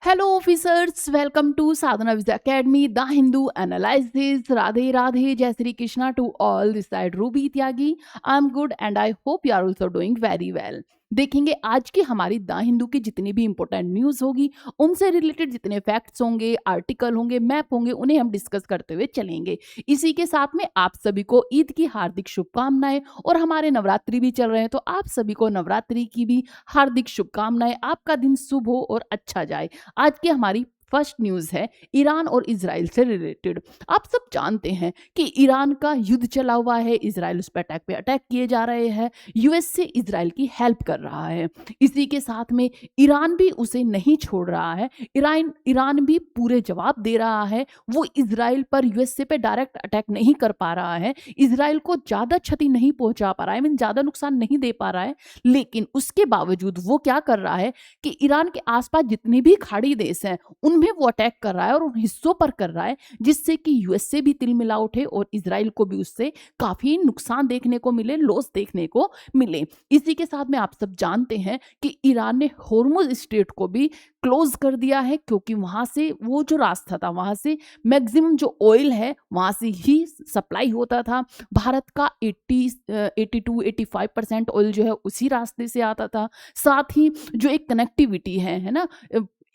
Hello officers, welcome to Sadhana Vidya academy the Hindu analysis. Radhe Radhe, Jai Shri Krishna to all. This side Ruby Tyagi. I am good and I hope you are also doing very well. देखेंगे आज की हमारी the Hindu की जितनी भी important news होगी, उनसे रिलेटेड जितने फैक्ट्स होंगे, आर्टिकल होंगे, मैप होंगे, उन्हें हम डिस्कस करते हुए चलेंगे। इसी के साथ में आप सभी को ईद की हार्दिक शुभकामनाएं। और हमारे नवरात्रि भी चल रहे हैं, तो आप सभी को नवरात्रि की भी हार्दिक शुभकामनाएं। आपका दिन शुभ हो और अच्छा जाए। आज की हमारी फर्स्ट न्यूज है ईरान और इजराइल से रिलेटेड। आप सब जानते हैं कि ईरान का युद्ध चला हुआ है, इजराइल उस पर अटैक किए जा रहे हैं। यूएस से इजराइल की हेल्प कर रहा है। इसी के साथ में ईरान भी उसे नहीं छोड़ रहा है। ईरान भी पूरे जवाब दे रहा है। वो इजराइल पर यूएसए पे डायरेक्ट अटैक नहीं कर पा रहा है, इजराइल को ज्यादा क्षति नहीं पहुंचा पा रहा है, मीन ज्यादा नुकसान नहीं दे पा रहा है। लेकिन उसके बावजूद वो क्या कर रहा है कि ईरान के आसपास जितने भी खाड़ी देश हैं उनमें वो अटैक कर रहा है और उन हिस्सों पर कर रहा है, जिससे कि यूएसए भी तिलमिला उठे और इजराइल को भी उससे काफी नुकसान देखने को मिले, लॉस देखने को मिले। इसी के साथ में आप सब जानते हैं कि ईरान ने होर्मुज स्ट्रेट को भी क्लोज कर दिया है, क्योंकि वहां से वो जो रास्ता था, वहां से मैक्सिमम जो ऑयल है वहां से ही सप्लाई होता था। भारत का 82-85% ऑयल जो है उसी रास्ते से आता था। साथ ही जो एक कनेक्टिविटी है ना,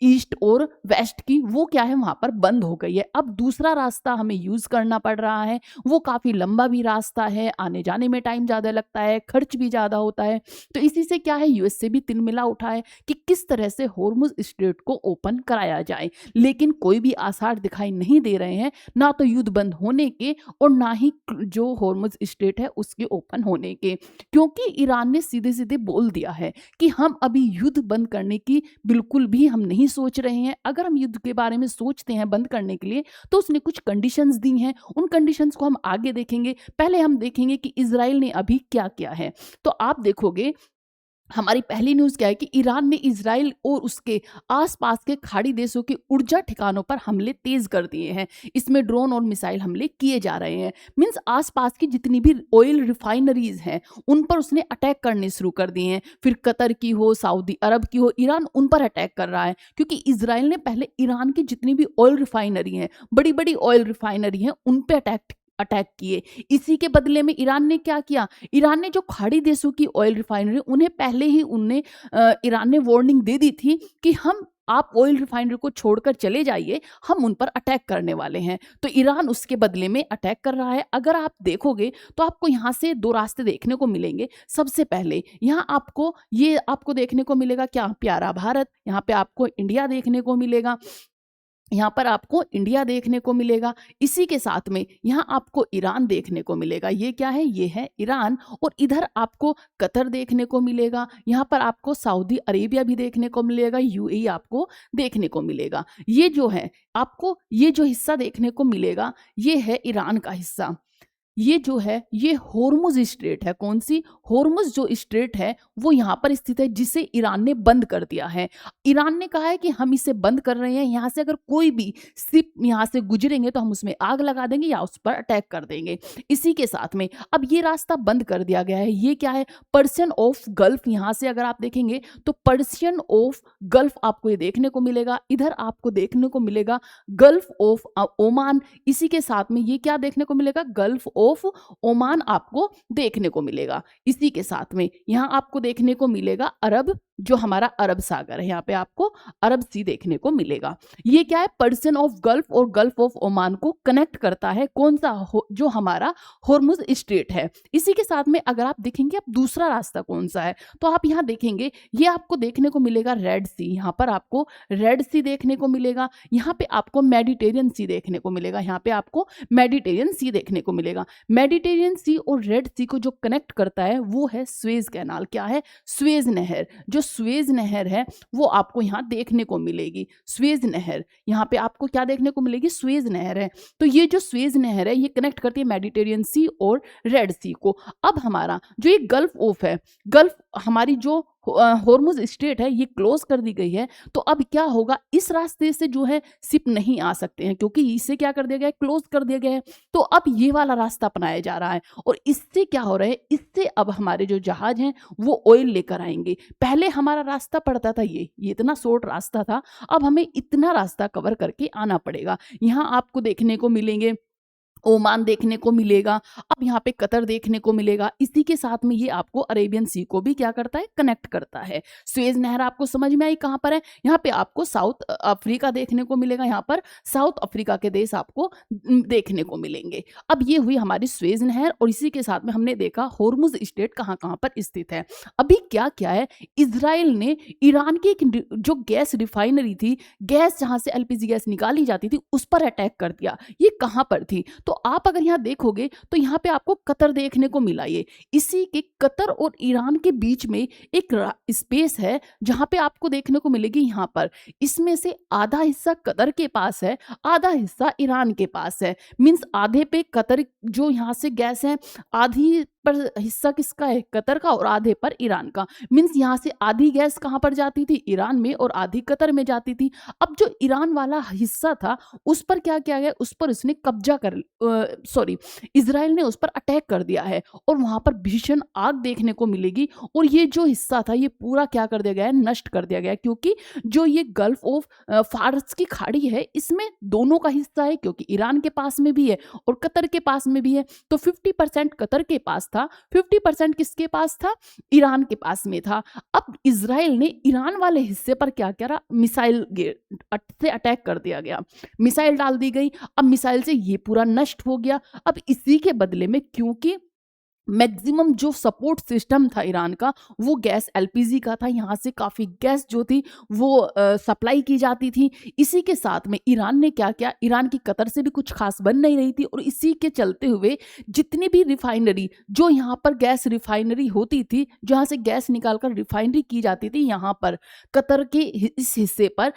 ईस्ट और वेस्ट की, वो क्या है वहां पर बंद हो गई है। अब दूसरा रास्ता हमें यूज करना पड़ रहा है। वो काफी लंबा भी रास्ता है, आने जाने में टाइम ज्यादा लगता है, खर्च भी ज्यादा होता है। तो इसी से क्या है, यूएस से भी तिलमिला उठा है कि किस तरह से होर्मुज स्ट्रेट को ओपन कराया जाए। लेकिन कोई भी आसार दिखाई नहीं दे रहे हैं, ना तो युद्ध बंद होने के और ना ही जो होर्मुज स्ट्रेट है उसके ओपन होने के, क्योंकि ईरान ने सीधे सीधे बोल दिया है कि हम अभी युद्ध बंद करने की बिल्कुल भी हम नहीं सोच रहे हैं। अगर हम युद्ध के बारे में सोचते हैं बंद करने के लिए, तो उसने कुछ कंडीशंस दी हैं। उन कंडीशंस को हम आगे देखेंगे। पहले हम देखेंगे कि इजराइल ने अभी क्या किया है। तो आप देखोगे हमारी पहली न्यूज क्या है कि ईरान ने इजराइल और उसके आसपास के खाड़ी देशों के ऊर्जा ठिकानों पर हमले तेज कर दिए हैं। इसमें ड्रोन और मिसाइल हमले किए जा रहे हैं। मींस आसपास की जितनी भी ऑयल रिफाइनरीज हैं उन पर उसने अटैक करने शुरू कर दिए हैं। फिर कतर की हो, सऊदी अरब की हो, ईरान उन पर अटैक कर रहा है, क्योंकि इजराइल ने पहले ईरान की जितनी भी ऑयल रिफाइनरी हैं, बड़ी बड़ी ऑयल रिफाइनरी हैं, उन पर अटैक किए। इसी के बदले में ईरान ने क्या किया, ईरान ने जो खाड़ी देशों की ऑयल रिफाइनरी, उन्हें पहले ही ईरान ने वार्निंग दे दी थी कि आप ऑयल रिफाइनरी को छोड़कर चले जाइए, हम उन पर अटैक करने वाले हैं। तो ईरान उसके बदले में अटैक कर रहा है। अगर आप देखोगे तो आपको यहाँ से दो रास्ते देखने को मिलेंगे। सबसे पहले यहाँ आपको देखने को मिलेगा क्या, प्यारा भारत। यहाँ पे आपको इंडिया देखने को मिलेगा, यहाँ पर आपको इंडिया देखने को मिलेगा। इसी के साथ में यहाँ आपको ईरान देखने को मिलेगा। ये क्या है, ये है ईरान। और इधर आपको कतर देखने को मिलेगा। यहाँ पर आपको सऊदी अरेबिया भी देखने को मिलेगा, यूएई आपको देखने को मिलेगा। ये जो है आपको ये जो हिस्सा देखने को मिलेगा, ये है ईरान का हिस्सा। ये जो है ये होर्मुज स्ट्रेट है। कौन सी, होर्मुज जो स्ट्रेट है वो यहाँ पर स्थित है, जिसे ईरान ने बंद कर दिया है। ईरान ने कहा है कि हम इसे बंद कर रहे हैं, यहाँ से अगर कोई भी शिप यहाँ से गुजरेंगे तो हम उसमें आग लगा देंगे या उस पर अटैक कर देंगे। इसी के साथ में अब ये रास्ता बंद कर दिया गया है। ये क्या है, पर्शियन ऑफ गल्फ। यहाँ से अगर आप देखेंगे तो पर्शियन ऑफ गल्फ आपको ये देखने को मिलेगा। इधर आपको देखने को मिलेगा गल्फ ऑफ ओमान। इसी के साथ में ये क्या देखने को मिलेगा, गल्फ ऑफ ओमान आपको देखने को मिलेगा। इसी के साथ में यहां आपको देखने को मिलेगा अरब, जो हमारा अरब सागर है, यहाँ पे आपको अरब सी देखने को मिलेगा। ये क्या है, पर्शियन ऑफ गल्फ और गल्फ ऑफ ओमान को कनेक्ट करता है। कौन सा, जो हमारा होर्मुज स्ट्रेट है। इसी के साथ में अगर आप देखेंगे अब दूसरा रास्ता कौन सा है, तो आप यहाँ देखेंगे ये आपको देखने को मिलेगा रेड सी। यहाँ पर आपको रेड सी देखने को मिलेगा। यहाँ पे आपको मेडिटेरियन सी देखने को मिलेगा। यहाँ पे आपको मेडिटेरियन सी देखने को मिलेगा। मेडिटेरियन सी और रेड सी को जो कनेक्ट करता है वो है स्वेज कैनाल। क्या है, स्वेज नहर। जो स्वेज नहर है वो आपको यहाँ देखने को मिलेगी। स्वेज नहर यहाँ पे आपको क्या देखने को मिलेगी, स्वेज नहर है। तो ये जो स्वेज नहर है ये कनेक्ट करती है मेडिटेरियन सी और रेड सी को। अब हमारा जो ये गल्फ ऑफ है, गल्फ हमारी जो होर्मुज़ स्ट्रेट है ये क्लोज़ कर दी गई है, तो अब क्या होगा इस रास्ते से जो है शिप नहीं आ सकते हैं क्योंकि इसे क्या कर दिया गया है क्लोज़ कर दिया गया है। तो अब ये वाला रास्ता अपनाया जा रहा है और इससे क्या हो रहा है, इससे अब हमारे जो जहाज़ हैं वो ऑयल लेकर आएँगे। पहले हमारा रास्ता पड़ता था ये इतना शॉर्ट रास्ता था, अब हमें इतना रास्ता कवर करके आना पड़ेगा। यहाँ आपको देखने को मिलेंगे ओमान देखने को मिलेगा, अब यहाँ पे कतर देखने को मिलेगा, इसी के साथ में ये आपको अरेबियन सी को भी क्या करता है कनेक्ट करता है। सुएज़ नहर आपको समझ में आई कहाँ पर है, यहाँ पे आपको साउथ अफ्रीका देखने को मिलेगा, यहाँ पर साउथ अफ्रीका के देश आपको देखने को मिलेंगे। अब ये हुई हमारी सुएज़ नहर और इसी के साथ में हमने देखा होर्मुज़ स्ट्रेट कहाँ-कहाँ पर स्थित है। अभी क्या-क्या है, इज़राइल ने ईरान की एक जो गैस रिफाइनरी थी, गैस जहाँ से एलपीजी गैस निकाली जाती थी, उस पर अटैक कर दिया। ये कहाँ पर थी? तो आप अगर यहाँ देखोगे तो यहाँ पे आपको कतर देखने को मिला ये। इसी के कतर और ईरान के बीच में एक स्पेस है जहाँ पे आपको देखने को मिलेगी यहाँ पर। इसमें से आधा हिस्सा कतर के पास है, आधा हिस्सा ईरान के पास है। मीन्स आधे पे कतर जो यहाँ से गैस है, आधी पर हिस्सा किसका है कतर का और आधे पर ईरान का। मीन्स यहाँ से आधी गैस कहाँ पर जाती थी ईरान में और आधी कतर में जाती थी। अब जो ईरान वाला हिस्सा था उस पर क्या किया गया, उस पर उसने कब्जा कर सॉरी इज़राइल ने उस पर अटैक कर दिया है और वहाँ पर भीषण आग देखने को मिलेगी और ये जो हिस्सा था ये पूरा क्या कर दिया गया है, नष्ट कर दिया गया है क्योंकि जो ये गल्फ ऑफ फारस की खाड़ी है इसमें दोनों का हिस्सा है क्योंकि ईरान के पास में भी है और कतर के पास में भी है। तो 50% कतर के पास था, 50% किसके पास था, ईरान के पास में था। अब इज़राइल ने ईरान वाले हिस्से पर क्या करा, मिसाइल से अटैक कर दिया गया, मिसाइल डाल दी गई। अब मिसाइल से ये पूरा नष्ट हो गया। अब इसी के बदले में क्योंकि मैक्सिमम जो सपोर्ट सिस्टम था ईरान का वो गैस एलपीजी का था, यहाँ से काफ़ी गैस जो थी वो सप्लाई की जाती थी। इसी के साथ में ईरान ने क्या किया, ईरान की कतर से भी कुछ खास बन नहीं रही थी और इसी के चलते हुए जितनी भी रिफाइनरी जो यहाँ पर गैस रिफाइनरी होती थी, जहाँ से गैस निकालकर रिफाइनरी की जाती थी, यहाँ पर कतर के इस हिस्से पर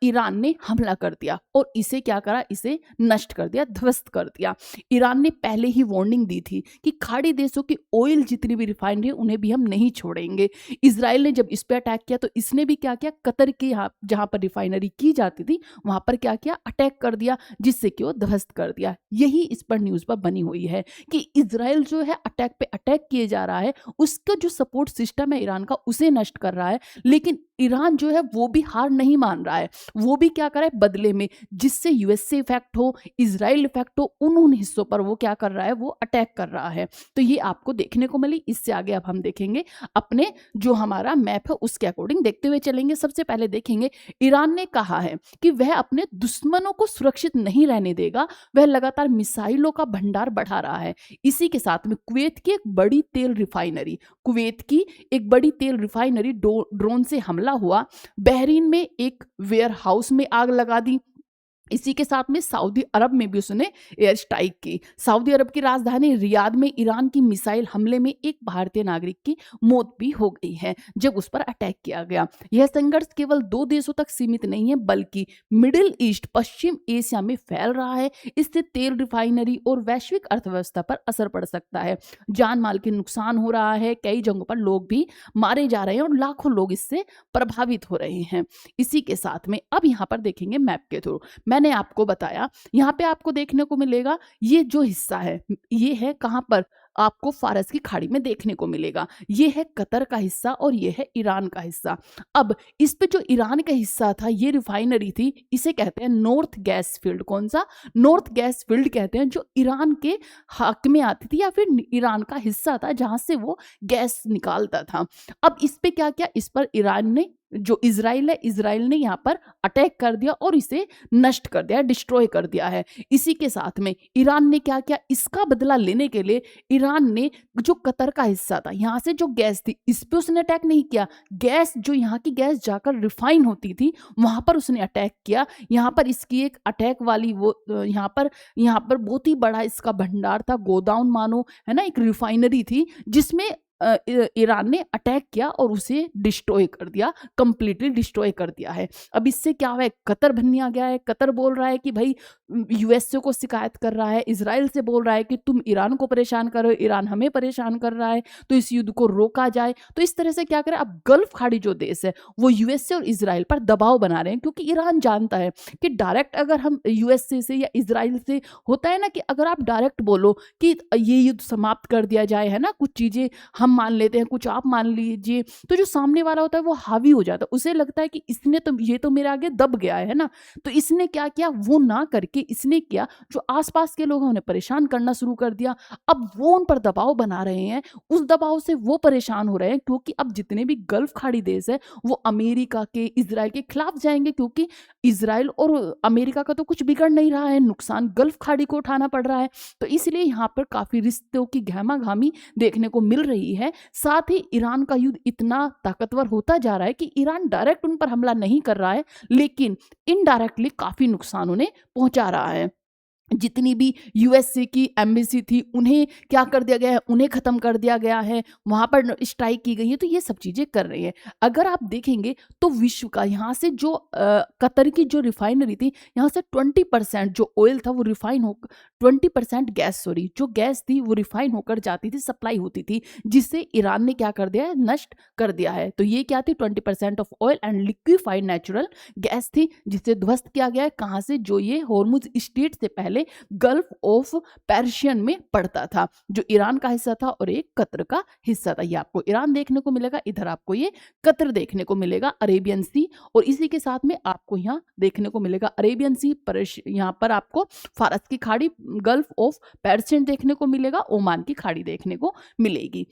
ईरान ने हमला कर दिया और इसे क्या करा, इसे नष्ट कर दिया, ध्वस्त कर दिया। ईरान ने पहले ही वार्निंग दी थी कि खाड़ी देशों की ऑयल जितनी भी रिफाइनरी है उन्हें भी हम नहीं छोड़ेंगे। इज़राइल ने जब इस पे अटैक किया तो इसने भी क्या किया, कतर के यहाँ जहाँ पर रिफाइनरी की जाती थी वहाँ पर क्या किया, अटैक कर दिया, जिससे कि वो ध्वस्त कर दिया। यही इस पर न्यूज़ पर बनी हुई है कि इज़राइल जो है अटैक पे अटैक किए जा रहा है, उसका जो सपोर्ट सिस्टम है ईरान का उसे नष्ट कर रहा है, लेकिन ईरान जो है वो भी हार नहीं मान रहा है। वो भी क्या कर रहा है बदले में, जिससे यूएसए इफेक्ट हो, इज़राइल इफेक्ट हो, उन हिस्सों पर वो क्या कर रहा है, वो अटैक कर रहा है। तो ये आपको देखने को मिली। इससे आगे अब हम देखेंगे अपने जो हमारा मैप है उसके अकॉर्डिंग देखते हुए चलेंगे। सबसे पहले देखेंगे ईरान ने कहा है कि वह अपने दुश्मनों को सुरक्षित नहीं रहने देगा, वह लगातार मिसाइलों का भंडार बढ़ा रहा है। इसी के साथ में कुवैत की एक बड़ी तेल रिफाइनरी, कुवैत की एक बड़ी तेल रिफाइनरी ड्रोन से हमला हुआ, बहरीन में एक वेयर हाउस में आग लगा दी। इसी के साथ में सऊदी अरब में भी उसने एयर स्ट्राइक की। सऊदी अरब की राजधानी रियाद में ईरान की मिसाइल हमले में एक भारतीय नागरिक की मौत भी हो गई है जब उस पर अटैक किया गया। यह संघर्ष केवल 2 देशों तक सीमित नहीं है बल्कि मिडिल ईस्ट, पश्चिम एशिया में फैल रहा है। इससे तेल रिफाइनरी और वैश्विक अर्थव्यवस्था पर असर पड़ सकता है। जान माल के नुकसान हो रहा है, कई जगहों पर लोग भी मारे जा रहे हैं और लाखों लोग इससे प्रभावित हो रहे हैं। इसी के साथ में अब यहाँ पर देखेंगे मैप के थ्रू। मैंने आपको बताया यहाँ पे आपको देखने को मिलेगा ये जो हिस्सा है, ये है कहाँ पर, आपको फारस की खाड़ी में देखने को मिलेगा। ये है कतर का हिस्सा और ये है ईरान का हिस्सा। अब इस पे जो ईरान का हिस्सा था, ये रिफाइनरी थी, इसे कहते हैं नॉर्थ गैस फील्ड। कौन सा? नॉर्थ गैस फील्ड कहते हैं, जो ईरान के हक में आती थी या फिर ईरान का हिस्सा था जहां से वो गैस निकालता था। अब इस पे क्या किया, इस पर ईरान ने, जो इज़राइल है, इज़राइल ने यहाँ पर अटैक कर दिया और इसे नष्ट कर दिया, डिस्ट्रॉय कर दिया है। इसी के साथ में ईरान ने क्या किया, इसका बदला लेने के लिए ईरान ने जो कतर का हिस्सा था, यहाँ से जो गैस थी, इस पे उसने अटैक नहीं किया। गैस जो यहाँ की गैस जाकर रिफाइन होती थी वहां पर उसने अटैक किया। यहाँ पर इसकी एक अटैक वाली वो यहाँ पर बहुत ही बड़ा इसका भंडार था, गोदाउन मानो, है ना, एक रिफाइनरी थी जिसमें ईरान ने अटैक किया और उसे डिस्ट्रॉय कर दिया, कंप्लीटली डिस्ट्रॉय कर दिया है। अब इससे क्या हुआ है, कतर भन्नी आ गया है। कतर बोल रहा है कि भाई यूएसए को शिकायत कर रहा है, इजराइल से बोल रहा है कि तुम ईरान को परेशान कर रहे हो, ईरान हमें परेशान कर रहा है, तो इस युद्ध को रोका जाए। तो इस तरह से क्या करें, अब गल्फ खाड़ी जो देश है वो यूएसए और इजराइल पर दबाव बना रहे हैं, क्योंकि ईरान जानता है कि डायरेक्ट अगर हम यूएसए से या इजराइल से, होता है ना कि अगर आप डायरेक्ट बोलो कि ये युद्ध समाप्त कर दिया जाए, है ना, कुछ चीजें हम मान लेते हैं, कुछ आप मान लीजिए, तो जो सामने वाला होता है वो हावी हो जाता है, उसे लगता है कि इसने तो, ये तो मेरे आगे दब गया है ना। तो इसने क्या किया, वो ना करके इसने किया, जो आसपास के लोग हैं उन्हें परेशान करना शुरू कर दिया। अब वो उन पर दबाव बना रहे हैं, उस दबाव से वो परेशान हो रहे हैं, क्योंकि अब जितने भी गल्फ खाड़ी देश है वो अमेरिका के, इजराइल के खिलाफ जाएंगे, क्योंकि इजराइल और अमेरिका का तो कुछ बिगड़ नहीं रहा है, नुकसान गल्फ खाड़ी को उठाना पड़ रहा है। तो इसलिए यहाँ पर काफी रिश्तों की गहमागहमी देखने को मिल रही है। साथ ही ईरान का युद्ध इतना ताकतवर होता जा रहा है कि ईरान डायरेक्ट उन पर हमला नहीं कर रहा है, लेकिन इनडायरेक्टली काफी नुकसान उन्हें पहुंचा रहा है। जितनी भी यूएसए की एम्बेसी थी उन्हें क्या कर दिया गया है, उन्हें खत्म कर दिया गया है, वहां पर स्ट्राइक की गई है। तो ये सब चीजें कर रही है। अगर आप देखेंगे तो विश्व का यहाँ से जो कतर की जो रिफाइनरी थी, यहाँ से 20% जो ऑयल था वो रिफाइन हो, 20% गैस, सॉरी, जो गैस थी वो रिफाइन होकर जाती थी, सप्लाई होती थी, जिससे ईरान ने क्या कर दिया है, नष्ट कर दिया है। तो ये क्या थी, 20% of oil and liquefied natural gas थी, जिसे ध्वस्त किया गया है। कहाँ से, जो ये हॉर्मुज स्ट्रेट से पहले गल्फ ऑफ पर्शियन में पड़ता था, जो ईरान का हिस्सा था और एक कतर का हिस्सा था। ये आपको ईरान देखने को मिलेगा, इधर आपको ये कतर देखने को मिलेगा, अरेबियन सी, और इसी के साथ में आपको यहाँ देखने को मिलेगा अरेबियन सी, यहाँ पर आपको फारस की खाड़ी, गल्फ ऑफ पर्शियन देखने को मिलेगा, ओमान की खाड़ी देखने को मिलेगी।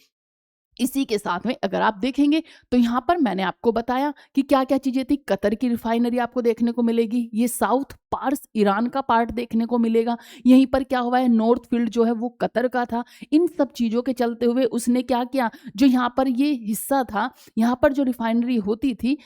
इसी के साथ में अगर आप देखेंगे तो यहाँ पर मैंने आपको बताया कि क्या क्या चीजें थी। कतर की रिफाइनरी आपको देखने को मिलेगी, ये साउथ पार्स ईरान का पार्ट देखने को मिलेगा। यहीं पर क्या हुआ है, नॉर्थ फील्ड जो है वो कतर का था। इन सब चीजों के चलते हुए उसने क्या किया, जो यहाँ पर ये हिस्सा था, यहाँ पर जो रिफाइनरी होती थी,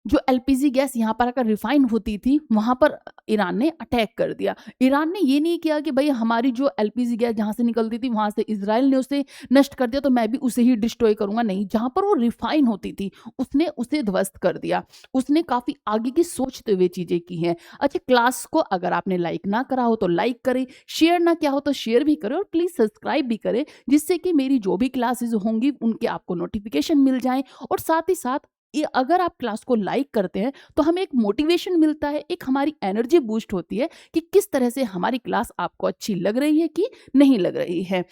जो एलपीजी गैस यहाँ पर आकर रिफाइन होती थी, वहां पर ईरान ने अटैक कर दिया। ईरान ने ये नहीं किया कि भाई हमारी जो एलपीजी गैस जहां से निकलती थी वहां से इजराइल ने उसे नष्ट कर दिया तो मैं भी उसे ही डिस्ट्रॉय करूंगा, नहीं, जहां पर वो रिफाइन होती थी उसने उसे ध्वस्त कर दिया। उसने काफी आगे की सोचते हुए चीजें की हैं। अच्छा, क्लास को अगर आपने लाइक ना करा हो तो लाइक करें, शेयर ना किया हो तो शेयर भी करें, और प्लीज सब्सक्राइब भी करें, जिससे कि मेरी जो भी क्लासेस होंगी उनके आपको नोटिफिकेशन मिल जाए। और साथ ही साथ अगर आप क्लास को लाइक करते हैं तो हमें एक मोटिवेशन मिलता है, एक हमारी एनर्जी बूस्ट होती है कि किस तरह से हमारी क्लास आपको अच्छी लग रही है कि नहीं लग रही है।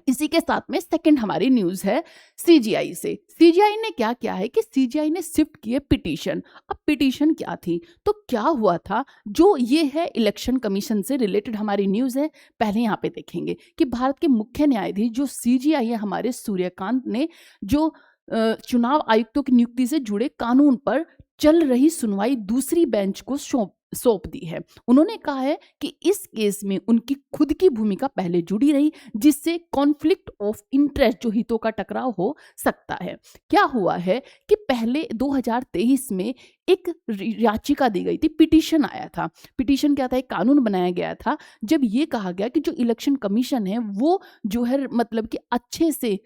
इसी के साथ में सेकंड हमारी न्यूज है सीजीआई से। सीजीआई ने क्या किया है कि सीजीआई ने शिफ्ट किए पिटीशन। अब पिटीशन क्या थी, तो क्या हुआ था, जो ये है इलेक्शन कमीशन से रिलेटेड हमारी न्यूज है। पहले यहाँ पे देखेंगे कि भारत के मुख्य न्यायाधीश जो सीजीआई है हमारे सूर्यकांत ने, जो चुनाव आयुक्तों की नियुक्ति से जुड़े कानून पर चल रही सुनवाई दूसरी बेंच को सौंप दी है। उन्होंने कहा है कि इस केस में उनकी खुद की भूमिका पहले जुड़ी रही, जिससे कॉन्फ्लिक्ट ऑफ इंटरेस्ट, जो हितों का टकराव हो सकता है। क्या हुआ है कि पहले 2023 में एक याचिका दी गई थी, पिटीशन आया था। पिटीशन क्या था, एक कानून बनाया गया था जब ये कहा गया कि जो इलेक्शन कमीशन है वो जो है मतलब कि अच्छे से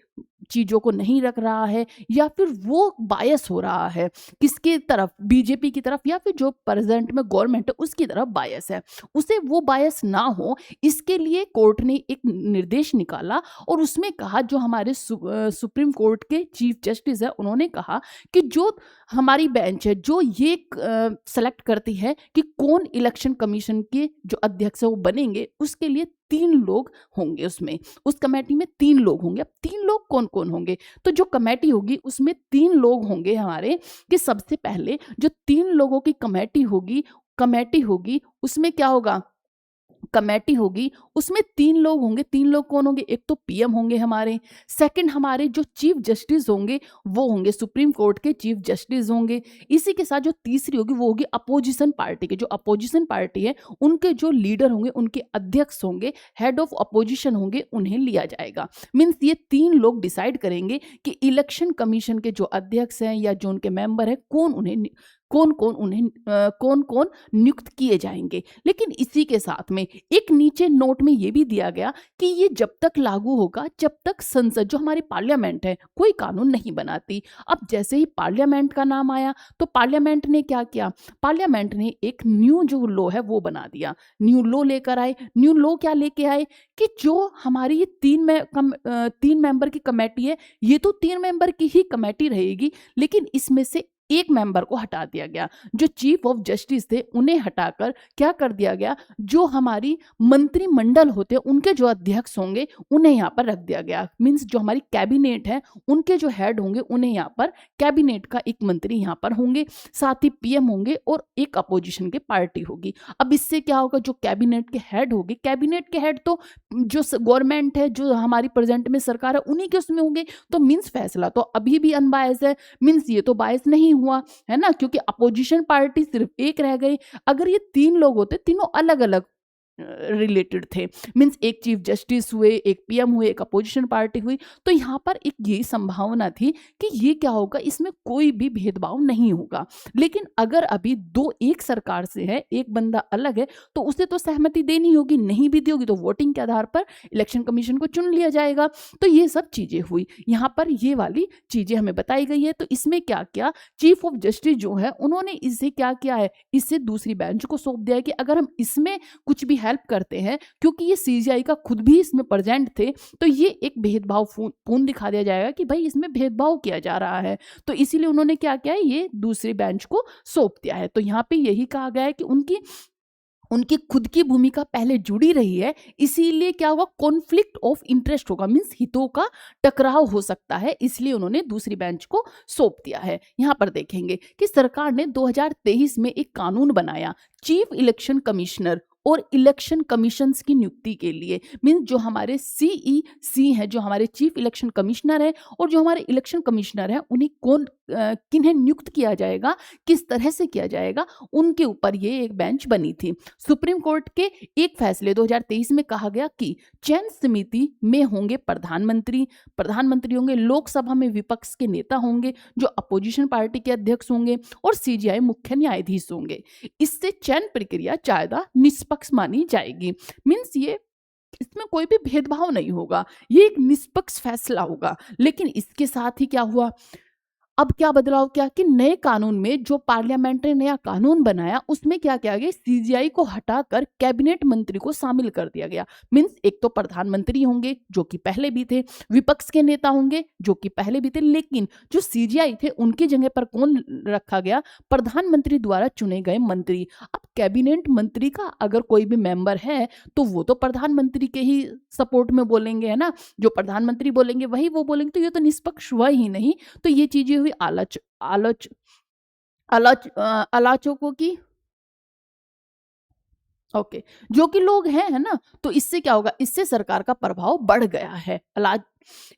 चीजों को नहीं रख रहा है, या फिर वो बायस हो रहा है किसके तरफ, बीजेपी की तरफ, या फिर जो प्रेजेंट में गवर्नमेंट है उसकी तरफ बायस है, उसे वो बायस ना हो, इसके लिए कोर्ट ने एक निर्देश निकाला। और उसमें कहा, जो हमारे सुप्रीम कोर्ट के चीफ जस्टिस है उन्होंने कहा कि जो हमारी बेंच है जो ये सेलेक्ट करती है कि कौन इलेक्शन कमीशन के जो अध्यक्ष है वो बनेंगे, उसके लिए 3 लोग होंगे, उसमें उस कमेटी में 3 लोग होंगे। अब 3 लोग कौन कौन होंगे, तो जो कमेटी होगी उसमें 3 लोग होंगे हमारे, कि सबसे पहले जो 3 लोगों की कमेटी होगी उसमें क्या होगा, कमेटी होगी उसमें 3 लोग होंगे। 3 लोग कौन होंगे, एक तो पीएम होंगे हमारे, सेकंड हमारे जो चीफ जस्टिस होंगे वो होंगे सुप्रीम कोर्ट के चीफ जस्टिस होंगे। इसी के साथ जो तीसरी होगी वो होगी अपोजिशन पार्टी के, जो अपोजिशन पार्टी है उनके जो लीडर होंगे, उनके अध्यक्ष होंगे, हेड ऑफ अपोजिशन होंगे, उन्हें लिया जाएगा। मीन्स ये 3 लोग डिसाइड करेंगे कि इलेक्शन कमीशन के जो अध्यक्ष हैं या जो उनके मेंबर हैं कौन-कौन नियुक्त किए जाएँगे। लेकिन इसी के साथ में एक नीचे नोट में ये भी दिया गया कि ये जब तक लागू होगा, जब तक संसद जो हमारी पार्लियामेंट है, कोई कानून नहीं बनाती। अब जैसे ही पार्लियामेंट का नाम आया, तो पार्लियामेंट ने क्या किया? पार्लियामेंट ने एक न्यू जो लॉ है वो बना दिया। न्यू लॉ लेकर आए। न्यू लॉ क्या लेके आए कि जो हमारी ये 3 मेंबर की कमेटी है, ये तो 3 मेंबर की ही कमेटी रहेगी, लेकिन इसमें से एक मेंबर को हटा दिया गया। जो चीफ ऑफ जस्टिस थे, उन्हें हटाकर क्या कर दिया गया, जो हमारी मंत्रिमंडल होते हैं, उनके जो अध्यक्ष होंगे, उन्हें यहाँ पर रख दिया गया। मीन्स जो हमारी कैबिनेट है, उनके जो हेड होंगे, उन्हें यहाँ पर कैबिनेट का एक मंत्री यहाँ पर होंगे, साथ ही पीएम होंगे और एक अपोजिशन की पार्टी होगी। अब इससे क्या होगा, जो कैबिनेट के हेड होंगे, कैबिनेट के हेड तो जो गवर्नमेंट है, जो हमारी प्रेजेंट में सरकार है, उन्हीं के उसमें होंगे। तो मीन्स फैसला तो अभी भी अनबायस है, मीन्स ये तो बायस नहीं हुआ, है ना? क्योंकि अपोजिशन पार्टी सिर्फ एक रह गई। अगर ये 3 लोग होते, तीनों अलग-अलग रिलेटेड थे, मीन्स एक चीफ जस्टिस हुए, एक पीएम हुए, एक अपोजिशन पार्टी हुई, तो यहाँ पर एक यही संभावना थी कि ये क्या होगा, इसमें कोई भी भेदभाव नहीं होगा। लेकिन अगर अभी 2 एक सरकार से है, एक बंदा अलग है, तो उसे तो सहमति देनी होगी, नहीं भी दी होगी तो वोटिंग के आधार पर इलेक्शन कमीशन को चुन लिया जाएगा। तो ये सब चीजें हुई, यहाँ पर ये वाली चीजें हमें बताई गई है। तो इसमें क्या किया, चीफ ऑफ जस्टिस जो है, उन्होंने इसे क्या किया है, इसे दूसरी बेंच को सौंप दिया है कि अगर हम इसमें कुछ भी हेल्प करते हैं, क्योंकि ये सीजीआई का खुद भी इसमें प्रेजेंट थे, तो ये एक भेदभाव पूर्ण दिखा दिया जाएगा कि भाई इसमें भेदभाव किया जा रहा है। तो इसीलिए उन्होंने क्या किया है, ये दूसरी बेंच को सौंप दिया है। तो यहाँ पे यही कहा गया है कि उनकी उनकी खुद की भूमिका पहले जुड़ी रही है, इसीलिए क्या होगा, कॉन्फ्लिक्ट ऑफ इंटरेस्ट होगा, मीन्स हितों का टकराव हो सकता है, इसलिए उन्होंने दूसरी बेंच को सौंप दिया है। यहाँ पर देखेंगे कि सरकार ने 2023 में एक कानून बनाया, चीफ इलेक्शन कमिश्नर और इलेक्शन कमीशंस की नियुक्ति के लिए। मीन्स जो हमारे सीईसी हैं, जो हमारे चीफ इलेक्शन कमिश्नर हैं और जो हमारे इलेक्शन कमिश्नर हैं, उन्हें किन्हें नियुक्त किया जाएगा, किस तरह से किया जाएगा, उनके ऊपर ये एक बेंच बनी थी। सुप्रीम कोर्ट के एक फैसले 2023 में कहा गया कि चयन समिति में होंगे प्रधानमंत्री होंगे, लोकसभा में विपक्ष के नेता होंगे, जो अपोजिशन पार्टी के अध्यक्ष होंगे और सीजीआई मुख्य न्यायाधीश होंगे। इससे चयन प्रक्रिया ज्यादा निष्पक्ष मानी जाएगी। मीन्स ये इसमें कोई भी भेदभाव नहीं होगा, ये एक निष्पक्ष फैसला होगा। लेकिन इसके साथ ही क्या हुआ, अब क्या बदलाव किया कि नए कानून में, जो पार्लियामेंट ने नया कानून बनाया, उसमें क्या किया गया, सीजीआई को हटाकर कैबिनेट मंत्री को शामिल कर दिया गया। मीन्स एक तो प्रधानमंत्री होंगे, जो कि पहले भी थे, विपक्ष के नेता होंगे, जो कि पहले भी थे, लेकिन जो सीजीआई थे, उनकी जगह पर कौन रखा गया, प्रधानमंत्री द्वारा चुने गए मंत्री। अब कैबिनेट मंत्री का अगर कोई भी मेंबर है, तो वो तो प्रधानमंत्री के ही सपोर्ट में बोलेंगे, है ना? जो प्रधानमंत्री बोलेंगे वही वो बोलेंगे, तो ये तो निष्पक्ष हुआ ही नहीं। तो ये चीजें हुई आलोचकों की, ओके, जो कि लोग हैं, है ना? तो इससे क्या होगा, इससे सरकार का प्रभाव बढ़ गया है।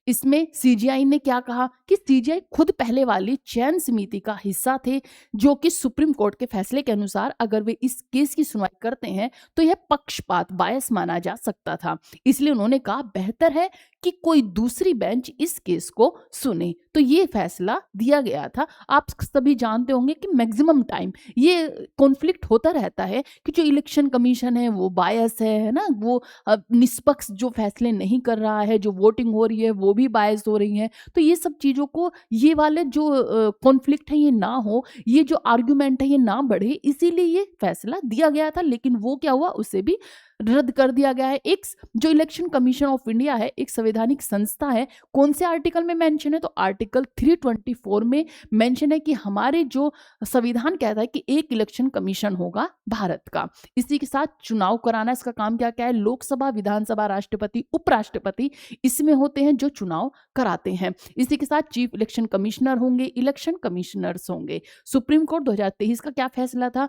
इसमें सीजीआई ने क्या कहा कि सीजीआई खुद पहले वाली चयन समिति का हिस्सा थे, जो कि सुप्रीम कोर्ट के फैसले के अनुसार अगर वे इस केस की सुनवाई करते हैं, तो यह पक्षपात बायस माना जा सकता था। इसलिए उन्होंने कहा बेहतर है कि कोई दूसरी बेंच इस केस को सुने। तो ये फैसला दिया गया था। आप सभी जानते होंगे कि मैक्सिमम टाइम ये कॉन्फ्लिक्ट होता रहता है कि जो इलेक्शन कमीशन है वो बायस है ना? वो निष्पक्ष जो फैसले नहीं कर रहा है, जो वोटिंग हो रही है वो भी बायस हो रही है। तो ये सब चीज़ों को, ये वाले जो कॉन्फ्लिक्ट है ये ना हो, ये जो आर्ग्यूमेंट है ये ना बढ़े, इसीलिए ये फैसला दिया गया था। लेकिन वो क्या हुआ, उसे भी रद्द कर दिया गया है। एक जो इलेक्शन कमीशन ऑफ इंडिया है, एक संवैधानिक संस्था है, कौन से आर्टिकल में मेंशन है, तो आर्टिकल 324 में मेंशन है कि हमारे जो संविधान कहता है कि एक इलेक्शन कमीशन होगा भारत का। इसी के साथ चुनाव कराना, इसका काम क्या क्या है, लोकसभा, विधानसभा, राष्ट्रपति, उपराष्ट्रपति, इसमें होते हैं जो चुनाव कराते हैं। इसी के साथ चीफ इलेक्शन कमिश्नर होंगे, इलेक्शन कमिश्नर्स होंगे। सुप्रीम कोर्ट 2023 का क्या फैसला था,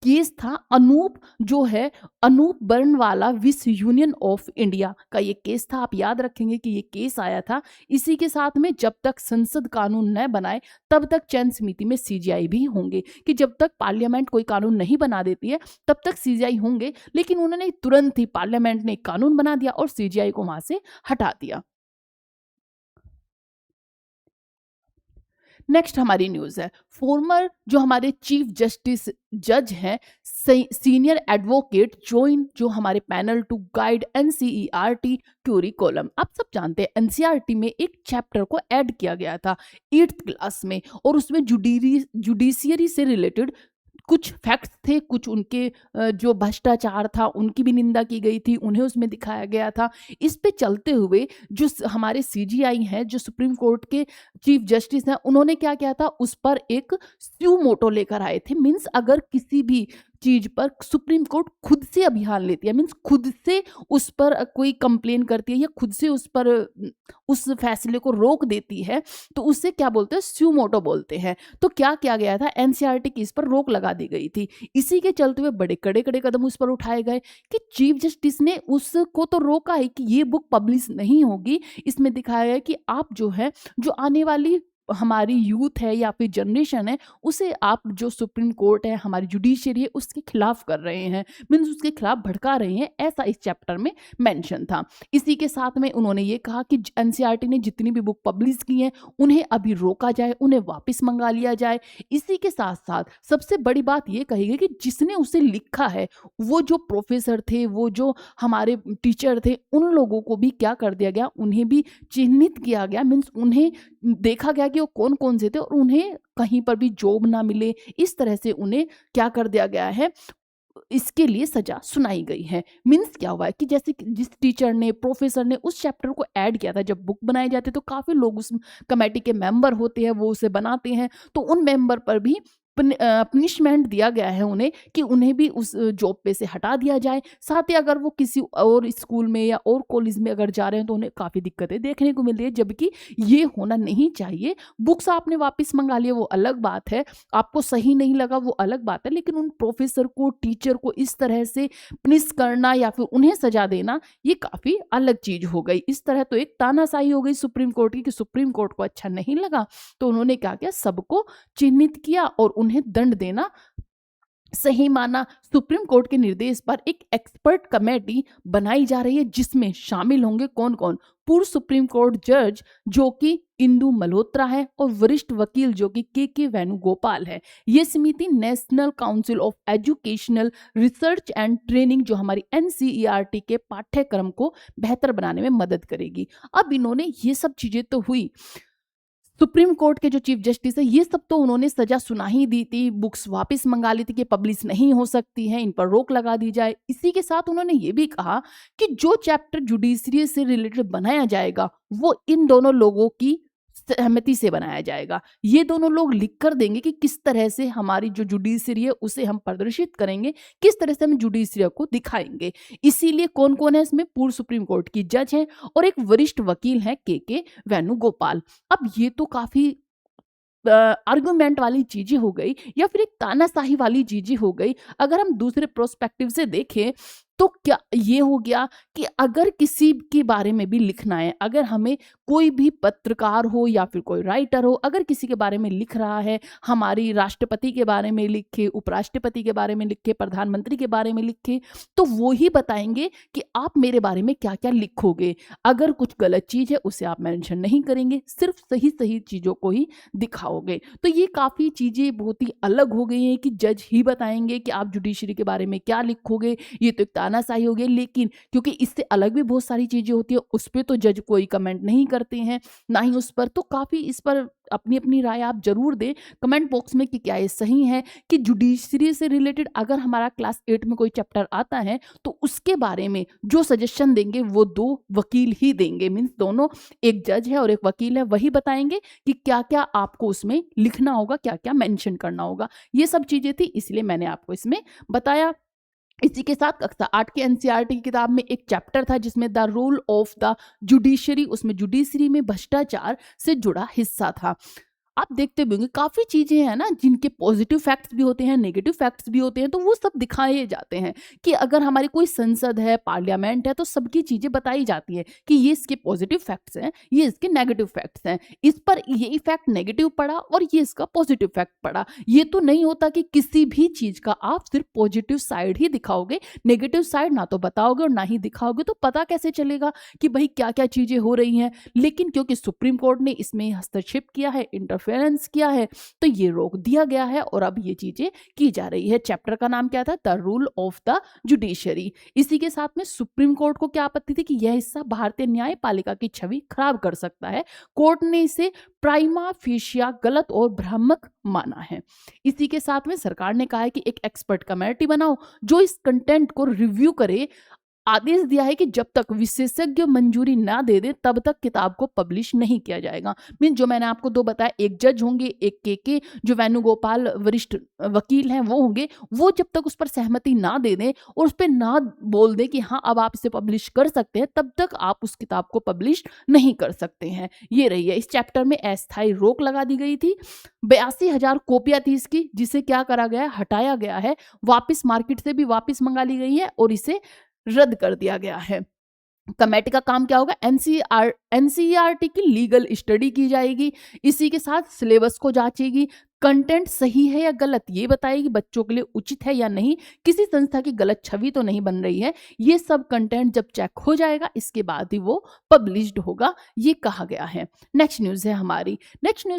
केस था अनूप, जो है अनूप बर्नवाला विस यूनियन ऑफ इंडिया का ये केस था। आप याद रखेंगे कि ये केस आया था। इसी के साथ में जब तक संसद कानून न बनाए, तब तक चयन समिति में सीजीआई भी होंगे, कि जब तक पार्लियामेंट कोई कानून नहीं बना देती है तब तक सीजीआई होंगे। लेकिन उन्होंने तुरंत ही, पार्लियामेंट ने एक कानून बना दिया और सीजीआई को वहां से हटा दिया। नेक्स्ट हमारी न्यूज़ है, फॉर्मर जो हमारे चीफ जस्टिस जज हैं, सीनियर एडवोकेट ज्वाइन जो हमारे panel to guide NCERT curriculum. आप सब जानते हैं एनसीईआरटी में एक चैप्टर को ऐड किया गया था 8th क्लास में, और उसमें जुडिशियरी से रिलेटेड कुछ फैक्ट्स थे, कुछ उनके जो भ्रष्टाचार था उनकी भी निंदा की गई थी, उन्हें उसमें दिखाया गया था। इस पे चलते हुए जो हमारे सीजीआई हैं, जो सुप्रीम कोर्ट के चीफ जस्टिस हैं, उन्होंने क्या किया था, उस पर एक स्यू मोटो लेकर आए थे। मीन्स अगर किसी भी चीज पर सुप्रीम कोर्ट खुद से अभियान लेती है, मीन्स खुद से उस पर कोई कंप्लेन करती है या खुद से उस पर उस फैसले को रोक देती है, तो उससे क्या बोलते हैं, स्यू मोटो बोलते हैं। तो क्या किया गया था, एनसीईआरटी की इस पर रोक लगा दी गई थी। इसी के चलते हुए बड़े कड़े कड़े कदम उस पर उठाए गए कि चीफ जस्टिस ने उसको तो रोका है कि ये बुक पब्लिश नहीं होगी। इसमें दिखाया गया कि आप जो है, जो आने वाली हमारी यूथ है या फिर जनरेशन है, उसे आप जो सुप्रीम कोर्ट है, हमारी जुडिशरी है, उसके खिलाफ कर रहे हैं, मीन्स उसके खिलाफ भड़का रहे हैं, ऐसा इस चैप्टर में मेंशन था। इसी के साथ में उन्होंने ये कहा कि एनसीईआरटी ने जितनी भी बुक पब्लिश की हैं उन्हें अभी रोका जाए, उन्हें वापस मंगा लिया जाए। इसी के साथ साथ सबसे बड़ी बात ये कही गई कि जिसने उसे लिखा है, वो जो प्रोफेसर थे, वो जो हमारे टीचर थे, उन लोगों को भी क्या कर दिया गया, उन्हें भी चिन्हित किया गया। मीन्स उन्हें देखा गया कि वो कौन कौन से थे और उन्हें कहीं पर भी जॉब ना मिले, इस तरह से उन्हें क्या कर दिया गया है, इसके लिए सजा सुनाई गई है। मीन्स क्या हुआ है कि जैसे कि जिस टीचर ने, प्रोफेसर ने उस चैप्टर को ऐड किया था, जब बुक बनाई जाती है तो काफी लोग उस कमेटी के मेंबर होते हैं, वो उसे बनाते हैं, तो उन मेंबर पर भी पनिशमेंट दिया गया है उन्हें कि उन्हें भी उस जॉब पे से हटा दिया जाए। साथ ही अगर वो किसी और स्कूल में या और कॉलेज में अगर जा रहे हैं तो उन्हें काफ़ी दिक्कतें देखने को मिल रही है, जबकि ये होना नहीं चाहिए। बुक्स आपने वापस मंगा लिया वो अलग बात है, आपको सही नहीं लगा वो अलग बात है, लेकिन उन प्रोफेसर को, टीचर को इस तरह से पनिश करना या फिर उन्हें सजा देना, ये काफ़ी अलग चीज़ हो गई। इस तरह तो एक तानाशाही हो गई सुप्रीम कोर्ट की कि सुप्रीम कोर्ट को अच्छा नहीं लगा तो उन्होंने क्या किया, सबको चिन्हित किया और उन्हें दंड देना सही माना। सुप्रीम कोर्ट के निर्देश पर एक एक्सपर्ट कमेटी बनाई जा रही है, जिसमें शामिल होंगे कौन कौन, पूर्व सुप्रीम कोर्ट जज जो कि इंदु मल्होत्रा है और वरिष्ठ वकील जो कि के वेणुगोपाल है। ये समिति national council of educational research and training जो हमारी एनसीईआरटी के पाठ्यक्रम को बेहतर बनाने में मदद करेगी। अब इन्होंने ये सब चीजें तो हुई, सुप्रीम कोर्ट के जो चीफ जस्टिस है, ये सब तो उन्होंने सजा सुना ही दी थी, बुक्स वापस मंगा ली थी कि पब्लिश नहीं हो सकती हैं, इन पर रोक लगा दी जाए। इसी के साथ उन्होंने ये भी कहा कि जो चैप्टर जुडिशरी से रिलेटेड बनाया जाएगा वो इन दोनों लोगों की सहमति से बनाया जाएगा। ये दोनों लोग लिख कर देंगे कि किस तरह से हमारी जो जुडिशरी है उसे हम प्रदर्शित करेंगे, किस तरह से हम जुडिशरी को दिखाएंगे। इसीलिए कौन कौन है इसमें, पूर्व सुप्रीम कोर्ट की जज हैं और एक वरिष्ठ वकील है के वेणुगोपाल। अब ये तो काफी आर्गुमेंट वाली चीजें हो गई या फिर एक तानाशाही वाली चीजें हो गई। अगर हम दूसरे प्रोस्पेक्टिव से देखें तो क्या ये हो गया कि अगर किसी के बारे में भी लिखना है, अगर हमें कोई भी पत्रकार हो या फिर कोई राइटर हो, अगर किसी के बारे में लिख रहा है, हमारी राष्ट्रपति के बारे में लिखे, उपराष्ट्रपति के बारे में लिखे, प्रधानमंत्री के बारे में लिखे, तो वो ही बताएंगे कि आप मेरे बारे में क्या क्या लिखोगे। अगर कुछ गलत चीज है उसे आप मेंशन नहीं करेंगे, सिर्फ सही सही चीजों को ही दिखाओगे। तो ये काफी चीजें बहुत ही अलग हो गई हैं कि जज ही बताएंगे कि आप जुडिशरी के बारे में क्या लिखोगे। ये तो एक तानाशाही हो गई, लेकिन क्योंकि इससे अलग भी बहुत सारी चीजें होती है, उस पर तो जज कोई कमेंट नहीं करते हैं, ना ही उस पर। तो काफी इस पर अपनी अपनी राय आप जरूर दें कमेंट बॉक्स में कि क्या ये सही है कि जुडिशरी से रिलेटेड अगर हमारा क्लास 8 में कोई चैप्टर आता है तो उसके बारे में जो सजेशन देंगे वो दो वकील ही देंगे। मीन्स दोनों, एक जज है और एक वकील है, वही बताएंगे कि क्या क्या आपको उसमें लिखना होगा, क्या क्या मेंशन करना होगा। ये सब चीजें थी, इसलिए मैंने आपको इसमें बताया। इसी के साथ कक्षा 8 की एनसीईआरटी की किताब में एक चैप्टर था जिसमें the role of the judiciary, उसमें जुडिशरी में भ्रष्टाचार से जुड़ा हिस्सा था। आप देखते भी होंगे काफी चीजें हैं ना जिनके पॉजिटिव फैक्ट्स भी होते हैं, नेगेटिव फैक्ट्स भी होते हैं, तो वो सब दिखाए जाते हैं कि अगर हमारी कोई संसद है, पार्लियामेंट है, तो सबकी चीजें बताई जाती है कि ये इसके पॉजिटिव फैक्ट्स हैं, ये इसके नेगेटिव फैक्ट्स हैं, इस पर ये इफेक्ट नेगेटिव पड़ा और ये इसका पॉजिटिव फैक्ट पड़ा। ये तो नहीं होता कि किसी भी चीज का आप सिर्फ पॉजिटिव साइड ही दिखाओगे, नेगेटिव साइड ना तो बताओगे और ना ही दिखाओगे, तो पता कैसे चलेगा कि भाई क्या क्या चीजें हो रही हैं। लेकिन क्योंकि सुप्रीम कोर्ट ने इसमें हस्तक्षेप किया है, इंटरफेयर इंटरफेरेंस किया है, तो ये रोक दिया गया है और अब ये चीजें की जा रही है। चैप्टर का नाम क्या था? The rule of the judiciary. इसी के साथ में सुप्रीम कोर्ट को क्या आपत्ति थी कि यह हिस्सा भारतीय न्यायपालिका की छवि खराब कर सकता है। कोर्ट ने इसे प्राइमा फेशिया गलत और भ्रामक माना है। इसी के साथ में सरकार ने कहा है कि एक एक्सपर्ट कमेटी बनाओ जो इस कंटेंट को रिव्यू करे। आदेश दिया है कि जब तक विशेषज्ञ मंजूरी ना दे दे तब तक किताब को पब्लिश नहीं किया जाएगा। मीन जो मैंने आपको दो बताया, एक जज होंगे, एक के जो वेणुगोपाल वरिष्ठ वकील हैं वो होंगे, वो जब तक उस पर सहमति ना दे दें और उस पर ना बोल दें कि हाँ अब आप इसे पब्लिश कर सकते हैं, तब तक आप उस किताब को पब्लिश नहीं कर सकते हैं। ये रही है। इस चैप्टर में अस्थायी रोक लगा दी गई थी। 82,000 कॉपियां थी इसकी, जिसे क्या करा गया है? हटाया गया है। वापिस मार्केट से भी वापिस मंगा ली गई है और इसे रद्द कर दिया गया है। कमेटी का काम क्या होगा? एनसीईआरटी की लीगल स्टडी की जाएगी। इसी के साथ सिलेबस को जांचेगी, कंटेंट सही है या गलत ये बताएगी, बच्चों के लिए उचित है या नहीं, किसी संस्था की गलत छवि तो नहीं बन रही है। ये सब कंटेंट जब चेक हो जाएगा इसके बाद ही वो पब्लिश्ड होगा, ये कहा गया है। नेक्स्ट न्यूज़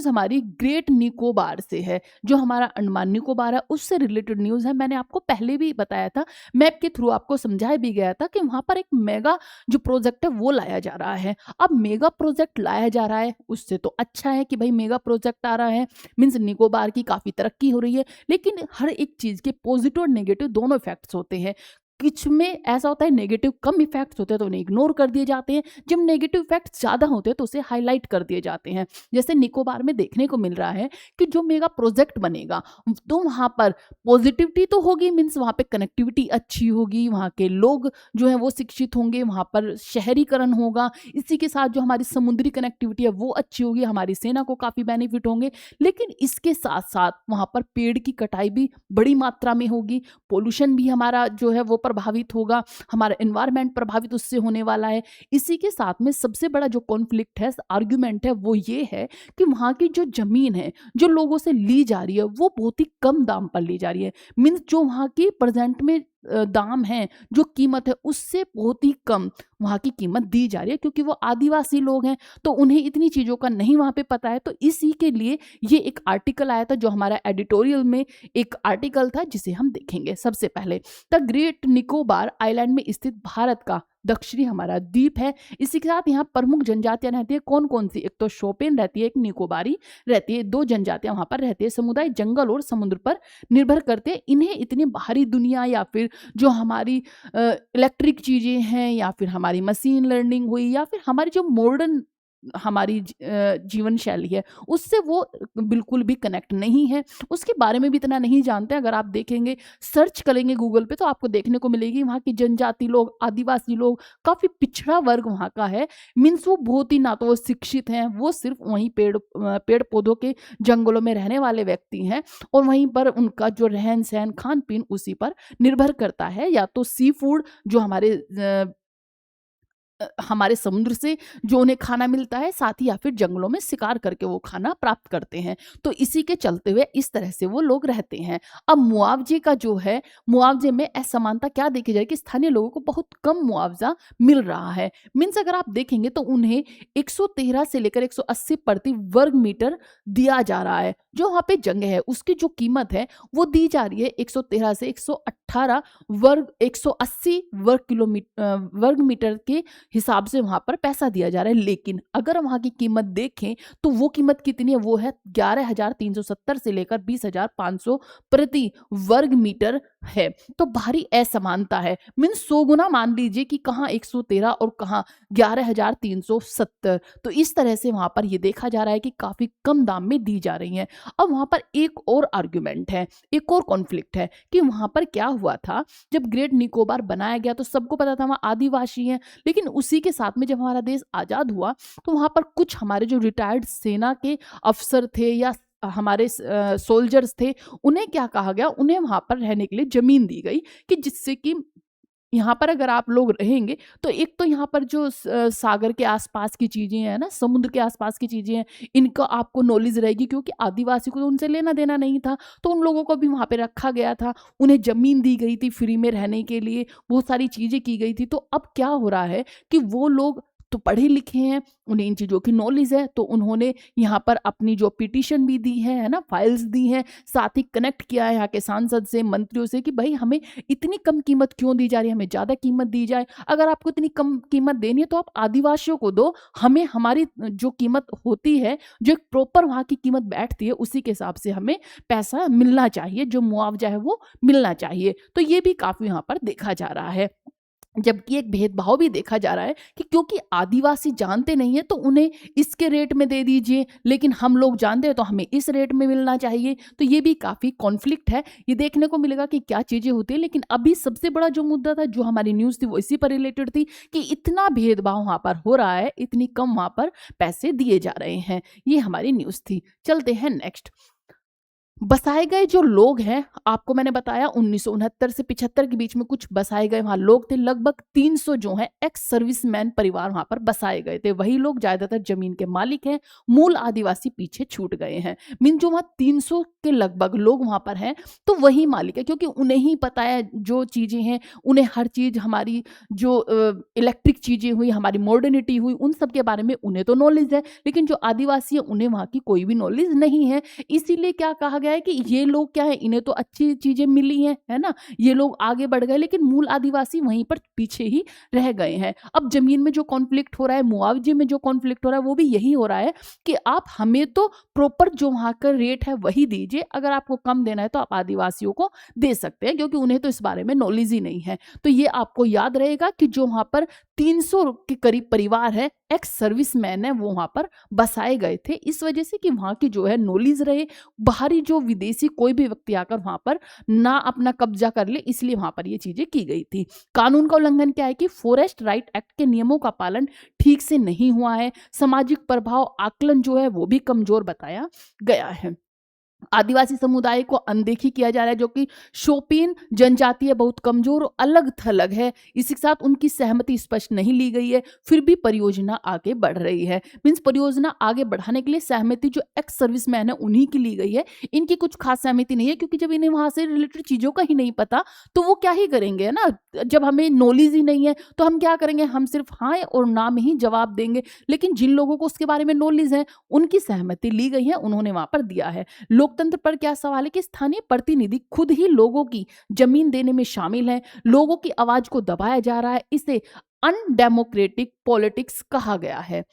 हमारी ग्रेट निकोबार से है। जो हमारा अंडमान निकोबार है उससे रिलेटेड न्यूज़ है। मैंने आपको पहले भी बताया था, मैप के थ्रू आपको समझाया भी गया था कि वहां पर एक मेगा जो प्रोजेक्ट है वो लाया जा रहा है। अब मेगा प्रोजेक्ट लाया जा रहा है उससे तो अच्छा है कि भाई मेगा प्रोजेक्ट आ रहा है, मीन्स निकोबार की काफी तरक्की हो रही है। लेकिन हर एक चीज के पॉजिटिव और नेगेटिव दोनों इफेक्ट्स होते हैं। कुछ में ऐसा होता है नेगेटिव कम इफेक्ट्स होते हैं तो उन्हें इग्नोर कर दिए जाते हैं, जब नेगेटिव इफेक्ट्स ज्यादा होते हैं तो उसे हाईलाइट कर दिए जाते हैं। जैसे निकोबार में देखने को मिल रहा है कि जो मेगा प्रोजेक्ट बनेगा तो वहां पर पॉजिटिविटी तो होगी, मीन्स वहां पे कनेक्टिविटी अच्छी होगी, वहां के लोग जो है वो शिक्षित होंगे, वहां पर शहरीकरण होगा। इसी के साथ जो हमारी समुद्री कनेक्टिविटी है वो अच्छी होगी, हमारी सेना को काफी बेनिफिट होंगे। लेकिन इसके साथ साथ वहां पर पेड़ की कटाई भी बड़ी मात्रा में होगी, पोल्यूशन भी हमारा जो है वो प्रभावित होगा, हमारा एनवायरनमेंट प्रभावित उससे होने वाला है। इसी के साथ में सबसे बड़ा जो कॉन्फ्लिक्ट है, आर्गुमेंट है, वो ये है कि वहां की जो जमीन है जो लोगों से ली जा रही है वो बहुत ही कम दाम पर ली जा रही है। मीन्स जो वहां की प्रेजेंट में दाम है, जो कीमत है उससे बहुत ही कम वहां की कीमत दी जा रही है, क्योंकि वो आदिवासी लोग हैं तो उन्हें इतनी चीजों का नहीं वहां पे पता है। तो इसी के लिए ये एक आर्टिकल आया था, जो हमारा एडिटोरियल में एक आर्टिकल था जिसे हम देखेंगे। सबसे पहले द ग्रेट निकोबार आइलैंड में स्थित भारत का दक्षिणी हमारा द्वीप है। इसी के साथ यहाँ प्रमुख जनजातियां रहती है। कौन कौन सी? एक तो शोपेन रहती है, एक निकोबारी रहती है। दो जनजातियां वहां पर रहती है। समुदाय जंगल और समुद्र पर निर्भर करते हैं। इन्हें इतनी बाहरी दुनिया या फिर जो हमारी इलेक्ट्रिक चीजें हैं या फिर हमारी मशीन लर्निंग हुई या फिर हमारी जो मॉडर्न हमारी जीवन शैली है उससे वो बिल्कुल भी कनेक्ट नहीं है, उसके बारे में भी इतना नहीं जानते। अगर आप देखेंगे, सर्च करेंगे गूगल पे तो आपको देखने को मिलेगी वहाँ की जनजाति लोग, आदिवासी लोग, काफी पिछड़ा वर्ग वहाँ का है। मीन्स वो बहुत ही ना तो वो शिक्षित हैं, वो सिर्फ वहीं पेड़ पौधों के जंगलों में रहने वाले व्यक्ति हैं और वहीं पर उनका जो रहन सहन खान पीन उसी पर निर्भर करता है। या तो सी फूड जो हमारे समुद्र से जो उन्हें खाना मिलता है, साथ ही या फिर जंगलों में शिकार करके वो खाना प्राप्त करते हैं। तो इसी के चलते हुए इस तरह से वो लोग रहते हैं। अब मुआवजे का जो है, मुआवजे में असमानता क्या देखी जाए कि स्थानीय लोगों को बहुत कम मुआवजा मिल रहा है। मीन्स अगर आप देखेंगे तो उन्हें 113 से लेकर 180 प्रति वर्ग मीटर दिया जा रहा है। जो वहां पे जगह है उसकी जो कीमत है वो दी जा रही है 113 से 118 180 वर्ग मीटर के हिसाब से वहां पर पैसा दिया जा रहा है। लेकिन अगर वहां की कीमत देखें तो वो कीमत कितनी है? वो है 11,370 से लेकर 20,500 प्रति वर्ग मीटर है। तो भारी असमानता है। मीन्स 100 गुना मान लीजिए कि कहाँ 113 और कहाँ 11,370। तो इस तरह से वहां पर ये देखा जा रहा है कि काफी कम दाम में दी जा रही है। अब वहां पर एक और आर्ग्यूमेंट है, एक और कॉन्फ्लिक्ट है कि वहां पर क्या हुआ था, जब ग्रेट निकोबार बनाया गया तो सबको पता था वहां आदिवासी हैं। लेकिन उसी के साथ में जब हमारा देश आजाद हुआ तो वहां पर कुछ हमारे जो रिटायर्ड सेना के अफसर थे या हमारे सोल्जर्स थे, उन्हें क्या कहा गया, उन्हें वहां पर रहने के लिए जमीन दी गई कि जिससे कि यहाँ पर अगर आप लोग रहेंगे तो एक तो यहाँ पर जो सागर के आसपास की चीजें हैं ना, समुद्र के आसपास की चीजें हैं, इनका आपको नॉलेज रहेगी, क्योंकि आदिवासी को तो उनसे लेना देना नहीं था। तो उन लोगों को भी वहां पे रखा गया था, उन्हें जमीन दी गई थी फ्री में रहने के लिए, बहुत सारी चीजें की गई थी। तो अब क्या हो रहा है कि वो लोग तो पढ़े लिखे हैं, उन्हें इन चीज़ों की नॉलेज है, तो उन्होंने यहाँ पर अपनी जो पिटीशन भी दी है ना, फाइल्स दी हैं, साथ ही कनेक्ट किया है यहाँ के सांसद से, मंत्रियों से कि भाई हमें इतनी कम कीमत क्यों दी जा रही है, हमें ज़्यादा कीमत दी जाए। अगर आपको इतनी कम कीमत देनी है तो आप आदिवासियों को दो, हमें हमारी जो कीमत होती है, जो एक प्रॉपर वहाँ की कीमत बैठती है, उसी के हिसाब से हमें पैसा मिलना चाहिए, जो मुआवजा है वो मिलना चाहिए। तो ये भी काफ़ी यहाँ पर देखा जा रहा है। जबकि एक भेदभाव भी देखा जा रहा है कि क्योंकि आदिवासी जानते नहीं है तो उन्हें इसके रेट में दे दीजिए, लेकिन हम लोग जानते हैं तो हमें इस रेट में मिलना चाहिए। तो ये भी काफ़ी कॉन्फ्लिक्ट है, ये देखने को मिलेगा कि क्या चीज़ें होती है। लेकिन अभी सबसे बड़ा जो मुद्दा था, जो हमारी न्यूज़ थी, वो इसी पर रिलेटेड थी कि इतना भेदभाव वहाँ पर हो रहा है, इतनी कम वहाँ पर पैसे दिए जा रहे हैं। ये हमारी न्यूज़ थी। चलते हैं नेक्स्ट। बसाए गए जो लोग हैं, आपको मैंने बताया 1969 से 75 के बीच में कुछ बसाए गए वहाँ लोग थे। लगभग 300 जो हैं एक्स सर्विसमैन परिवार वहाँ पर बसाए गए थे। वही लोग ज़्यादातर ज़मीन के मालिक हैं, मूल आदिवासी पीछे छूट गए हैं। मीन जो वहाँ 300 के लगभग लोग वहाँ पर हैं, तो वही मालिक है, क्योंकि उन्हें ही पता है जो चीज़ें हैं, उन्हें हर चीज़, हमारी जो इलेक्ट्रिक चीज़ें हुई, हमारी मॉडर्निटी हुई, उन सब के बारे में उन्हें तो नॉलेज है। लेकिन जो आदिवासी है उन्हें वहाँ की कोई भी नॉलेज नहीं है। इसीलिए क्या कहा गया है कि ये लोग क्या है, इन्हें तो अच्छी चीजें मिली हैं, है ना, ये लोग आगे बढ़ गए, लेकिन मूल आदिवासी वहीं पर पीछे ही रह गए हैं। अब जमीन में जो कॉन्फ्लिक्ट हो रहा है, मुआवजे में जो कॉन्फ्लिक्ट हो रहा है, वो भी यही हो रहा है कि आप हमें तो प्रॉपर जो वहां का रेट है वही दीजिए, अगर आपको कम देना है तो आप आदिवासियों को दे सकते हैं, क्योंकि उन्हें तो इस बारे में नॉलेज ही नहीं है। तो ये आपको याद रहेगा कि जो वहां पर 300 के करीब परिवार है, एक्स सर्विसमैन है, वो वहां पर बसाए गए थे इस वजह से कि वहां की जो है नॉलेज रहे, बाहरी जो विदेशी कोई भी व्यक्ति आकर वहां पर ना अपना कब्जा कर ले, इसलिए वहां पर ये चीजें की गई थी। कानून का उल्लंघन क्या है कि फॉरेस्ट राइट एक्ट के नियमों का पालन ठीक से नहीं हुआ है। सामाजिक प्रभाव आकलन जो है वो भी कमजोर बताया गया है। आदिवासी समुदाय को अनदेखी किया जा रहा है, जो कि शोपिन जनजाति है, बहुत कमजोर और अलग थलग है। इसी के साथ उनकी सहमति स्पष्ट नहीं ली गई है, फिर भी परियोजना आगे बढ़ रही है। मीन्स परियोजना आगे बढ़ाने के लिए सहमति जो एक्स सर्विसमैन है उन्हीं की ली गई है, इनकी कुछ खास सहमति नहीं है, क्योंकि जब इन्हें वहां से रिलेटेड चीजों का ही नहीं पता तो वो क्या ही करेंगे, है ना। जब हमें नॉलेज ही नहीं है तो हम क्या करेंगे, हम सिर्फ हाँ और ना में ही जवाब देंगे। लेकिन जिन लोगों को उसके बारे में नॉलेज है, उनकी सहमति ली गई है, उन्होंने वहां पर दिया है। लोकतंत्र पर क्या सवाल है कि स्थानीय प्रतिनिधि खुद ही लोगों की जमीन देने में शामिल हैं, लोगों की आवाज को दबाया जा रहा है, इसे अनडेमोक्रेटिक पॉलिटिक्स कहा गया है।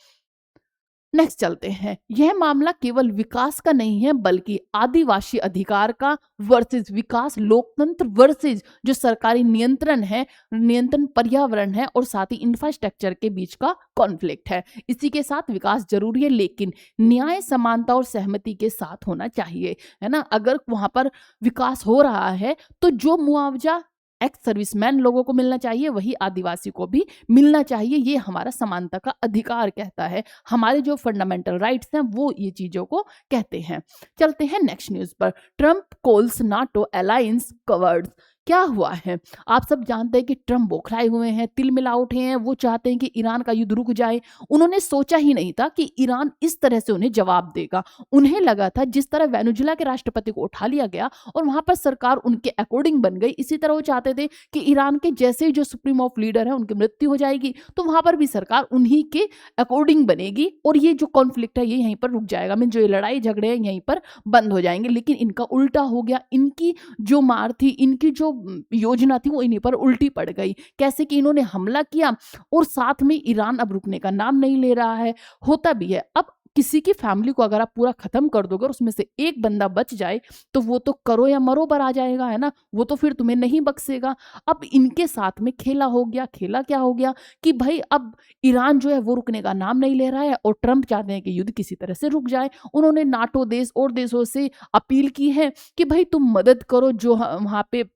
नेक्स्ट चलते हैं। यह मामला केवल विकास का नहीं है, बल्कि आदिवासी अधिकार का वर्सेस विकास, लोकतंत्र वर्सेस जो सरकारी नियंत्रण है, नियंत्रण पर्यावरण है, और साथ ही इंफ्रास्ट्रक्चर के बीच का कॉन्फ्लिक्ट है। इसी के साथ विकास जरूरी है, लेकिन न्याय, समानता और सहमति के साथ होना चाहिए, है ना। अगर वहां पर विकास हो रहा है तो जो मुआवजा एक्स सर्विसमैन लोगों को मिलना चाहिए वही आदिवासी को भी मिलना चाहिए। ये हमारा समानता का अधिकार कहता है, हमारे जो फंडामेंटल राइट्स हैं वो ये चीजों को कहते हैं। चलते हैं नेक्स्ट न्यूज पर। Trump calls NATO alliance covered. क्या हुआ है, आप सब जानते हैं कि ट्रंप बौखलाए हुए हैं, तिल मिला उठे हैं, वो चाहते हैं कि ईरान का युद्ध रुक जाए। उन्होंने सोचा ही नहीं था कि ईरान इस तरह से उन्हें जवाब देगा। उन्हें लगा था जिस तरह वेनेजुएला के राष्ट्रपति को उठा लिया गया और वहां पर सरकार उनके अकॉर्डिंग बन गई, इसी तरह वो चाहते थे कि ईरान के जैसे ही जो सुप्रीम ऑफ लीडर है उनकी मृत्यु हो जाएगी तो वहां पर भी सरकार उन्हीं के अकॉर्डिंग बनेगी और ये जो कॉन्फ्लिक्ट है ये यहीं पर रुक जाएगा। मीन जो ये लड़ाई झगड़े हैं यहीं पर बंद हो जाएंगे। लेकिन इनका उल्टा हो गया, इनकी जो मार थी, इनकी जो योजना थी वो इन्हीं पर उल्टी पड़ गई। कैसे कि इन्होंने हमला किया और साथ में ईरान अब रुकने का नाम नहीं ले रहा है। होता भी है, अब किसी की फैमिली को अगर आप पूरा खत्म कर दोगे और उसमें से एक बंदा बच जाए तो वो तो करो या मरो पर आ जाएगा, है ना, वो तो फिर तुम्हें नहीं बख्शेगा। अब इनके साथ में खेला हो गया। खेला क्या हो गया कि भाई अब ईरान जो है वो रुकने का नाम नहीं ले रहा है और ट्रंप चाहते हैं कि युद्ध किसी तरह से रुक जाए। उन्होंने नाटो देश और देशों से अपील की है कि भाई तुम मदद करो, जो वहां पे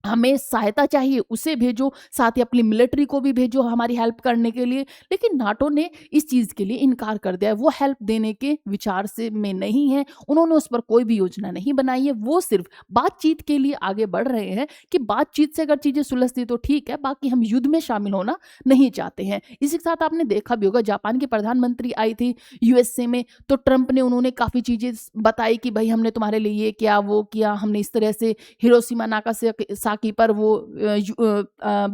हमें सहायता चाहिए उसे भेजो, साथ ही अपनी मिलिट्री को भी भेजो हमारी हेल्प करने के लिए। लेकिन नाटो ने इस चीज के लिए इनकार कर दिया है, वो हेल्प देने के विचार से में नहीं है, उन्होंने उस पर कोई भी योजना नहीं बनाई है। वो सिर्फ बातचीत के लिए आगे बढ़ रहे हैं कि बातचीत से अगर चीजें सुलझती तो ठीक है, बाकी हम युद्ध में शामिल होना नहीं चाहते हैं। इसी के साथ आपने देखा भी होगा, जापान की प्रधानमंत्री आई थी यूएसए में, तो ट्रंप ने उन्होंने काफी चीजें बताई कि भाई हमने तुम्हारे लिए ये किया वो किया, हमने इस तरह से हिरोशिमा नागासाकी नागासाकी पर वो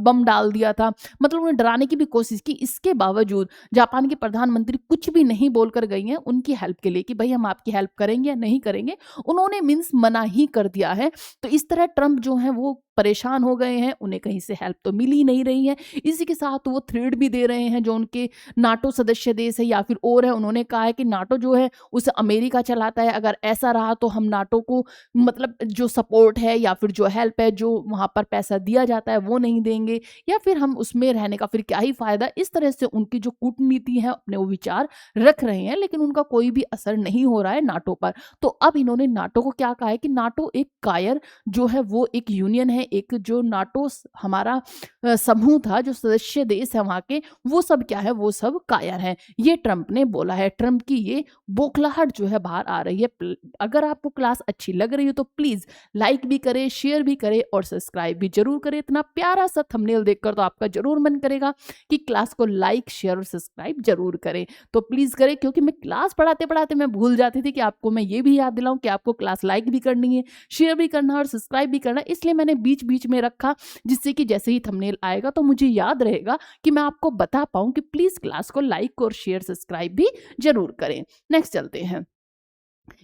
बम डाल दिया था। मतलब उन्हें डराने की भी कोशिश की। इसके बावजूद जापान के प्रधानमंत्री कुछ भी नहीं बोलकर गई हैं उनकी हेल्प के लिए कि भई हम आपकी हेल्प करेंगे या नहीं करेंगे। उन्होंने मीन्स मना ही कर दिया है। तो इस तरह ट्रम्प जो हैं वो परेशान हो गए हैं, उन्हें कहीं से हेल्प तो मिल ही नहीं रही है। इसी के साथ वो थ्रेट भी दे रहे हैं जो उनके नाटो सदस्य देश है या फिर और है, उन्होंने कहा है कि नाटो जो है उसे अमेरिका चलाता है, अगर ऐसा रहा तो हम नाटो को मतलब जो सपोर्ट है या फिर जो हेल्प है, जो वहाँ पर पैसा दिया जाता है वो नहीं देंगे, या फिर हम उसमें रहने का फिर क्या ही फ़ायदा। इस तरह से उनकी जो कूटनीति है अपने वो विचार रख रहे हैं, लेकिन उनका कोई भी असर नहीं हो रहा है नाटो पर। तो अब इन्होंने नाटो को क्या कहा है कि नाटो एक कायर जो है वो एक यूनियन है, एक जो नाटो हमारा समूह था, जो सदस्य देश है वहाँ के, वो सब क्या है, वो सब कायर हैं। ये ट्रम्प ने बोला है। ट्रम्प की ये बौखलाहट जो है बाहर आ रही है। अगर आपको क्लास अच्छी लग रही हो तो प्लीज़ लाइक भी करें, शेयर भी करें और सब्सक्राइब भी जरूर करें। इतना प्यारा सा थंबनेल देखकर तो आपका जरूर मन करेगा कि क्लास को लाइक, शेयर और सब्सक्राइब जरूर करें। तो प्लीज़ करें, क्योंकि मैं क्लास पढ़ाते पढ़ाते मैं भूल जाती थी कि आपको मैं ये भी याद दिलाऊं कि आपको क्लास लाइक भी करनी है, शेयर भी करना है और सब्सक्राइब भी करना है। इसलिए मैंने बीच बीच में रखा, जिससे कि जैसे ही थंबनेल आएगा तो मुझे याद रहेगा कि मैं आपको बता पाऊं कि प्लीज़ क्लास को लाइक और शेयर सब्सक्राइब भी जरूर करें। नेक्स्ट चलते हैं।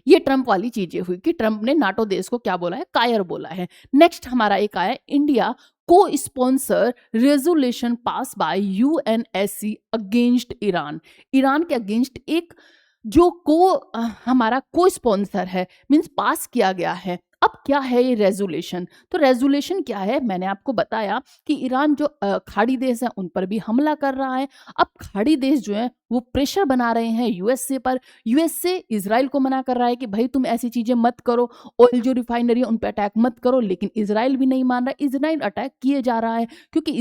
ये ट्रम्प वाली चीजें हुई कि ट्रम्प ने नाटो देश को क्या बोला है, कायर बोला है। नेक्स्ट हमारा एक आया, इंडिया को sponsor resolution pass by UNSC against Iran. Iran के अगेंस्ट एक जो हमारा को स्पॉन्सर है, मीन्स पास किया गया है। अब क्या है ये रेजोल्यूशन? तो रेजोल्यूशन क्या है, मैंने आपको बताया कि ईरान जो खाड़ी देश है उन पर भी हमला कर रहा है। अब खाड़ी देश जो है वो प्रेशर बना रहे हैं यूएसए पर। यूएसए इजराइल को मना कर रहा है कि भाई तुम ऐसी चीजें मत करो, ऑयल जो रिफाइनरी है उन पर अटैक मत करो, लेकिन इजराइल भी नहीं मान रहा। इजराइल अटैक किए जा रहा है क्योंकि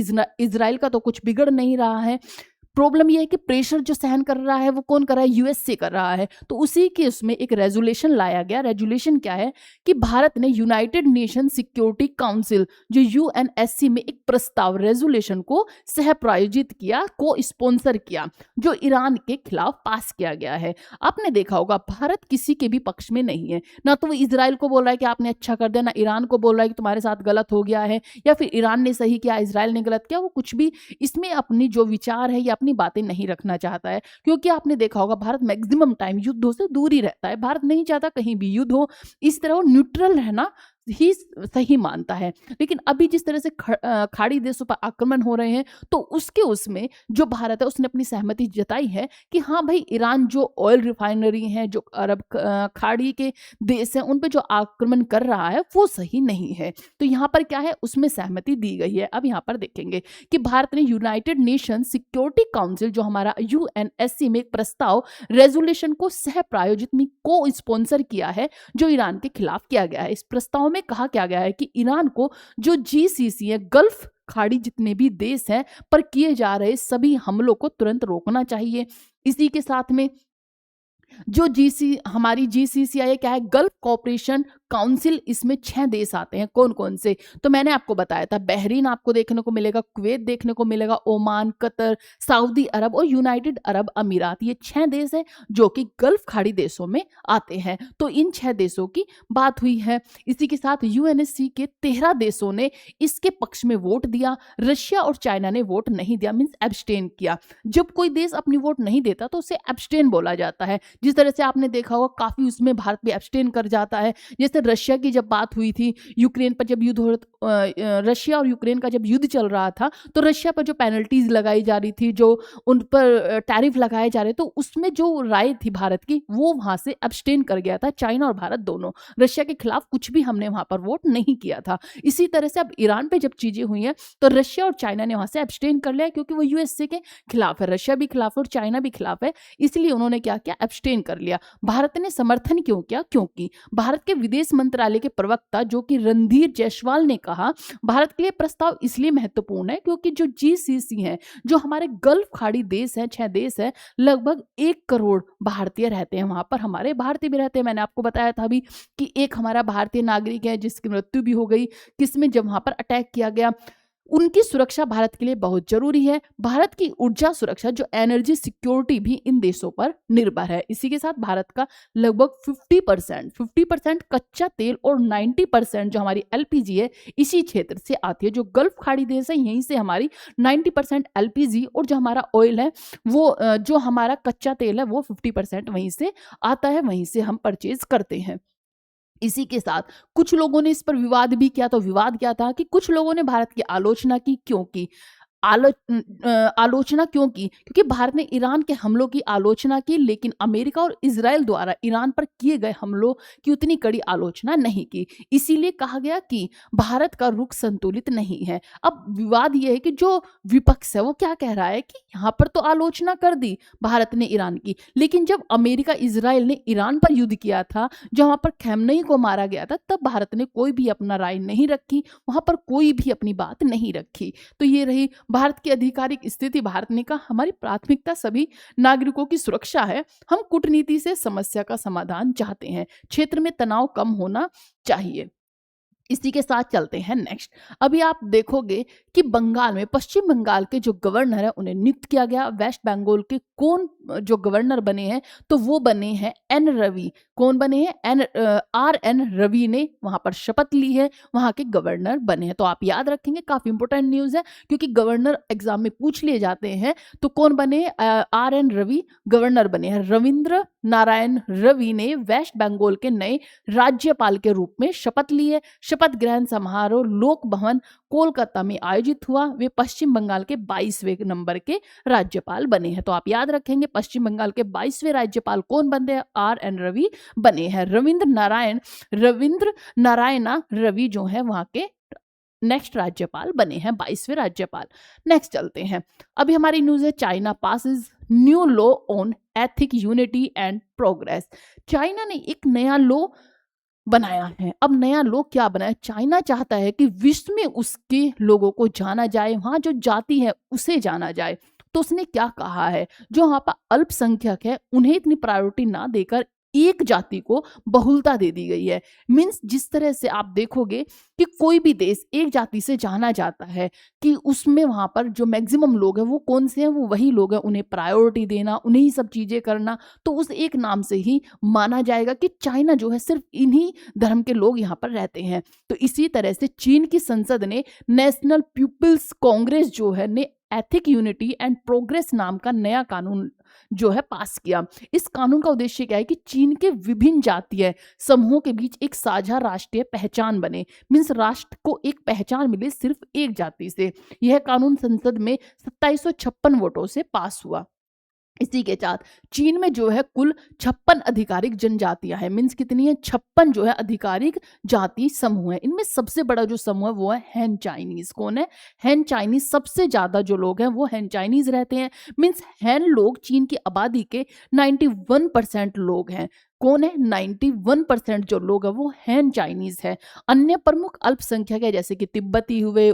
इजराइल का तो कुछ बिगड़ नहीं रहा है। प्रॉब्लम ये है कि प्रेशर जो सहन कर रहा है वो कौन कर रहा है, यूएसए कर रहा है। तो उसी के उसमें एक रेजोल्यूशन लाया गया। रेजोल्यूशन क्या है कि भारत ने यूनाइटेड नेशन सिक्योरिटी काउंसिल जो यूएनएससी में एक प्रस्ताव रेजोल्यूशन को सह प्रायोजित किया, को स्पॉन्सर किया, जो ईरान के खिलाफ पास किया गया है। आपने देखा होगा भारत किसी के भी पक्ष में नहीं है, ना तो वो इजराइल को बोल रहा है कि आपने अच्छा कर दिया, ना ईरान को बोल रहा है कि तुम्हारे साथ गलत हो गया है, या फिर ईरान ने सही किया इजराइल ने गलत किया। वो कुछ भी इसमें अपनी जो विचार है या अपनी बातें नहीं रखना चाहता है, क्योंकि आपने देखा होगा भारत मैक्सिमम टाइम युद्धों से दूर ही रहता है। भारत नहीं चाहता कहीं भी युद्ध हो, इस तरह वो न्यूट्रल रहना ही सही मानता है। लेकिन अभी जिस तरह से खाड़ी देशों पर आक्रमण हो रहे हैं, तो उसमें जो भारत है उसने अपनी सहमति जताई है कि हाँ भाई, ईरान जो ऑयल रिफाइनरी है, जो अरब खाड़ी के देश हैं, उन पर जो आक्रमण कर रहा है वो सही नहीं है। तो यहाँ पर क्या है, उसमें सहमति दी गई है। अब यहाँ पर देखेंगे कि भारत ने यूनाइटेड नेशन सिक्योरिटी काउंसिल जो हमारा यूएनएससी में एक प्रस्ताव रेजोल्यूशन को सह प्रायोजित में को स्पॉन्सर किया है, जो ईरान के खिलाफ किया गया है। इस प्रस्ताव में कहा क्या गया है कि ईरान को जो जीसीसी है, गल्फ खाड़ी जितने भी देश हैं पर किए जा रहे सभी हमलों को तुरंत रोकना चाहिए। इसी के साथ में जो हमारी जीसीसीआई क्या है, गल्फ कॉपरेशन काउंसिल, इसमें 6 देश आते हैं। कौन कौन से? तो मैंने आपको बताया था, बहरीन आपको देखने को मिलेगा, कुवैत देखने को मिलेगा, ओमान, कतर, सऊदी अरब और यूनाइटेड अरब अमीरात। ये 6 देश हैं जो कि गल्फ खाड़ी देशों में आते हैं। तो इन 6 देशों की बात हुई है। इसी के साथ यूएनएससी के 13 देशों ने इसके पक्ष में वोट दिया। रशिया और चाइना ने वोट नहीं दिया, मीन्स एब्सटेन किया। जब कोई देश अपनी वोट नहीं देता तो उसे एब्सटेन बोला जाता है। जिस तरह से आपने देखा होगा काफी उसमें भारत भी एब्सटेन कर जाता है। जैसे रशिया की जब बात हुई थी, यूक्रेन पर जब युद्ध हो रशिया और यूक्रेन का जब युद्ध चल रहा था, तो रशिया पर जो पेनल्टीज लगाई जा रही थी, जो उन पर टैरिफ लगाए जा रहे, तो उसमें जो राय थी भारत की, वो वहां से एब्सटेन कर गया था। चाइना और भारत दोनों, रशिया के खिलाफ कुछ भी हमने वहां पर वोट नहीं किया था। इसी तरह से अब ईरान पे जब चीजें हुई हैं तो रशिया और चाइना ने वहां से एब्सटेन कर लिया, क्योंकि वो यूएसए के खिलाफ है, रशिया भी खिलाफ है और चाइना भी खिलाफ है, इसलिए उन्होंने क्या किया, एब्सटेन कर लिया। भारत ने समर्थन क्यों किया? क्योंकि भारत के विदेश मंत्रालय के प्रवक्ता जो कि रणधीर जायसवाल ने कहा, भारत के लिए प्रस्ताव इसलिए महत्वपूर्ण है क्योंकि जो जीसीसी है, जो हमारे गल्फ खाड़ी देश हैं, 6 देश हैं, लगभग 1 करोड़ भारतीय रहते हैं वहां पर, हमारे भारतीय भी रहते हैं। मैंने आपको बताया था अभी कि एक हमारा भारतीय नागरिक है जिसकी मृत्यु भी हो गई, किसमें, जब वहां पर अटैक किया गया उनकी सुरक्षा भारत के लिए बहुत ज़रूरी है। भारत की ऊर्जा सुरक्षा जो एनर्जी सिक्योरिटी भी इन देशों पर निर्भर है। इसी के साथ भारत का लगभग 50% कच्चा तेल और 90% जो हमारी एलपीजी है इसी क्षेत्र से आती है। जो गल्फ खाड़ी देश है यहीं से हमारी 90% एलपीजी और जो हमारा ऑयल है वो जो हमारा कच्चा तेल है वो 50% वहीं से आता है, वहीं से हम परचेज़ करते हैं। इसी के साथ कुछ लोगों ने इस पर विवाद भी किया, तो विवाद क्या था कि कुछ लोगों ने भारत की आलोचना की, क्योंकि आलोचना क्यों की? क्योंकि भारत ने ईरान के हमलों की आलोचना की, लेकिन अमेरिका और इज़राइल द्वारा ईरान पर किए गए हमलों की उतनी कड़ी आलोचना नहीं की। इसीलिए कहा गया कि भारत का रुख संतुलित नहीं है। अब विवाद ये है कि जो विपक्ष है वो क्या कह रहा है कि यहाँ पर तो आलोचना कर दी भारत ने ईरान की, लेकिन जब अमेरिका, इज़राइल ने ईरान पर युद्ध किया था, जहाँ पर खamenei को मारा गया था, तब भारत ने कोई भी अपना राय नहीं रखी, वहाँ पर कोई भी अपनी बात नहीं रखी। तो ये रही भारत की आधिकारिक स्थिति। भारत ने कहा हमारी प्राथमिकता सभी नागरिकों की सुरक्षा है, हम कूटनीति से समस्या का समाधान चाहते हैं, क्षेत्र में तनाव कम होना चाहिए। इसी के साथ चलते हैं नेक्स्ट। अभी आप देखोगे कि बंगाल में, पश्चिम बंगाल के जो गवर्नर है उन्हें नियुक्त किया गया। वेस्ट बंगाल के कौन जो गवर्नर बने हैं, तो वो बने हैं एन रवि। कौन बने हैं? आर एन रवि ने वहां पर शपथ ली है, वहां के गवर्नर बने हैं। तो आप याद रखेंगे, काफी इंपोर्टेंट न्यूज है, क्योंकि गवर्नर एग्जाम में पूछ लिए जाते हैं। तो कौन बने? आर एन रवि गवर्नर बने हैं। रविंद्र नारायण रवि ने वेस्ट बंगाल के नए राज्यपाल के रूप में शपथ ली है। शपथ ग्रहण समारोह लोक भवन कोलकाता में आयोजित हुआ। वे पश्चिम बंगाल के 22वें नंबर के राज्यपाल बने हैं। तो आप याद रखेंगे, पश्चिम बंगाल के 22वें राज्यपाल कौन बने हैं? आर एन रवि बने हैं। रविंद्र नारायणा रवि जो है वहां के नेक्स्ट राज्यपाल बने हैं, 22वें राज्यपाल। नेक्स्ट चलते हैं। अभी हमारी न्यूज है, China passes new law on ethic unity and progress. China ने एक नया लॉ बनाया है। अब नया लॉ क्या बनाया? चाइना चाहता है कि विश्व में उसके लोगों को जाना जाए, वहां जो जाति है उसे जाना जाए। तो उसने क्या कहा है, जो वहां पर अल्पसंख्यक है उन्हें इतनी प्रायोरिटी ना देकर एक जाति को बहुलता दे दी गई है। मीन्स जिस तरह से आप देखोगे कि कोई भी देश एक जाति से जाना जाता है कि उसमें वहां पर जो मैक्सिमम लोग हैं वो कौन से हैं, वो वही लोग हैं, उन्हें प्रायोरिटी देना, उन्हें ही सब चीजें करना, तो उस एक नाम से ही माना जाएगा कि चाइना जो है सिर्फ इन्हीं धर्म के लोग यहाँ पर रहते हैं। तो इसी तरह से चीन की संसद ने नेशनल पीपुल्स कांग्रेस जो है ने एथिक यूनिटी एंड प्रोग्रेस नाम का नया कानून जो है पास किया। इस कानून का उद्देश्य क्या है कि चीन के विभिन्न जातीय समूहों के बीच एक साझा राष्ट्रीय पहचान बने। मीन्स राष्ट्र को एक पहचान मिले सिर्फ एक जाति से। यह कानून संसद में 2756 वोटों से पास हुआ। इसी के साथ चीन में जो है कुल 56 आधिकारिक जनजातियां हैं। मीन्स कितनी है? 56 जो है आधिकारिक जाति समूह है। इनमें सबसे बड़ा जो समूह है वो है हैन चाइनीज। कौन है? हैन चाइनीज। सबसे ज्यादा जो लोग हैं वो हैन चाइनीज रहते हैं। मीन्स हैन लोग चीन की आबादी के 91% लोग हैं। कौन है? 91% जो लोग हैं वो हैन चाइनीज है। अन्य प्रमुख अल्पसंख्यक है, जैसे कि तिब्बती हुए,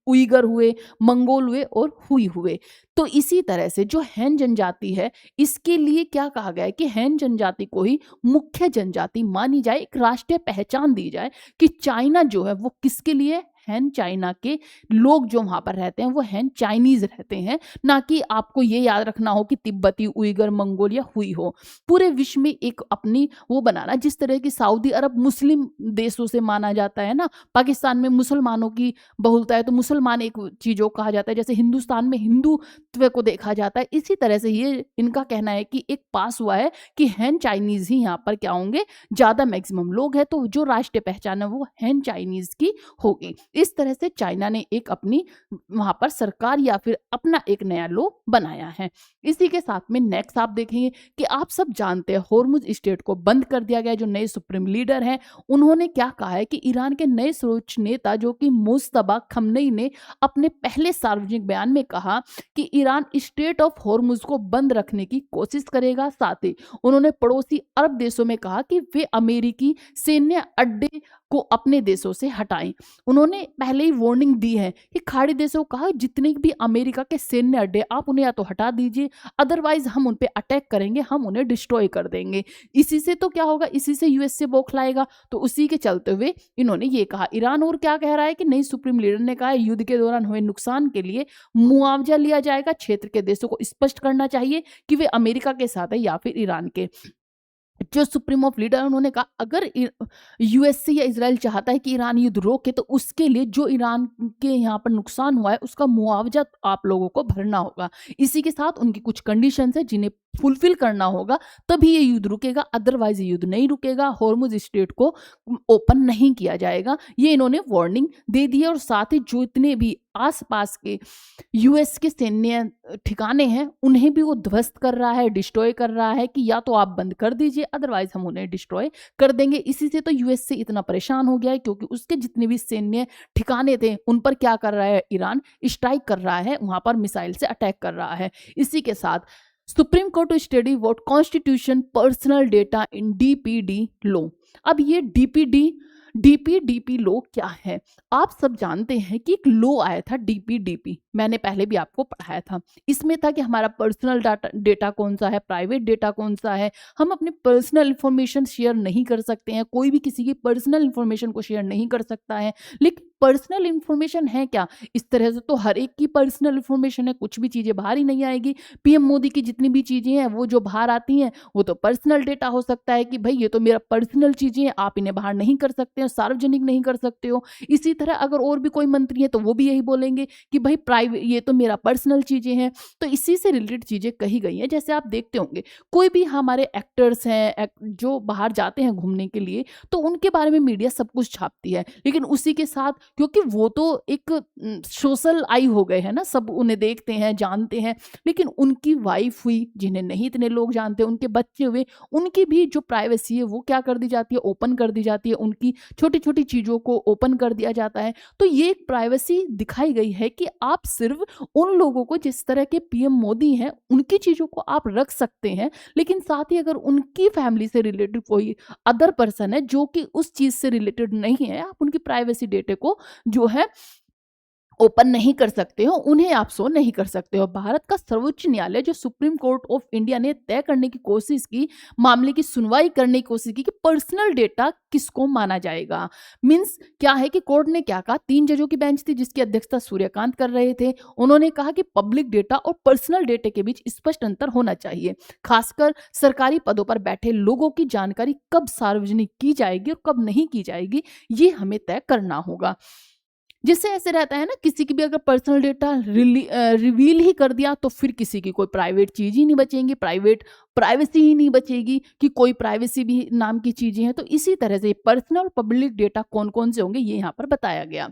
उइगर हुए, मंगोल हुए और हुई हुए। तो इसी तरह से जो हैन जनजाति है, इसके लिए क्या कहा गया है कि हैन जनजाति को ही मुख्य जनजाति मानी जाए, एक राष्ट्रीय पहचान दी जाए कि चाइना जो है वो किसके लिए? हैन चाइना के लोग जो वहां पर रहते हैं वो हैन चाइनीज रहते हैं, ना कि आपको ये याद रखना हो कि तिब्बती, उइगर, मंगोल या हुई हो। पूरे विश्व में एक अपनी वो बनाना, जिस तरह की सऊदी अरब मुस्लिम देशों से माना जाता है ना, पाकिस्तान में मुसलमानों की बहुलता है तो मुसलमान एक चीजों कहा जाता है, जैसे हिंदुस्तान में हिंदुत्व को देखा जाता है। इसी तरह से ये इनका कहना है कि एक पास हुआ है कि हैन चाइनीज ही यहाँ पर क्या होंगे, ज्यादा मैक्सिमम लोग हैं, तो जो राष्ट्रीय पहचान है वो हैन चाइनीज की होगी। इस तरह से चाइना ने एक अपनी वहां पर सरकार या फिर अपना एक नया लॉ बनाया है। इसी के साथ में नेक्स्ट आप देखेंगे कि आप सब जानते हैं होर्मुज स्टेट को बंद कर दिया गया। जो नए सुप्रीम लीडर हैं उन्होंने क्या कहा है कि ईरान के नए सर्वोच्च नेता जो कि मुस्तफा खamenei ने अपने पहले सार्वजनिक बयान में कहा कि ईरान स्टेट ऑफ होर्मुज को बंद रखने की कोशिश करेगा। साथ ही उन्होंने पड़ोसी अरब देशों में कहा कि वे अमेरिकी सैन्य अड्डे को अपने देशों से हटाएं। उन्होंने पहले ही वार्निंग दी है कि खाड़ी देशों को कहा जितने भी अमेरिका के सैन्य अड्डे आप उन्हें या तो हटा दीजिए, अदरवाइज हम उन पे अटैक करेंगे, हम उन्हें डिस्ट्रॉय कर देंगे। इसी से तो क्या होगा, इसी से यूएस से बौखलाएगा। तो उसी के चलते हुए इन्होंने ये कहा। ईरान और क्या कह रहा है कि नई सुप्रीम लीडर ने कहा युद्ध के दौरान हुए नुकसान के लिए मुआवजा लिया जाएगा। क्षेत्र के देशों को स्पष्ट करना चाहिए कि वे अमेरिका के साथ है या फिर ईरान के। जो सुप्रीम ऑफ लीडर उन्होंने कहा अगर यूएसए या इजराइल चाहता है कि ईरान युद्ध रोके तो उसके लिए जो ईरान के यहाँ पर नुकसान हुआ है उसका मुआवजा आप लोगों को भरना होगा। इसी के साथ उनकी कुछ कंडीशंस है जिन्हें फुलफिल करना होगा, तभी ये युद्ध रुकेगा, अदरवाइज ये युद्ध नहीं रुकेगा। हॉर्मुज स्ट्रेट को ओपन नहीं किया जाएगा, ये इन्होंने वार्निंग दे दी है। और साथ ही जो इतने भी आसपास के यूएस के सैन्य ठिकाने हैं उन्हें भी वो ध्वस्त कर रहा है, डिस्ट्रॉय कर रहा है कि या तो आप बंद कर दीजिए, अदरवाइज हम उन्हें डिस्ट्रॉय कर देंगे। इसी से तो यूएस से इतना परेशान हो गया है क्योंकि उसके जितने भी सैन्य ठिकाने थे उन पर क्या कर रहा है, ईरान स्ट्राइक कर रहा है, वहां पर मिसाइल से अटैक कर रहा है। इसी के साथ Supreme Court to study what constitution personal data in DPD law. अब ये डीपीडीपी लॉ क्या है? आप सब जानते हैं कि एक लॉ आया था डीपीडीपी, मैंने पहले भी आपको पढ़ाया था। इसमें था कि हमारा पर्सनल डेटा कौन सा है, प्राइवेट डेटा कौन सा है, हम अपने पर्सनल इंफॉर्मेशन शेयर नहीं कर सकते हैं, कोई भी किसी की पर्सनल इंफॉर्मेशन को शेयर नहीं कर सकता है। लेकिन पर्सनल इंफॉर्मेशन है क्या? इस तरह से तो हर एक की पर्सनल इंफॉर्मेशन है, कुछ भी चीजें बाहर ही नहीं आएगी। पीएम मोदी की जितनी भी चीजें हैं वो जो बाहर आती हैं वो तो पर्सनल डेटा हो सकता है कि भाई ये तो मेरा पर्सनल चीजें हैं, आप इन्हें बाहर नहीं कर सकते हो, सार्वजनिक नहीं कर सकते हो। इसी तरह अगर और भी कोई मंत्री है तो वो भी यही बोलेंगे कि भाई प्राइवेट, ये तो मेरा पर्सनल चीजें हैं। तो इसी से रिलेटेड चीजें कही गई हैं। जैसे आप देखते होंगे कोई भी हमारे एक्टर्स हैं जो बाहर जाते हैं घूमने के लिए, तो उनके बारे में मीडिया सब कुछ छापती है, लेकिन उसी के साथ क्योंकि वो तो एक सोशल आई हो गए हैं ना, सब उन्हें देखते हैं, जानते हैं, लेकिन उनकी वाइफ हुई जिन्हें नहीं इतने लोग जानते, उनके बच्चे हुए, उनकी भी जो प्राइवेसी है वो क्या कर दी जाती है, ओपन कर दी जाती है, उनकी छोटी छोटी चीजों को ओपन कर दिया जाता है। तो ये एक प्राइवेसी दिखाई गई है कि आप सिर्फ उन लोगों को, जिस तरह के पीएम मोदी हैं, उनकी चीजों को आप रख सकते हैं, लेकिन साथ ही अगर उनकी फैमिली से रिलेटेड कोई अदर पर्सन है जो कि उस चीज से रिलेटेड नहीं है, आप उनकी प्राइवेसी डेटा को जो है ओपन नहीं कर सकते हो, उन्हें आप शो नहीं कर सकते हो। भारत का सर्वोच्च न्यायालय जो सुप्रीम कोर्ट ऑफ इंडिया ने तय करने की कोशिश की, मामले की सुनवाई करने की कोशिश की कि पर्सनल डेटा किसको माना जाएगा। मींस क्या है कि कोर्ट ने क्या कहा, 3 जजों की बेंच थी जिसकी अध्यक्षता सूर्यकांत कर रहे थे। उन्होंने कहा कि पब्लिक डेटा और पर्सनल डेटा के बीच स्पष्ट अंतर होना चाहिए, खासकर सरकारी पदों पर बैठे लोगों की जानकारी कब सार्वजनिक की जाएगी और कब नहीं की जाएगी, ये हमें तय करना होगा। जिससे ऐसे रहता है ना, किसी की भी अगर पर्सनल डेटा रिवील ही कर दिया तो फिर किसी की कोई प्राइवेट चीज ही नहीं बचेगी, प्राइवेसी ही नहीं बचेगी कि कोई प्राइवेसी भी नाम की चीजें हैं। तो इसी तरह से पर्सनल पब्लिक डेटा कौन कौन से होंगे ये यहाँ पर बताया गया।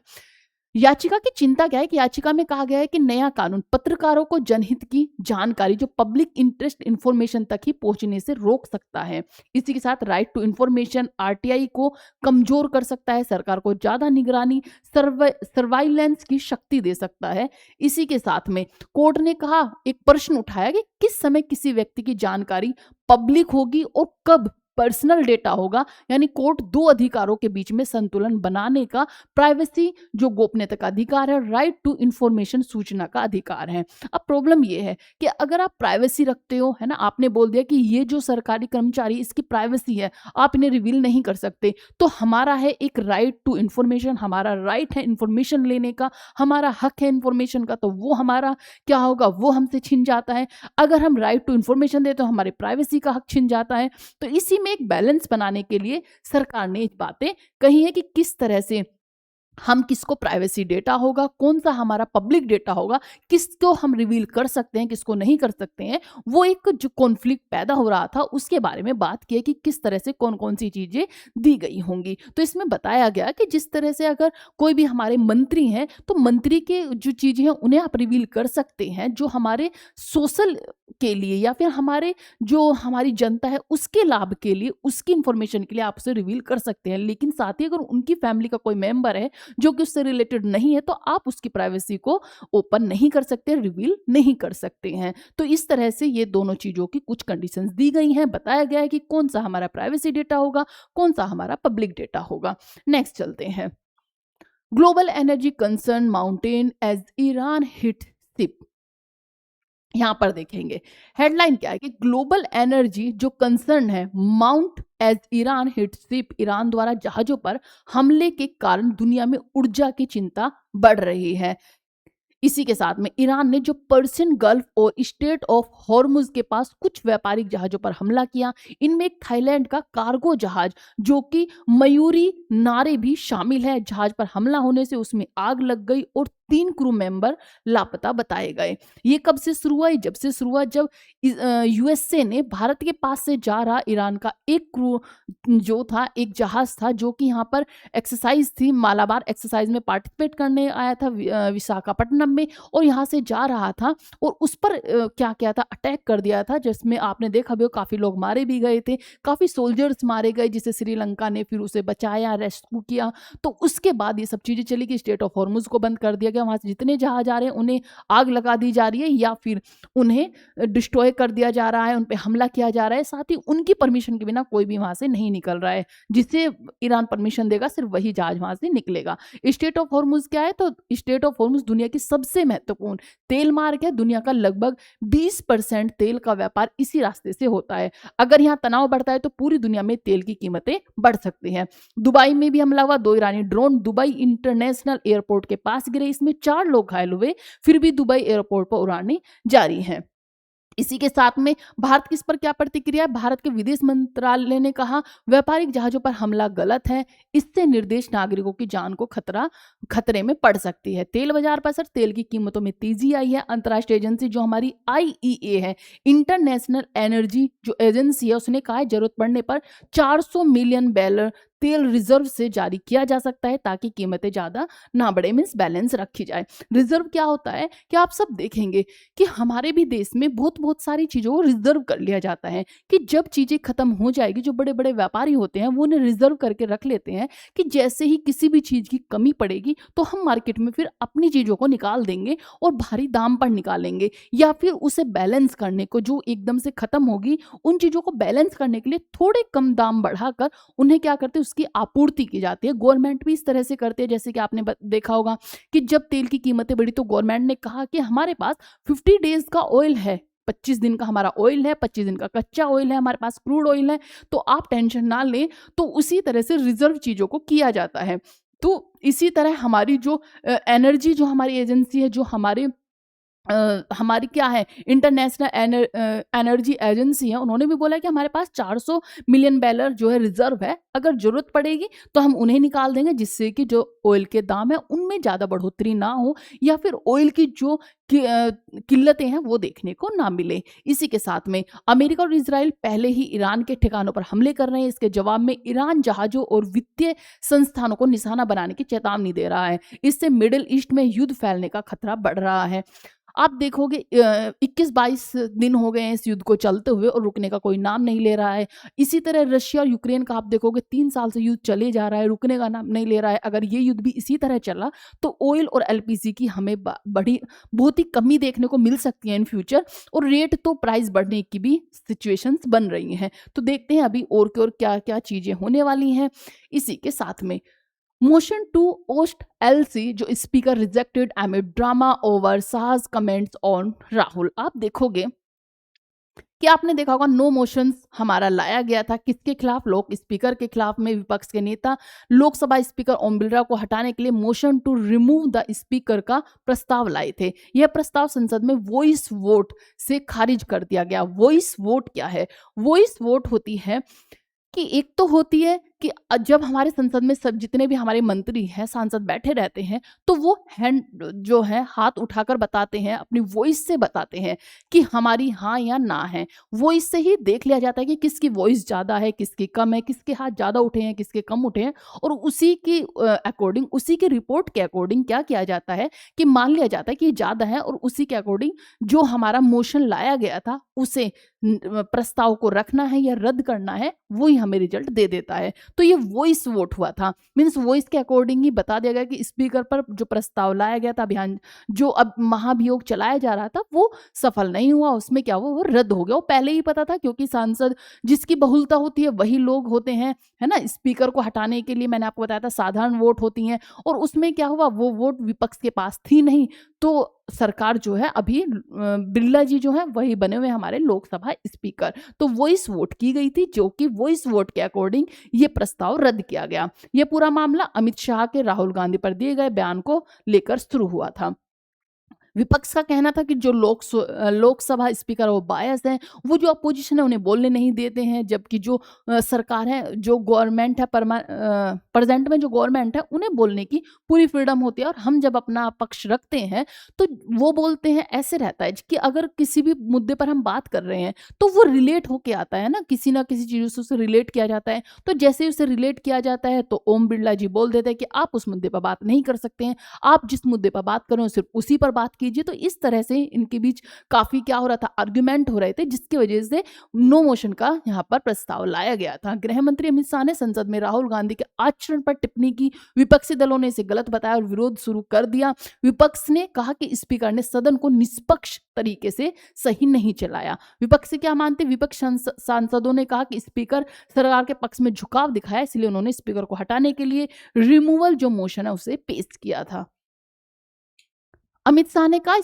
याचिका की चिंता क्या है कि याचिका में कहा गया है कि नया कानून पत्रकारों को जनहित की जानकारी जो पब्लिक इंटरेस्ट इंफॉर्मेशन तक ही पहुंचने से रोक सकता है। इसी के साथ राइट टू इंफॉर्मेशन आरटीआई को कमजोर कर सकता है, सरकार को ज्यादा निगरानी सर्वाइलेंस की शक्ति दे सकता है। इसी के साथ में कोर्ट ने कहा, एक प्रश्न उठाया कि किस समय किसी व्यक्ति की जानकारी पब्लिक होगी और कब पर्सनल डेटा होगा। यानी कोर्ट 2 अधिकारों के बीच में संतुलन बनाने का, प्राइवेसी जो गोपनीयता का अधिकार है, राइट टू इंफॉर्मेशन सूचना का अधिकार है। अब प्रॉब्लम ये है कि अगर आप प्राइवेसी रखते हो, है ना, आपने बोल दिया कि ये जो सरकारी कर्मचारी इसकी प्राइवेसी है, आप इन्हें रिवील नहीं कर सकते, तो हमारा है एक राइट टू इंफॉर्मेशन, हमारा राइट है इंफॉर्मेशन लेने का, हमारा हक है इंफॉर्मेशन का, तो वो हमारा क्या होगा, वो हमसे छिन जाता है। अगर हम राइट टू इंफॉर्मेशन दे तो हमारे प्राइवेसी का हक छिन जाता है। तो इसी एक बैलेंस बनाने के लिए सरकार ने ये बातें कही है कि किस तरह से हम किसको प्राइवेसी डेटा होगा, कौन सा हमारा पब्लिक डेटा होगा, किसको हम रिवील कर सकते हैं, किसको नहीं कर सकते हैं। वो एक जो कॉन्फ्लिक्ट पैदा हो रहा था उसके बारे में बात की है कि किस तरह से कौन कौन सी चीजें दी गई होंगी। तो इसमें बताया गया कि जिस तरह से अगर कोई भी हमारे मंत्री हैं तो मंत्री के जो चीजें हैं उन्हें आप रिवील कर सकते हैं, जो हमारे सोशल के लिए या फिर हमारे जो हमारी जनता है उसके लाभ के लिए, उसकी इंफॉर्मेशन के लिए आप उसे रिवील कर सकते हैं। लेकिन साथ ही अगर उनकी फैमिली का कोई मेंबर है जो कि उससे रिलेटेड नहीं है, तो आप उसकी प्राइवेसी को ओपन नहीं कर सकते, रिवील नहीं कर सकते हैं। तो इस तरह से ये दोनों चीज़ों की कुछ कंडीशंस दी गई हैं, बताया गया है कि कौन-सा हमारा प्राइवेसी डेटा होगा, कौन-सा हमारा पब्लिक डेटा होगा। नेक्स्ट चलते हैं। Global energy concern mountain as Iran hit ship. यहां पर देखेंगे हेडलाइन क्या है कि ग्लोबल एनर्जी जो कंसर्न है mount as Iran hit ship, Iran द्वारा जहाजों पर हमले के कारण दुनिया में ऊर्जा की चिंता बढ़ रही है। इसी के साथ में ईरान ने जो पर्शियन गल्फ और स्टेट ऑफ हॉर्मुज के पास कुछ व्यापारिक जहाजों पर हमला किया, इनमें एक थाईलैंड का कार्गो जहाज जो कि मयूरी नारे भी शामिल है। जहाज पर हमला होने से उसमें आग लग गई और 3 क्रू मेंबर लापता बताए गए। ये कब से शुरू हुआ? जब से शुरू हुआ जब यूएसए ने भारत के पास से जा रहा ईरान का एक क्रू जो था, एक जहाज था जो कि यहाँ पर एक्सरसाइज थी, मालाबार एक्सरसाइज में पार्टिसिपेट करने आया था विशाखापट्टनम में, और यहाँ से जा रहा था और उस पर क्या किया था, अटैक कर दिया था, जिसमें आपने देखा भी हो काफ़ी लोग मारे भी गए थे, काफ़ी सोल्जर्स मारे गए, जिसे श्रीलंका ने फिर उसे बचाया, रेस्क्यू किया। तो उसके बाद ये सब चीज़ें चली कि स्टेट ऑफ हॉर्मुज को बंद कर दिया गया, वहाँ से जितने जहाज आ रहे हैं उन्हें आग लगा दी जा रही है या फिर उन्हें डिस्ट्रॉय कर दिया जा रहा है, उन पे हमला किया जा रहा है, साथ ही उनकी परमिशन के बिना कोई भी वहाँ से नहीं निकल रहा है। जिसे ईरान परमिशन देगा सिर्फ वही जहाज वहाँ से निकलेगा। स्टेट ऑफ हॉर्मुज क्या है? तो स्टेट ऑफ हॉर्मुज दुनिया की सबसे महत्वपूर्ण तेल मार्ग है। दुनिया का लगभग 20% तेल का व्यापार इसी रास्ते से होता है। अगर यहाँ तनाव बढ़ता है तो पूरी दुनिया में तेल की कीमतें बढ़ सकती हैं। दुबई में भी हमला हुआ, 2 ईरानी ड्रोन दुबई इंटरनेशनल एयरपोर्ट के पास गिरे, इसमें 4 लोग घायल हुए, फिर भी दुबई एयरपोर्ट पर उड़ानें जारी हैं। इसी के साथ में भारत की इस पर क्या प्रतिक्रिया है? भारत के विदेश मंत्रालय ने कहा व्यापारिक जहाजों पर हमला गलत है, इससे निर्देश नागरिकों की जान को खतरे में पड़ सकती है। तेल बाजार पर असर, तेल की कीमतों में तेजी आई है। अंतर्राष्ट्रीय एजेंसी जो हमारी आईईए है, इंटरनेशनल एनर्जी जो एजेंसी है, उसने कहा है जरूरत पड़ने पर 400 मिलियन बैरल तेल रिजर्व से जारी किया जा सकता है ताकि कीमतें ज्यादा ना बढ़े, मीन्स बैलेंस रखी जाए। रिजर्व क्या होता है कि आप सब देखेंगे कि हमारे भी देश में बहुत बहुत सारी चीजों को रिजर्व कर लिया जाता है कि जब चीजें खत्म हो जाएगी, जो बड़े बड़े व्यापारी होते हैं वो उन्हें रिजर्व करके रख लेते हैं कि जैसे ही किसी भी चीज की कमी पड़ेगी तो हम मार्केट में फिर अपनी चीजों को निकाल देंगे और भारी दाम पर निकालेंगे, या फिर उसे बैलेंस करने को, जो एकदम से खत्म होगी उन चीजों को बैलेंस करने के लिए थोड़े कम दाम बढ़ाकर उन्हें क्या करते हैं, उसकी आपूर्ति की जाती है। गवर्नमेंट भी इस तरह से करती है। जैसे कि आपने देखा होगा कि जब तेल की कीमतें बढ़ी तो गवर्नमेंट ने कहा कि हमारे पास 50 डेज का ऑयल है, 25 दिन का हमारा ऑयल है, 25 दिन का कच्चा ऑयल है, हमारे पास क्रूड ऑयल है, तो आप टेंशन ना लें। तो उसी तरह से रिजर्व चीजों को किया जाता है। तो इसी तरह हमारी जो एनर्जी जो हमारी एजेंसी है, जो हमारी क्या है इंटरनेशनल एनर्जी एजेंसी है, उन्होंने भी बोला कि हमारे पास 400 मिलियन बैरल जो है रिजर्व है, अगर जरूरत पड़ेगी तो हम उन्हें निकाल देंगे, जिससे कि जो ऑयल के दाम है उनमें ज़्यादा बढ़ोतरी ना हो या फिर ऑयल की जो किल्लतें हैं वो देखने को ना मिले। इसी के साथ में अमेरिका और इजराइल पहले ही ईरान के ठिकानों पर हमले कर रहे हैं। इसके जवाब में ईरान जहाजों और वित्तीय संस्थानों को निशाना बनाने की चेतावनी दे रहा है। इससे मिडिल ईस्ट में युद्ध फैलने का खतरा बढ़ रहा है। आप देखोगे 21-22 दिन हो गए हैं इस युद्ध को चलते हुए और रुकने का कोई नाम नहीं ले रहा है। इसी तरह रशिया और यूक्रेन का आप देखोगे 3 साल से युद्ध चले जा रहा है, रुकने का नाम नहीं ले रहा है। अगर ये युद्ध भी इसी तरह चला तो ऑयल और एलपीजी की हमें बहुत ही कमी देखने को मिल सकती है इन फ्यूचर, और रेट तो प्राइस बढ़ने की भी सिचुएशंस बन रही हैं। तो देखते हैं अभी और की और क्या क्या चीज़ें होने वाली हैं। इसी के साथ में मोशन टू ओस्ट एलसी जो speaker rejected amid drama over Shah's comments on Rahul. आप देखोगे कि आपने देखा होगा नो मोशंस हमारा लाया गया था, किसके खिलाफ? लोक स्पीकर के खिलाफ में विपक्ष के नेता लोकसभा स्पीकर ओम बिरला को हटाने के लिए motion to remove the speaker का प्रस्ताव लाए थे। यह प्रस्ताव संसद में वॉइस वोट से खारिज कर दिया गया। वॉइस वोट क्या है? वॉइस वोट होती है कि एक तो होती है कि जब हमारे संसद में सब जितने भी हमारे मंत्री हैं, सांसद बैठे रहते हैं, तो वो हैंड जो है हाथ उठाकर बताते हैं, अपनी वॉइस से बताते हैं कि हमारी हाँ या ना है। वॉइस से ही देख लिया जाता है कि किसकी वॉइस ज़्यादा है, किसकी कम है, किसके हाथ ज़्यादा उठे हैं, किसके कम उठे हैं, और उसी की अकॉर्डिंग, उसी की रिपोर्ट के अकॉर्डिंग क्या किया जाता है कि मान लिया जाता है कि ज़्यादा है, और उसी के अकॉर्डिंग जो हमारा मोशन लाया गया था उसे प्रस्ताव को रखना है या रद्द करना है, वही हमें रिजल्ट दे देता है। तो ये वॉइस वोट हुआ था। मीन्स वॉइस के अकॉर्डिंग ही बता दिया गया कि स्पीकर पर जो प्रस्ताव लाया गया था, अभियान जो अब महाभियोग चलाया जा रहा था, वो सफल नहीं हुआ। उसमें क्या हुआ, वो रद्द हो गया। वो पहले ही पता था, क्योंकि सांसद जिसकी बहुलता होती है वही लोग होते हैं, है ना? स्पीकर को हटाने के लिए मैंने आपको बताया था साधारण वोट होती हैं, और उसमें क्या हुआ, वो वोट विपक्ष के पास थी नहीं। तो सरकार जो है अभी बिरला जी जो है वही बने हुए हमारे लोकसभा स्पीकर। तो वॉइस वोट की गई थी, जो कि वॉइस वोट के अकॉर्डिंग ये प्रस्ताव रद्द किया गया। ये पूरा मामला अमित शाह के राहुल गांधी पर दिए गए बयान को लेकर शुरू हुआ था। विपक्ष का कहना था कि जो लोकसभा स्पीकर है वो बायस हैं, वो जो अपोजिशन है उन्हें बोलने नहीं देते हैं, जबकि जो सरकार है, जो गवर्नमेंट है, प्रेजेंट में जो गवर्नमेंट है, उन्हें बोलने की पूरी फ्रीडम होती है। और हम जब अपना पक्ष रखते हैं तो वो बोलते हैं, ऐसे रहता है कि अगर किसी भी मुद्दे पर हम बात कर रहे हैं तो वो रिलेट होके आता है ना किसी चीज़ से उसे रिलेट किया जाता है। तो जैसे ही उसे रिलेट किया जाता है तो ओम बिरला जी बोल देते हैं कि आप उस मुद्दे पर बात नहीं कर सकते हैं, आप जिस मुद्दे पर बात कर रहे हो सिर्फ उसी पर बात कीजिए। तो इस तरह से इनके बीच काफी क्या हो रहा था, आर्ग्यूमेंट हो रहे थे, जिसकी वजह से नो मोशन का यहाँ पर प्रस्ताव लाया गया था। गृह मंत्री अमित शाह ने संसद में राहुल गांधी के आचरण पर टिप्पणी की। विपक्षी दलों ने इसे गलत बताया और विरोध शुरू कर दिया। विपक्ष ने कहा कि स्पीकर ने सदन को निष्पक्ष तरीके से सही नहीं चलाया। विपक्ष से क्या मानते, विपक्ष सांसदों ने कहा कि स्पीकर सरकार के पक्ष में झुकाव दिखाया, इसलिए उन्होंने स्पीकर को हटाने के लिए रिमूवल जो मोशन है उसे पेश किया था। अमित शाह ने कहा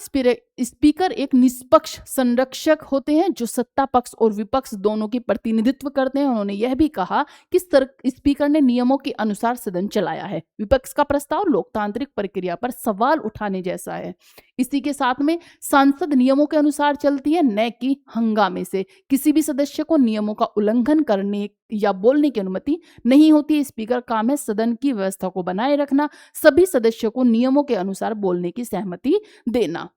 स्पीकर एक निष्पक्ष संरक्षक होते हैं जो सत्ता पक्ष और विपक्ष दोनों की प्रतिनिधित्व करते हैं। उन्होंने यह भी कहा कि स्पीकर ने नियमों के अनुसार सदन चलाया है। विपक्ष का प्रस्ताव लोकतांत्रिक प्रक्रिया पर सवाल उठाने जैसा है। इसी के साथ में सांसद नियमों के अनुसार चलती है, न कि हंगामे से। किसी भी सदस्य को नियमों का उल्लंघन करने या बोलने की अनुमति नहीं होती। स्पीकर काम है सदन की व्यवस्था को बनाए रखना, सभी सदस्यों को नियमों के अनुसार बोलने की सहमति देना।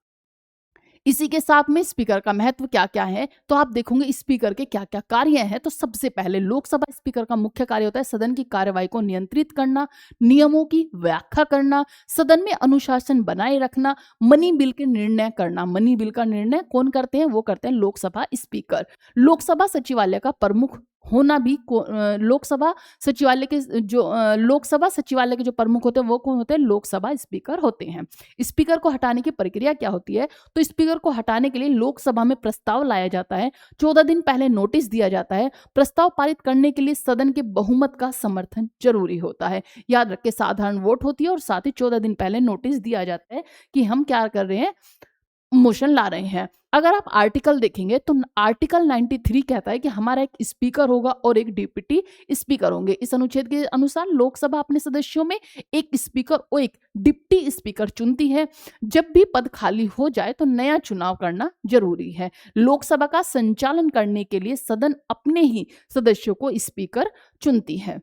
इसी के साथ में स्पीकर का महत्व क्या क्या है, तो आप देखोगे स्पीकर के क्या क्या कार्य हैं। तो सबसे पहले लोकसभा स्पीकर का मुख्य कार्य होता है सदन की कार्यवाही को नियंत्रित करना, नियमों की व्याख्या करना, सदन में अनुशासन बनाए रखना, मनी बिल के निर्णय करना। मनी बिल का निर्णय कौन करते हैं, वो करते हैं लोकसभा स्पीकर। लोकसभा सचिवालय का प्रमुख होना भी लोकसभा सचिवालय के जो प्रमुख होते हैं वो कौन होते हैं, लोकसभा स्पीकर होते हैं। स्पीकर को हटाने की प्रक्रिया क्या होती है, तो स्पीकर को हटाने के लिए लोकसभा में प्रस्ताव लाया जाता है। 14 दिन पहले नोटिस दिया जाता है। प्रस्ताव पारित करने के लिए सदन के बहुमत का समर्थन जरूरी होता है। याद रखें, साधारण वोट होती है और साथ ही 14 दिन पहले नोटिस दिया जाता है कि हम क्या कर रहे हैं, मोशन ला रहे हैं। अगर आप आर्टिकल देखेंगे तो आर्टिकल 93 कहता है कि हमारा एक स्पीकर होगा और एक डिप्टी स्पीकर होंगे। इस अनुच्छेद के अनुसार लोकसभा अपने सदस्यों में एक स्पीकर और एक डिप्टी स्पीकर चुनती है। जब भी पद खाली हो जाए तो नया चुनाव करना जरूरी है। लोकसभा का संचालन करने के लिए सदन अपने ही सदस्यों को स्पीकर चुनती है।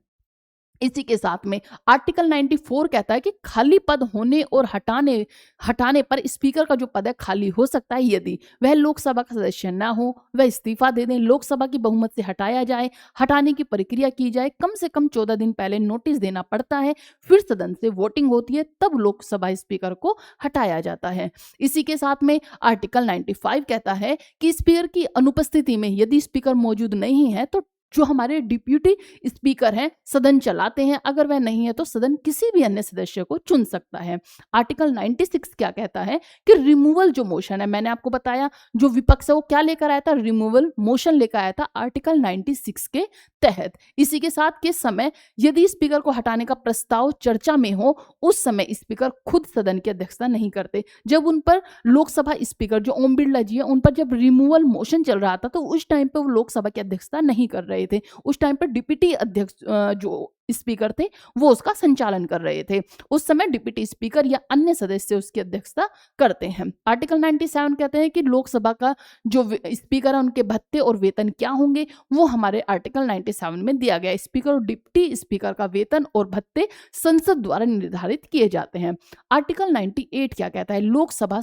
इसी के साथ में आर्टिकल 94 कहता है कि खाली पद होने और हटाने पर स्पीकर का जो पद है खाली हो सकता है यदि वह लोकसभा का सदस्य ना हो, वह इस्तीफा दे दें, लोकसभा की बहुमत से हटाया जाए, हटाने की प्रक्रिया की जाए, कम से कम 14 दिन पहले नोटिस देना पड़ता है, फिर सदन से वोटिंग होती है, तब लोकसभा स्पीकर को हटाया जाता है। इसी के साथ में आर्टिकल 95 कहता है कि स्पीकर की अनुपस्थिति में यदि स्पीकर मौजूद नहीं है तो जो हमारे डिप्यूटी स्पीकर हैं सदन चलाते हैं। अगर वह नहीं है तो सदन किसी भी अन्य सदस्य को चुन सकता है। आर्टिकल 96 क्या कहता है कि रिमूवल जो मोशन है, मैंने आपको बताया जो विपक्ष है वो क्या लेकर आया था, रिमूवल मोशन लेकर आया था आर्टिकल 96 के तहत। इसी के साथ के समय यदि स्पीकर को हटाने का प्रस्ताव चर्चा में हो, उस समय स्पीकर खुद सदन की अध्यक्षता नहीं करते। जब उन पर लोकसभा स्पीकर जो ओम बिरला जी है, उन पर जब रिमूवल मोशन चल रहा था तो उस टाइम पे वो लोकसभा की अध्यक्षता नहीं कर रहे थे। उस टाइम पर डिप्टी अध्यक्ष जो स्पीकर थे वो उसका संचालन कर रहे थे। उस समय डिप्टी स्पीकर या अन्य सदस्य उसकी अध्यक्षता करते हैं। आर्टिकल 97 कहते हैं कि लोकसभा का जो स्पीकर है उनके भत्ते और वेतन क्या होंगे, वो हमारे आर्टिकल 97 में दिया गया। स्पीकर और डिप्टी स्पीकर का वेतन और भत्ते संसद द्वारा निर्धारित किए जाते हैं। आर्टिकल 98 क्या कहता है, लोकसभा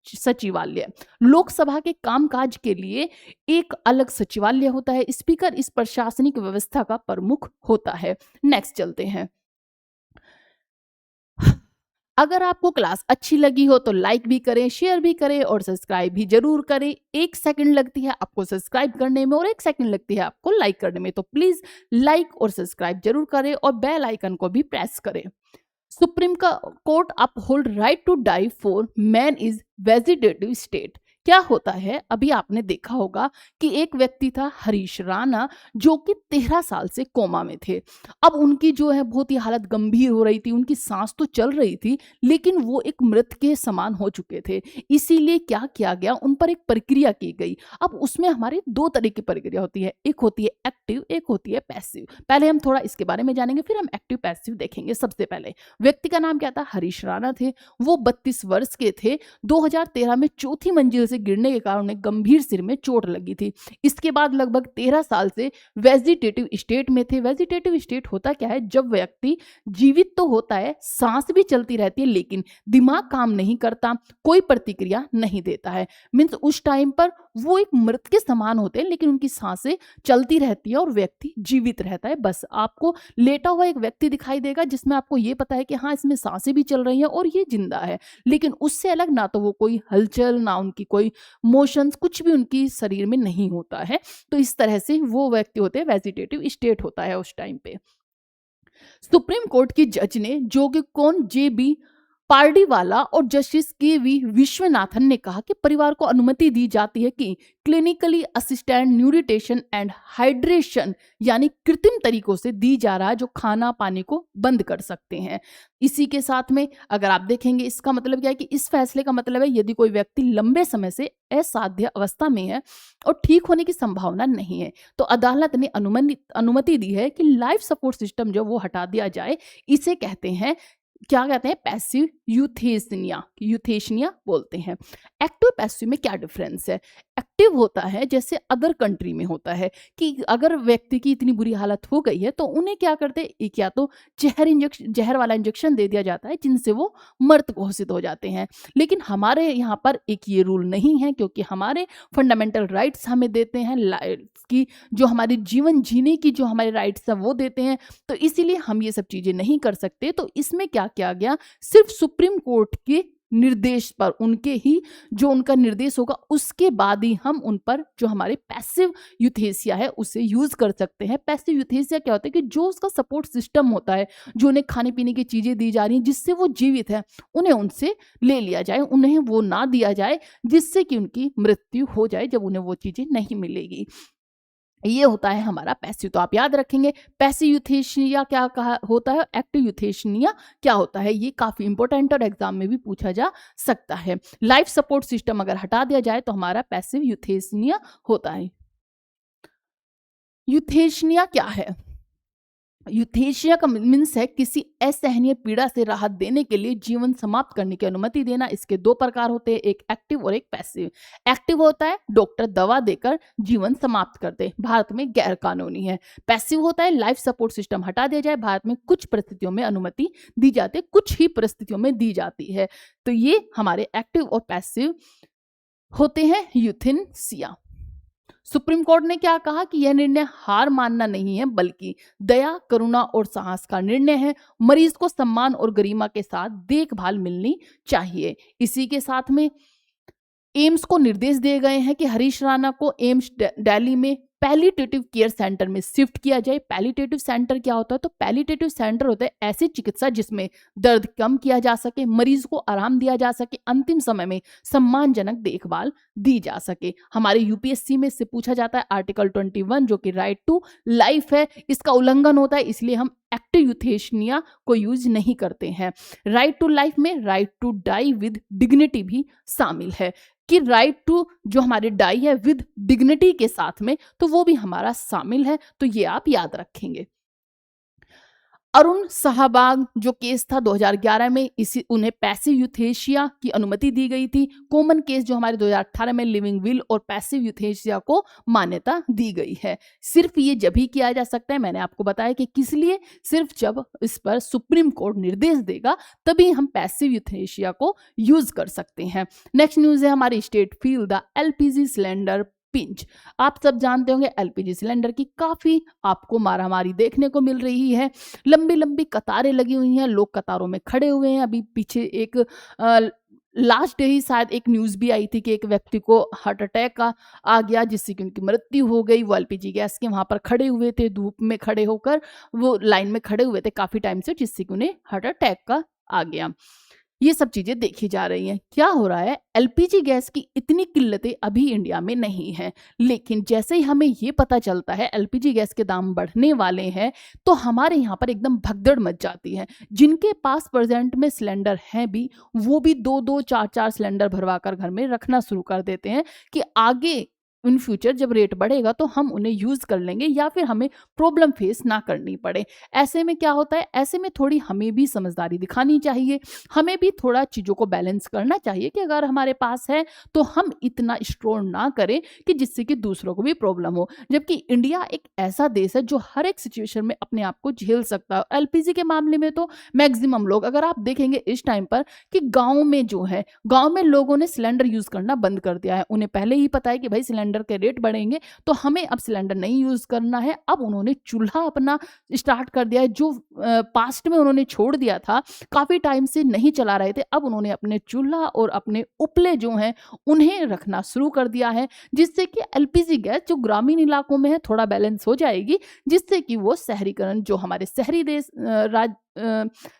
सचिवालय। लोकसभा के कामकाज के लिए एक अलग सचिवालय होता है। स्पीकर इस प्रशासनिक व्यवस्था का प्रमुख होता है। नेक्स्ट चलते हैं। अगर आपको क्लास अच्छी लगी हो तो लाइक भी करें, शेयर भी करें और सब्सक्राइब भी ज़रूर करें। 1 सेकंड लगती है आपको सब्सक्राइब करने में और 1 सेकंड लगती है आपको लाइक करने में। तो प्लीज़ लाइक और सब्सक्राइब ज़रूर करें और बेल आइकन को भी प्रेस करें। सुप्रीम का Court uphold right to die for man is vegetative state. क्या होता है, अभी आपने देखा होगा कि एक व्यक्ति था हरीश राणा जो कि 13 साल से कोमा में थे। अब उनकी जो है बहुत ही हालत गंभीर हो रही थी, उनकी सांस तो चल रही थी लेकिन वो एक मृत के समान हो चुके थे। इसीलिए क्या किया गया, उन पर एक प्रक्रिया की गई। अब उसमें हमारे दो तरह की प्रक्रिया होती है, एक होती है एक्टिव, एक होती है पैसिव। पहले हम थोड़ा इसके बारे में जानेंगे, फिर हम एक्टिव पैसिव देखेंगे। सबसे पहले व्यक्ति का नाम क्या था, हरीश राणा थे। वो 32 वर्ष के थे। 2013 में चौथी मंजिल से गिरने के कारण उन्हें गंभीर सिर में चोट लगी थी। इसके बाद लगभग 13 साल से वेजिटेटिव स्टेट में थे। वेजिटेटिव स्टेट होता क्या है, जब व्यक्ति जीवित तो होता है, सांस भी चलती रहती है लेकिन दिमाग काम नहीं करता, कोई प्रतिक्रिया नहीं देता है। मीन्स उस टाइम पर वो एक मृत के समान होते हैं लेकिन उनकी सांसें चलती रहती है और व्यक्ति जीवित रहता है। बस आपको लेटा हुआ एक व्यक्ति दिखाई देगा जिसमें आपको ये पता है कि हाँ, इसमें सांसें भी चल रही हैं और ये जिंदा है, लेकिन उससे अलग ना तो वो कोई हलचल, ना उनकी कोई मोशंस, कुछ भी उनकी शरीर में नहीं होता है। तो इस तरह से वो व्यक्ति होते हैं, वेजिटेटिव स्टेट होता है उस टाइम पे। सुप्रीम कोर्ट की जज ने, जो कि कौन, JB पार्डीवाला और जस्टिस KV विश्वनाथन ने कहा कि परिवार को अनुमति दी जाती है कि clinically assistant nutrition and hydration यानी कृत्रिम तरीकों से दी जा रहा है जो खाना पानी को बंद कर सकते हैं। इसी के साथ में अगर आप देखेंगे, इसका मतलब क्या है कि इस फैसले का मतलब है यदि कोई व्यक्ति लंबे समय से असाध्य अवस्था में है और ठीक होने की संभावना नहीं है तो अदालत ने अनुमति दी है कि लाइफ सपोर्ट सिस्टम जो वो हटा दिया जाए। इसे कहते हैं, क्या कहते हैं, पैसिव यूथेसिनिया, यूथेशनिया बोलते हैं। एक्टिव पैसिव में क्या डिफरेंस है? एक्टिव होता है जैसे अदर कंट्री में होता है कि अगर व्यक्ति की इतनी बुरी हालत हो गई है तो उन्हें क्या करते हैं, एक या तो जहर वाला इंजेक्शन दे दिया जाता है जिनसे वो मृत घोषित हो जाते हैं। लेकिन हमारे यहाँ पर एक ये रूल नहीं है क्योंकि हमारे फंडामेंटल राइट्स हमें देते हैं, लाइफ की जो हमारी जीवन जीने की जो हमारे राइट्स है वो देते हैं, तो इसीलिए हम ये सब चीजें नहीं कर सकते। तो इसमें क्या किया गया, सिर्फ सुप्रीम कोर्ट के निर्देश पर, उनके ही जो उनका निर्देश होगा उसके बाद ही हम उन पर जो हमारे पैसिव यूथेसिया है उसे यूज कर सकते हैं। पैसिव यूथेसिया क्या होता है कि जो उसका सपोर्ट सिस्टम होता है, जो उन्हें खाने पीने की चीजें दी जा रही हैं जिससे वो जीवित है, उन्हें उनसे ले लिया जाए, उन्हें वो ना दिया जाए जिससे कि उनकी मृत्यु हो जाए जब उन्हें वो चीजें नहीं मिलेगी। ये होता है हमारा पैसिव। तो आप याद रखेंगे पैसिव यूथेशिया क्या कहा होता है, एक्टिव यूथेशिया क्या होता है, ये काफी इंपॉर्टेंट और एग्जाम में भी पूछा जा सकता है। लाइफ सपोर्ट सिस्टम अगर हटा दिया जाए तो हमारा पैसिव यूथेशिया होता है। यूथेशिया क्या है? यूथेशिया का मीन्स है किसी असहनीय पीड़ा से राहत देने के लिए जीवन समाप्त करने की अनुमति देना। इसके दो प्रकार होते हैं, एक एक्टिव और एक पैसिव। एक्टिव होता है डॉक्टर दवा देकर जीवन समाप्त कर दे, भारत में गैर कानूनी है। पैसिव होता है लाइफ सपोर्ट सिस्टम हटा दिया जाए, भारत में कुछ परिस्थितियों में अनुमति दी जाती है, कुछ ही परिस्थितियों में दी जाती है। तो ये हमारे एक्टिव और पैसिव होते हैं यूथेनेसिया। सुप्रीम कोर्ट ने क्या कहा कि यह निर्णय हार मानना नहीं है बल्कि दया, करुणा और साहस का निर्णय है। मरीज को सम्मान और गरिमा के साथ देखभाल मिलनी चाहिए। इसी के साथ में एम्स को निर्देश दिए गए हैं कि हरीश राणा को एम्स दिल्ली में पैलिएटिव केयर सेंटर में शिफ्ट किया जाए। पैलिएटिव सेंटर क्या होता है? तो पैलिएटिव सेंटर होता है ऐसी चिकित्सा जिसमें दर्द कम किया जा सके, मरीज को आराम दिया जा सके, अंतिम समय में सम्मानजनक देखभाल दी जा सके। हमारे यूपीएससी में से पूछा जाता है आर्टिकल 21 जो कि राइट टू लाइफ है, इसका उल्लंघन होता है, इसलिए हम एक्टिव यूथेशिया को यूज नहीं करते हैं। राइट टू लाइफ में right to die with dignity भी शामिल है कि राइट टू जो हमारे डाई है विद डिग्निटी के साथ में, तो वो भी हमारा शामिल है। तो ये आप याद रखेंगे। अरुण शाहबाग जो केस था 2011 में, इसी उन्हें पैसिव यूथेशिया की अनुमति दी गई थी। कॉमन केस जो हमारे 2018 में लिविंग विल और पैसिव यूथेशिया को मान्यता दी गई है। सिर्फ ये जब ही किया जा सकता है, मैंने आपको बताया कि किस लिए, सिर्फ जब इस पर सुप्रीम कोर्ट निर्देश देगा तभी हम पैसिव यूथेशिया को यूज कर सकते हैं। नेक्स्ट न्यूज है हमारी, state feel the LPG cylinder pinch. आप सब जानते होंगे एलपीजी सिलेंडर की काफ़ी आपको मारामारी देखने को मिल रही है। लंबी-लंबी कतारें लगी हुई हैं, लोग कतारों में खड़े हुए हैं। अभी पीछे एक अ, लास्ट डे ही शायद एक न्यूज़ भी आई थी कि एक व्यक्ति को हार्ट अटैक आ गया, जिससे कि उनकी मृत्यु हो गई। वो एलपीजी गैस के वहाँ पर खड़े हुए थे, धूप में खड़े होकर वो लाइन में खड़े हुए थे काफ़ी टाइम से, जिससे कि उन्हें हार्ट अटैक का आ गया। ये सब चीज़ें देखी जा रही हैं। क्या हो रहा है, एलपीजी गैस की इतनी किल्लतें अभी इंडिया में नहीं हैं, लेकिन जैसे ही हमें ये पता चलता है एलपीजी गैस के दाम बढ़ने वाले हैं, तो हमारे यहाँ पर एकदम भगदड़ मच जाती है। जिनके पास प्रेज़ेंट में सिलेंडर हैं भी, वो भी 2-2 4-4 सिलेंडर भरवा कर घर में रखना शुरू कर देते हैं कि आगे इन फ्यूचर जब रेट बढ़ेगा तो हम उन्हें यूज़ कर लेंगे या फिर हमें प्रॉब्लम फेस ना करनी पड़े। ऐसे में क्या होता है, ऐसे में थोड़ी हमें भी समझदारी दिखानी चाहिए। हमें भी थोड़ा चीज़ों को बैलेंस करना चाहिए कि अगर हमारे पास है तो हम इतना स्टोर ना करें कि जिससे कि दूसरों को भी प्रॉब्लम हो। जबकि इंडिया एक ऐसा देश है जो हर एक सिचुएशन में अपने आप को झेल सकता है। एलपीजी के मामले में तो मैक्सिमम लोग, अगर आप देखेंगे इस टाइम पर कि गाँव में जो है, गाँव में लोगों ने सिलेंडर यूज़ करना बंद कर दिया है। उन्हें पहले ही पता है कि भाई सिलेंडर के रेट बढ़ेंगे तो हमें अब सिलेंडर नहीं यूज़ करना है। अब उन्होंने चूल्हा अपना स्टार्ट कर दिया है, जो पास्ट में उन्होंने छोड़ दिया था, काफ़ी टाइम से नहीं चला रहे थे। अब उन्होंने अपने चूल्हा और अपने उपले जो हैं, उन्हें रखना शुरू कर दिया है, जिससे कि एलपीजी गैस जो ग्रामीण इलाकों में है थोड़ा बैलेंस हो जाएगी, जिससे कि वो शहरीकरण जो हमारे शहरी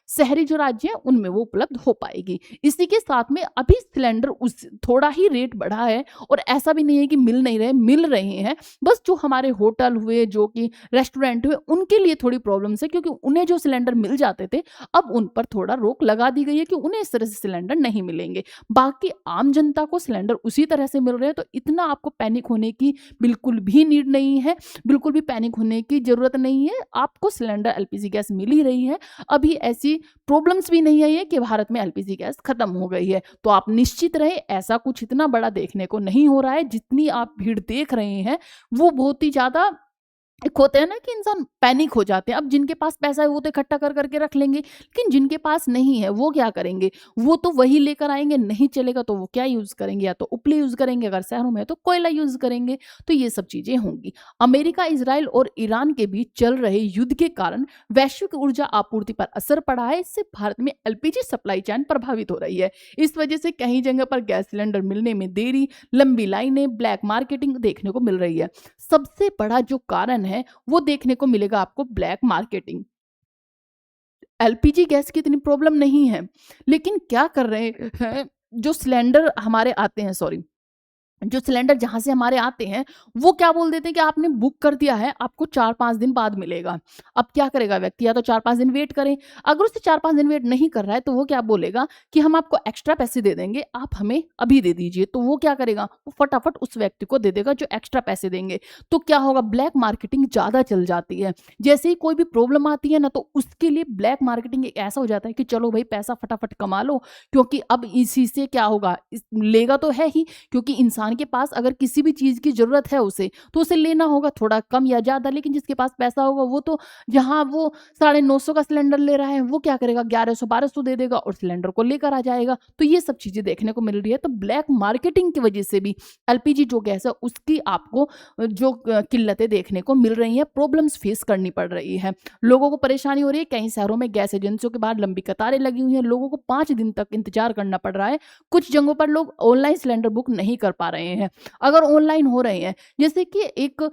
शहरी जो राज्य हैं उनमें वो उपलब्ध हो पाएगी। इसी के साथ में अभी सिलेंडर उस थोड़ा ही रेट बढ़ा है और ऐसा भी नहीं है कि मिल नहीं रहे, मिल रहे हैं। बस जो हमारे होटल हुए, जो कि रेस्टोरेंट हुए, उनके लिए थोड़ी प्रॉब्लम्स है, क्योंकि उन्हें जो सिलेंडर मिल जाते थे, अब उन पर थोड़ा रोक लगा दी गई है कि उन्हें इस तरह से सिलेंडर नहीं मिलेंगे। बाकी आम जनता को सिलेंडर उसी तरह से मिल रहे हैं, तो इतना आपको पैनिक होने की बिल्कुल भी नीड नहीं है, बिल्कुल भी पैनिक होने की ज़रूरत नहीं है। आपको सिलेंडर एलपीजी गैस मिल ही रही है। अभी ऐसी प्रॉब्लम्स भी नहीं आई है कि भारत में एलपीजी गैस खत्म हो गई है। तो आप निश्चित रहें, ऐसा कुछ इतना बड़ा देखने को नहीं हो रहा है। जितनी आप भीड़ देख रहे हैं, वो बहुत ही ज़्यादा एक होता है ना कि इंसान पैनिक हो जाते हैं। अब जिनके पास पैसा है वो तो इकट्ठा कर करके रख लेंगे, लेकिन जिनके पास नहीं है वो क्या करेंगे? वो तो वही लेकर आएँगे, नहीं चलेगा तो वो क्या यूज़ करेंगे? या तो उपले यूज़ करेंगे, अगर शहरों में है तो कोयला यूज़ करेंगे। तो ये सब चीज़ें होंगी। अमेरिका, इज़राइल और ईरान के बीच चल रहे युद्ध के कारण वैश्विक ऊर्जा आपूर्ति पर असर पड़ा है। इससे भारत में एलपीजी सप्लाई चेन प्रभावित हो रही है। इस वजह से कई जगह पर गैस सिलेंडर मिलने में देरी, लंबी लाइनें, ब्लैक मार्केटिंग देखने को मिल रही है। सबसे बड़ा जो कारण है वो देखने को मिलेगा आपको ब्लैक मार्केटिंग। एलपीजी गैस की इतनी प्रॉब्लम नहीं है, लेकिन क्या कर रहे हैं, जो सिलेंडर हमारे आते हैं, सॉरी, जो सिलेंडर जहाँ से हमारे आते हैं, वो क्या बोल देते हैं कि आपने बुक कर दिया है, आपको 4-5 दिन बाद मिलेगा। अब क्या करेगा व्यक्ति, या तो 4-5 दिन वेट करे। अगर उससे 4-5 दिन वेट नहीं कर रहा है, तो वो क्या बोलेगा कि हम आपको एक्स्ट्रा पैसे दे देंगे, आप हमें अभी दे दीजिए। तो वो क्या करेगा, वो फटाफट उस व्यक्ति को दे देगा जो एक्स्ट्रा पैसे देंगे। तो क्या होगा, ब्लैक मार्केटिंग ज़्यादा चल जाती है। जैसे ही कोई भी प्रॉब्लम आती है ना, तो उसके लिए ब्लैक मार्केटिंग एक ऐसा हो जाता है कि चलो भाई पैसा फटाफट कमा लो, क्योंकि अब इसी से क्या होगा, लेगा तो है ही, क्योंकि इंसान के पास अगर किसी भी चीज़ की ज़रूरत है उसे, तो उसे लेना होगा, थोड़ा कम या ज़्यादा। लेकिन जिसके पास पैसा होगा वो तो, जहाँ वो 950 का सिलेंडर ले रहा है, वो क्या करेगा, 1100-1200 दे देगा और सिलेंडर को लेकर आ जाएगा। तो ये सब चीज़ें देखने को मिल रही है। तो ब्लैक मार्केटिंग की वजह से भी एलपीजी जो गैस है उसकी आपको जो किल्लतें देखने को मिल रही हैं, प्रॉब्लम्स फेस करनी पड़ रही है। लोगों को परेशानी हो रही है। कई शहरों में गैस एजेंसियों के बाहर लंबी कतारें लगी हुई हैं। लोगों को 5 दिन तक इंतजार करना पड़ रहा है। कुछ जगहों पर लोग ऑनलाइन सिलेंडर बुक नहीं कर पा रहे हैं। अगर ऑनलाइन हो रहे हैं, जैसे कि एक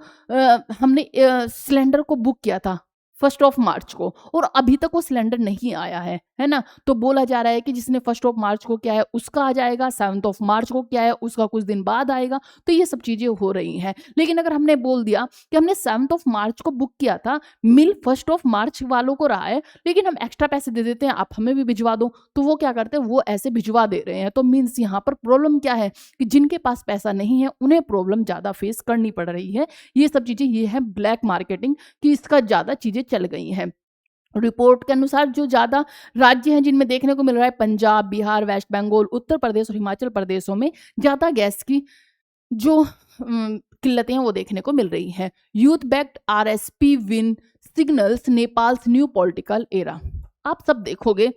हमने सिलेंडर को बुक किया था 1 ऑफ मार्च को, और अभी तक वो सिलेंडर नहीं आया है ना? तो बोला जा रहा है कि जिसने 1 ऑफ मार्च को किया है उसका आ जाएगा, 7 ऑफ मार्च को किया है उसका कुछ दिन बाद आएगा। तो ये सब चीज़ें हो रही हैं। लेकिन अगर हमने बोल दिया कि हमने 7 ऑफ मार्च को बुक किया था, मिल 1 ऑफ मार्च वालों को रहा है, लेकिन हम एक्स्ट्रा पैसे दे देते हैं, आप हमें भी भिजवा दो, तो वो क्या करते हैं, वो ऐसे भिजवा दे रहे हैं। तो मीन्स यहाँ पर प्रॉब्लम क्या है कि जिनके पास पैसा नहीं है उन्हें प्रॉब्लम ज़्यादा फेस करनी पड़ रही है। ये सब चीज़ें, ये है ब्लैक मार्केटिंग, कि इसका ज़्यादा चीज़ें चल गई हैं। रिपोर्ट के अनुसार जो ज़्यादा राज्य हैं जिनमें देखने को मिल रहा है, पंजाब, बिहार, वेस्ट बंगाल, उत्तर प्रदेश और हिमाचल प्रदेशों में ज़्यादा गैस की जो किल्लतें हैं वो देखने को मिल रही हैं। Youth backed RSP win signals Nepals new political era. आप सब देखोगे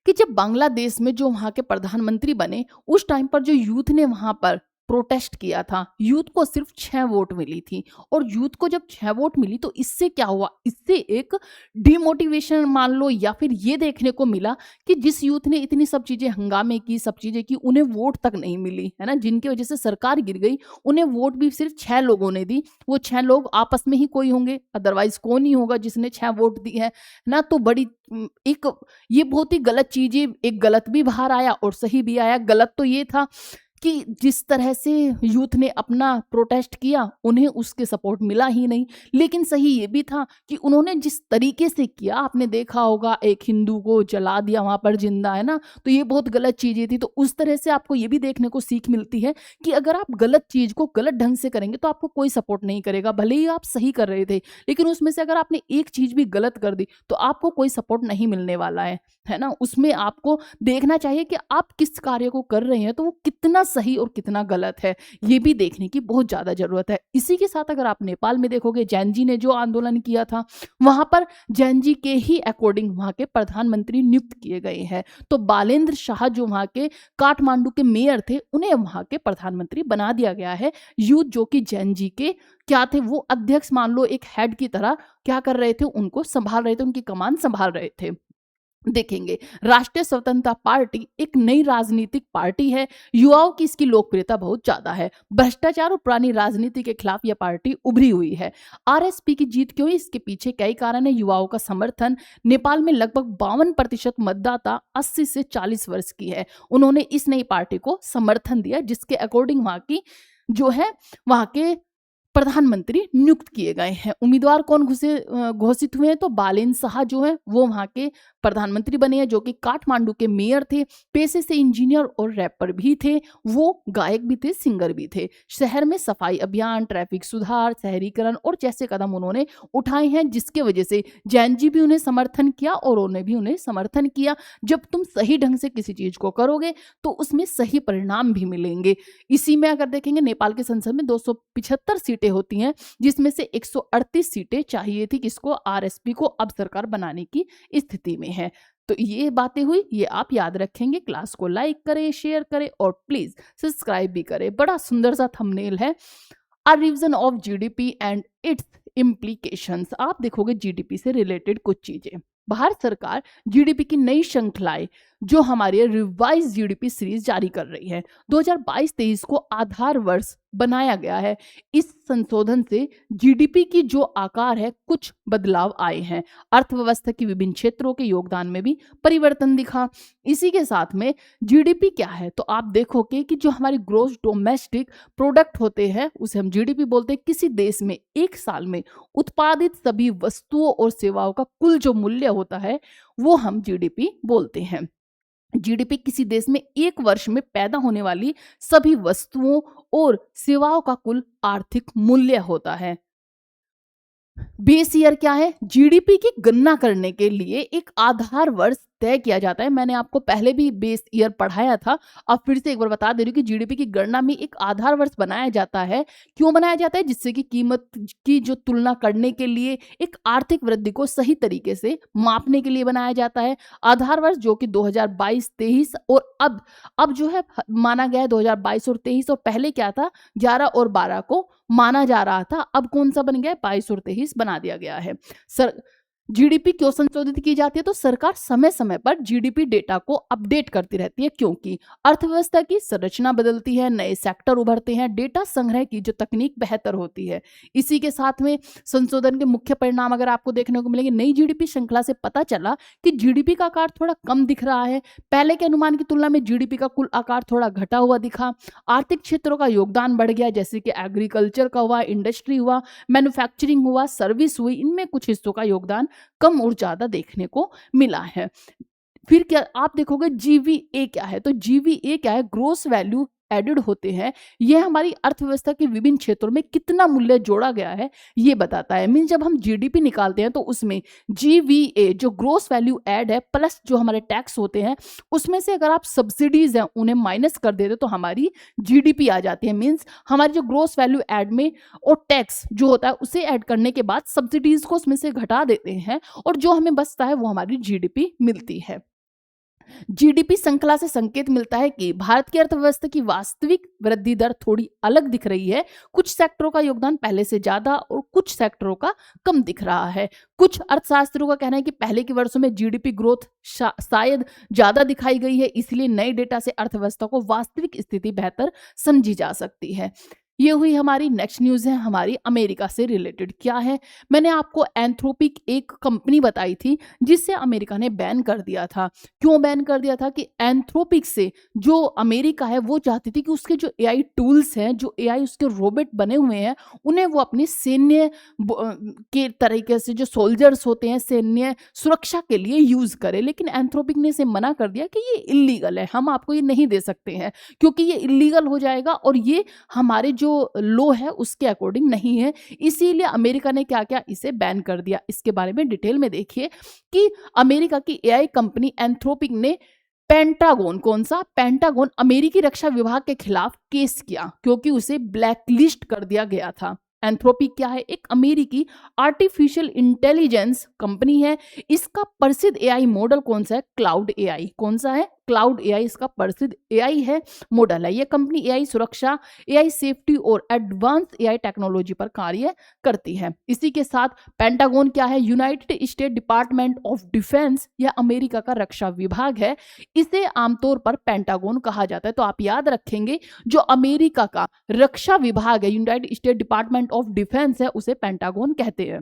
कि जब बांग्लादेश में जो वहाँ के प्रधानमंत्री बने, उस टाइम पर जो यूथ ने वहाँ पर प्रोटेस्ट किया था, यूथ को सिर्फ 6 वोट मिली थी। और यूथ को जब 6 वोट मिली तो इससे क्या हुआ, इससे एक डिमोटिवेशन मान लो, या फिर ये देखने को मिला कि जिस यूथ ने इतनी सब चीजें हंगामे की, सब चीजें की, उन्हें वोट तक नहीं मिली, है ना, जिनकी वजह से सरकार गिर गई, उन्हें वोट भी सिर्फ 6 लोगों ने दी। वो 6 लोग आपस में ही कोई होंगे, अदरवाइज कौन ही होगा जिसने 6 वोट दी है ना। तो बड़ी एक ये बहुत ही गलत चीजें, एक गलत भी बाहर आया और सही भी आया। गलत तो ये था कि जिस तरह से यूथ ने अपना प्रोटेस्ट किया, उन्हें उसके सपोर्ट मिला ही नहीं। लेकिन सही ये भी था कि उन्होंने जिस तरीके से किया, आपने देखा होगा एक हिंदू को जला दिया वहां पर जिंदा, है ना, तो ये बहुत गलत चीजें थी। तो उस तरह से आपको ये भी देखने को सीख मिलती है कि अगर आप गलत चीज को गलत ढंग से करेंगे तो आपको कोई सपोर्ट नहीं करेगा, भले ही आप सही कर रहे थे, लेकिन उसमें से अगर आपने एक चीज भी गलत कर दी तो आपको कोई सपोर्ट नहीं मिलने वाला है ना। उसमें आपको देखना चाहिए कि आप किस कार्य को कर रहे हैं तो वो कितना सही और कितना गलत है, ये भी देखने की बहुत ज्यादा जरूरत है। इसी के साथ अगर आप नेपाल में देखोगे, जैन जी ने जो आंदोलन किया था, वहां पर जैन जी के ही अकॉर्डिंग वहां के प्रधानमंत्री नियुक्त किए गए हैं। तो बालेंद्र शाह जो वहां के काठमांडू के मेयर थे, उन्हें वहां के प्रधानमंत्री बना दिया गया है। यूथ जो कि जैन जी के क्या थे, वो अध्यक्ष मान लो एक हेड की तरह क्या कर रहे थे, उनको संभाल रहे थे, उनकी कमान संभाल रहे थे। देखेंगे, राष्ट्रीय स्वतंत्रता पार्टी एक नई राजनीतिक पार्टी है, युवाओं की इसकी लोकप्रियता बहुत ज्यादा है। भ्रष्टाचार और पुरानी राजनीति के खिलाफ यह पार्टी उभरी हुई है। आरएसपी की जीत क्यों, इसके पीछे कई कारण है। युवाओं का समर्थन, नेपाल में लगभग 52% मतदाता 80 से 40 वर्ष की है, उन्होंने इस नई पार्टी को समर्थन दिया, जिसके अकॉर्डिंग वहां की जो है वहां के प्रधानमंत्री नियुक्त किए गए हैं। उम्मीदवार कौन घोषित हुए हैं, तो बालेन शाह जो है वो वहां के प्रधानमंत्री बने हैं, जो कि काठमांडू के मेयर थे, पेशे से इंजीनियर और रैपर भी थे, वो गायक भी थे, सिंगर भी थे। शहर में सफाई अभियान, ट्रैफिक सुधार, शहरीकरण और जैसे कदम उन्होंने उठाए हैं, जिसके वजह से जैन जी भी उन्हें समर्थन किया और उन्हें भी उन्हें समर्थन किया। जब तुम सही ढंग से किसी चीज को करोगे तो उसमें सही परिणाम भी मिलेंगे। इसी में अगर देखेंगे, नेपाल के संसद में 275 सीटें होती हैं, जिसमें से 138 सीटें चाहिए थी किसको, आरएसपी को, अब सरकार बनाने की स्थिति में है। तो ये बातें हुई, ये आप याद रखेंगे। क्लास को लाइक करें, शेयर करें और प्लीज सब्सक्राइब भी करें। बड़ा सुंदर सा थंबनेल है, अ revision of GDP and it's implications. आप देखोगे जीडीपी से रिलेटेड कुछ चीजें। भारत सरकार जीडीपी की नई श्रृंखलाएं जो हमारी रिवाइज जीडीपी सीरीज जारी कर रही है, 2022-23 को आधार वर्ष बनाया गया है। इस संशोधन से जीडीपी की जो आकार है, कुछ बदलाव आए हैं। अर्थव्यवस्था की विभिन्न क्षेत्रों के योगदान में भी परिवर्तन दिखा। इसी के साथ में जीडीपी क्या है, तो आप देखोगे कि जो हमारी ग्रोस डोमेस्टिक प्रोडक्ट होते हैं, उसे हम जीडीपी बोलते हैं। किसी देश में एक साल में उत्पादित सभी वस्तुओं और सेवाओं का कुल जो मूल्य होता है, वो हम जीडीपी बोलते हैं। जीडीपी किसी देश में एक वर्ष में पैदा होने वाली सभी वस्तुओं और सेवाओं का कुल आर्थिक मूल्य होता है। बेस ईयर क्या है, जीडीपी की गणना करने के लिए एक आधार वर्ष तय किया जाता है। मैंने आपको पहले भी बेस ईयर पढ़ाया था, अब फिर से एक बार बता दे रही हूँ कि जीडीपी की गणना में एक आधार वर्ष बनाया जाता है। क्यों बनाया जाता है, जिससे कि कीमत की जो तुलना करने के लिए, एक आर्थिक वृद्धि को सही तरीके से मापने के लिए बनाया जाता है। आधार वर्ष जो कि 2022-23 और अब जो है माना गया है 2022 और 23, और पहले क्या था 11 और 12 को माना जा रहा था। अब कौन सा बन गया, 22 और 23 बना दिया गया है। जीडीपी क्यों संशोधित की जाती है, तो सरकार समय समय पर जीडीपी डेटा को अपडेट करती रहती है, क्योंकि अर्थव्यवस्था की संरचना बदलती है, नए सेक्टर उभरते हैं, डेटा संग्रह की जो तकनीक बेहतर होती है। इसी के साथ में संशोधन के मुख्य परिणाम अगर आपको देखने को मिलेंगे, नई जीडीपी श्रृंखला से पता चला कि जीडीपी का आकार थोड़ा कम दिख रहा है। पहले के अनुमान की तुलना में जीडीपी का कुल आकार थोड़ा घटा हुआ दिखा। आर्थिक क्षेत्रों का योगदान बढ़ गया, जैसे कि एग्रीकल्चर का हुआ, इंडस्ट्री हुआ, मैन्युफैक्चरिंग हुआ, सर्विस हुई, इनमें कुछ हिस्सों का योगदान कम और ज्यादा देखने को मिला है। फिर क्या आप देखोगे, जीवीए क्या है, तो जीवीए क्या है, ग्रोस वैल्यू एडेड होते हैं। यह हमारी अर्थव्यवस्था के विभिन्न क्षेत्रों में कितना मूल्य जोड़ा गया है ये बताता है। मीन जब हम जीडीपी निकालते हैं तो उसमें जीवीए जो ग्रोस वैल्यू ऐड है प्लस जो हमारे टैक्स होते हैं, उसमें से अगर आप सब्सिडीज हैं उन्हें माइनस कर देते तो हमारी जीडीपी आ जाती है। मीन्स हमारी जो ग्रोस वैल्यू ऐड में और टैक्स जो होता है उसे ऐड करने के बाद सब्सिडीज को उसमें से घटा देते हैं और जो हमें बचता है वो हमारी जीडीपी मिलती है। जीडीपी श्रृंखला से संकेत मिलता है कि भारत की अर्थव्यवस्था की वास्तविक वृद्धि दर थोड़ी अलग दिख रही है। कुछ सेक्टरों का योगदान पहले से ज्यादा और कुछ सेक्टरों का कम दिख रहा है। कुछ अर्थशास्त्रियों का कहना है कि पहले के वर्षों में जीडीपी ग्रोथ शायद ज्यादा दिखाई गई है, इसलिए नए डेटा से अर्थव्यवस्था को वास्तविक स्थिति बेहतर समझी जा सकती है। ये हुई हमारी नेक्स्ट न्यूज़ है हमारी अमेरिका से रिलेटेड। क्या है, मैंने आपको एंथ्रोपिक एक कंपनी बताई थी जिससे अमेरिका ने बैन कर दिया था। क्यों बैन कर दिया था कि एंथ्रोपिक से जो अमेरिका है वो चाहती थी कि उसके जो एआई टूल्स हैं, जो एआई उसके रोबोट बने हुए हैं, उन्हें वो अपनी सैन्य के तरीके से जो सोल्जर्स होते हैं सैन्य सुरक्षा के लिए यूज करे। लेकिन एंथ्रोपिक ने इसे मना कर दिया कि ये इलीगल है, हम आपको ये नहीं दे सकते हैं क्योंकि ये इलीगल हो जाएगा और ये हमारे जो लॉ है उसके अकॉर्डिंग नहीं है। इसीलिए अमेरिका ने क्या किया, इसे बैन कर दिया। इसके बारे में डिटेल में देखिए कि अमेरिका की एआई कंपनी एंथ्रोपिक ने पेंटागन, कौन सा पेंटागन, अमेरिकी रक्षा विभाग के खिलाफ केस किया क्योंकि उसे ब्लैकलिस्ट कर दिया गया था। एंथ्रोपिक क्या है, एक अमेरिकी आर्टिफिशियल इंटेलिजेंस कंपनी है। इसका प्रसिद्ध एआई मॉडल कौन सा है, क्लाउड एआई। कौन सा है, क्लाउड एआई इसका प्रसिद्ध एआई है, मॉडल है। यह कंपनी एआई सुरक्षा, एआई सेफ्टी और एडवांस एआई टेक्नोलॉजी पर कार्य करती है। इसी के साथ पेंटागन क्या है, United state department of defence, यह अमेरिका का रक्षा विभाग है। इसे आमतौर पर पेंटागन कहा जाता है। तो आप याद रखेंगे जो अमेरिका का रक्षा विभाग है, United state department of defence है, उसे पेंटागन कहते हैं।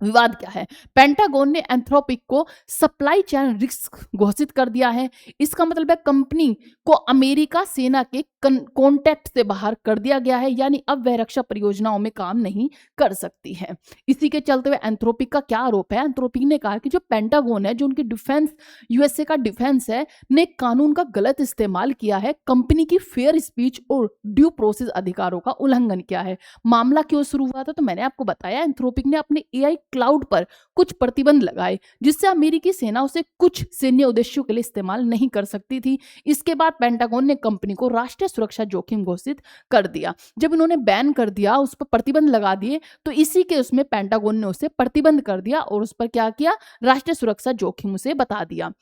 विवाद क्या है, पेंटागन ने एंथ्रोपिक को सप्लाई चेन रिस्क घोषित कर दिया है। इसका मतलब है कंपनी को अमेरिका सेना के कॉन्टेक्ट से बाहर कर दिया गया है, यानी अब वह रक्षा परियोजनाओं में काम नहीं कर सकती है। इसी के चलते हुए एंथ्रोपिक का क्या आरोप है, एंथ्रोपिक ने कहा कि जो पेंटागन है, जो उनकी डिफेंस यूएसए का डिफेंस है, ने कानून का गलत इस्तेमाल किया है, कंपनी की फेयर स्पीच और ड्यू प्रोसेस अधिकारों का उल्लंघन किया है। मामला क्यों शुरू हुआ था, तो मैंने आपको बताया एंथ्रोपिक ने अपने एआई क्लाउड पर कुछ प्रतिबंध लगाए जिससे अमेरिकी सेना उसे कुछ सैन्य उद्देश्यों के लिए इस्तेमाल नहीं कर सकती थी। इसके बाद पेंटागन ने कंपनी को राष्ट्रीय सुरक्षा जोखिम घोषित कर दिया। जब इन्होंने बैन कर दिया, उस पर प्रतिबंध लगा दिए, तो इसी के उसमें पेंटागन ने उसे प्रतिबंध कर दिया और उस पर क्या किया, राष्ट्रीय सुरक्षा जोखिम उसे बता दिया।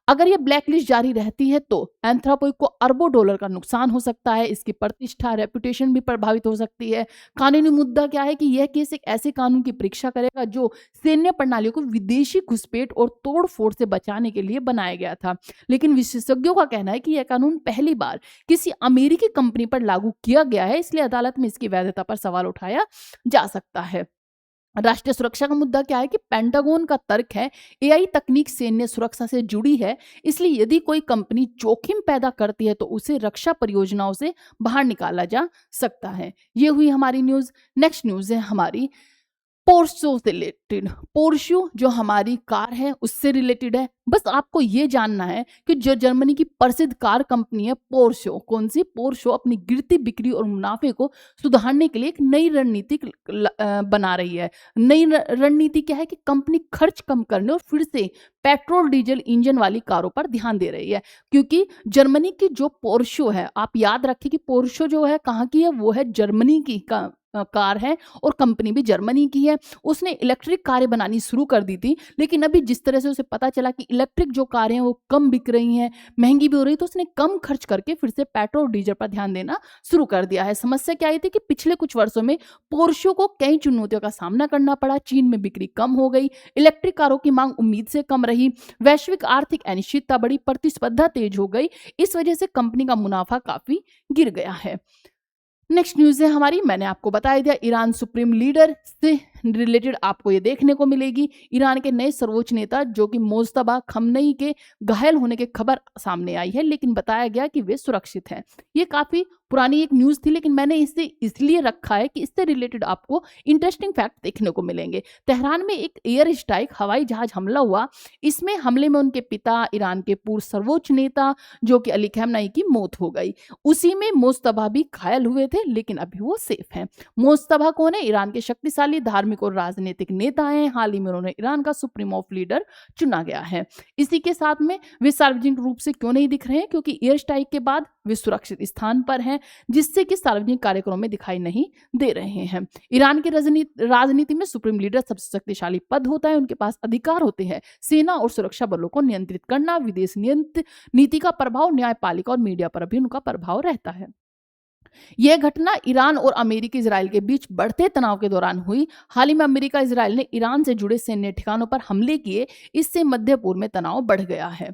अगर ये ब्लैकलिस्ट जारी रहती है तो एंथ्रोपिक को अरबों डॉलर का नुकसान हो सकता है, इसकी प्रतिष्ठा, रेपुटेशन भी प्रभावित हो सकती है। कानूनी मुद्दा क्या है कि यह केस एक ऐसे कानून की परीक्षा करेगा जो सैन्य प्रणालियों को विदेशी घुसपैठ और तोड़फोड़ से बचाने के लिए बनाया गया था। लेकिन विशेषज्ञों का कहना है कि यह कानून पहली बार किसी अमेरिकी कंपनी पर लागू किया गया है, इसलिए अदालत में इसकी वैधता पर सवाल उठाया जा सकता है। राष्ट्रीय सुरक्षा का मुद्दा क्या है कि पेंटागन का तर्क है एआई तकनीक सैन्य सुरक्षा से जुड़ी है, इसलिए यदि कोई कंपनी जोखिम पैदा करती है तो उसे रक्षा परियोजनाओं से बाहर निकाला जा सकता है। ये हुई हमारी न्यूज़। नेक्स्ट न्यूज़ है हमारी पोर्शो से रिलेटेड। पोर्शो जो हमारी कार है उससे रिलेटेड है। बस आपको ये जानना है कि जो जर्मनी की प्रसिद्ध कार कंपनी है पोर्शो, कौन सी, पोर्शो अपनी गिरती बिक्री और मुनाफे को सुधारने के लिए एक नई रणनीति बना रही है। नई रणनीति क्या है कि कंपनी खर्च कम करने और फिर से पेट्रोल डीजल इंजन वाली कारों पर ध्यान दे रही है। क्योंकि जर्मनी की जो पोर्शो है, आप याद रखिए कि पोर्शो जो है कहाँ की है, वो है जर्मनी की कार है और कंपनी भी जर्मनी की है। उसने इलेक्ट्रिक कारें बनानी शुरू कर दी थी, लेकिन अभी जिस तरह से उसे पता चला कि इलेक्ट्रिक जो कारें हैं वो कम बिक रही हैं, महंगी भी हो रही है, तो उसने कम खर्च करके फिर से पेट्रोल डीजल पर ध्यान देना शुरू कर दिया है। समस्या क्या आई थी कि पिछले कुछ वर्षों में पोर्शो को कई चुनौतियों का सामना करना पड़ा। चीन में बिक्री कम हो गई, इलेक्ट्रिक कारों की मांग उम्मीद से कम रही, वैश्विक आर्थिक अनिश्चितता बढ़ी, प्रतिस्पर्धा तेज हो गई। इस वजह से कंपनी का मुनाफा काफी गिर गया है। नेक्स्ट न्यूज़ है हमारी, मैंने आपको बताया दिया ईरान सुप्रीम लीडर से रिलेटेड आपको ये देखने को मिलेगी। ईरान के नए सर्वोच्च नेता जो कि मोज्तबा खमनई के घायल होने की खबर सामने आई है, लेकिन बताया गया कि वे सुरक्षित हैं। ये काफी पुरानी एक न्यूज़ थी, लेकिन मैंने इसे इसलिए रखा है कि इससे रिलेटेड आपको इंटरेस्टिंग फैक्ट देखने को मिलेंगे। तेहरान में एक एयर स्ट्राइक हवाई जहाज हमला हुआ। इसमें हमले में उनके पिता, ईरान के पूर्व सर्वोच्च नेता जो कि अली खamenei की मौत हो गई। उसी में मोज्तबा भी घायल हुए थे, लेकिन अभी वो सेफ हैं। मोज्तबा कौन है, ईरान के शक्तिशाली धार्मिक धार्मिक और राजनीतिक नेता हैं। हाल ही में उन्होंने ईरान का सुप्रीम ऑफ लीडर चुना गया है। इसी के साथ में वे सार्वजनिक रूप से क्यों नहीं दिख रहे हैं? क्योंकि एयर स्ट्राइक के बाद वे सुरक्षित स्थान पर हैं, जिससे कि सार्वजनिक कार्यक्रमों में दिखाई नहीं दे रहे हैं। ईरान की राजनीति में सुप्रीम लीडर सबसे शक्तिशाली पद होता है। उनके पास अधिकार होते हैं सेना और सुरक्षा बलों को नियंत्रित करना, विदेश नीति का प्रभाव, न्यायपालिका और मीडिया पर भी उनका प्रभाव रहता है। यह घटना ईरान और अमेरिकी इजराइल के बीच बढ़ते तनाव के दौरान हुई। हाल ही में अमेरिका इजराइल ने ईरान से जुड़े सैन्य ठिकानों पर हमले किए। इससे मध्य पूर्व में तनाव बढ़ गया है।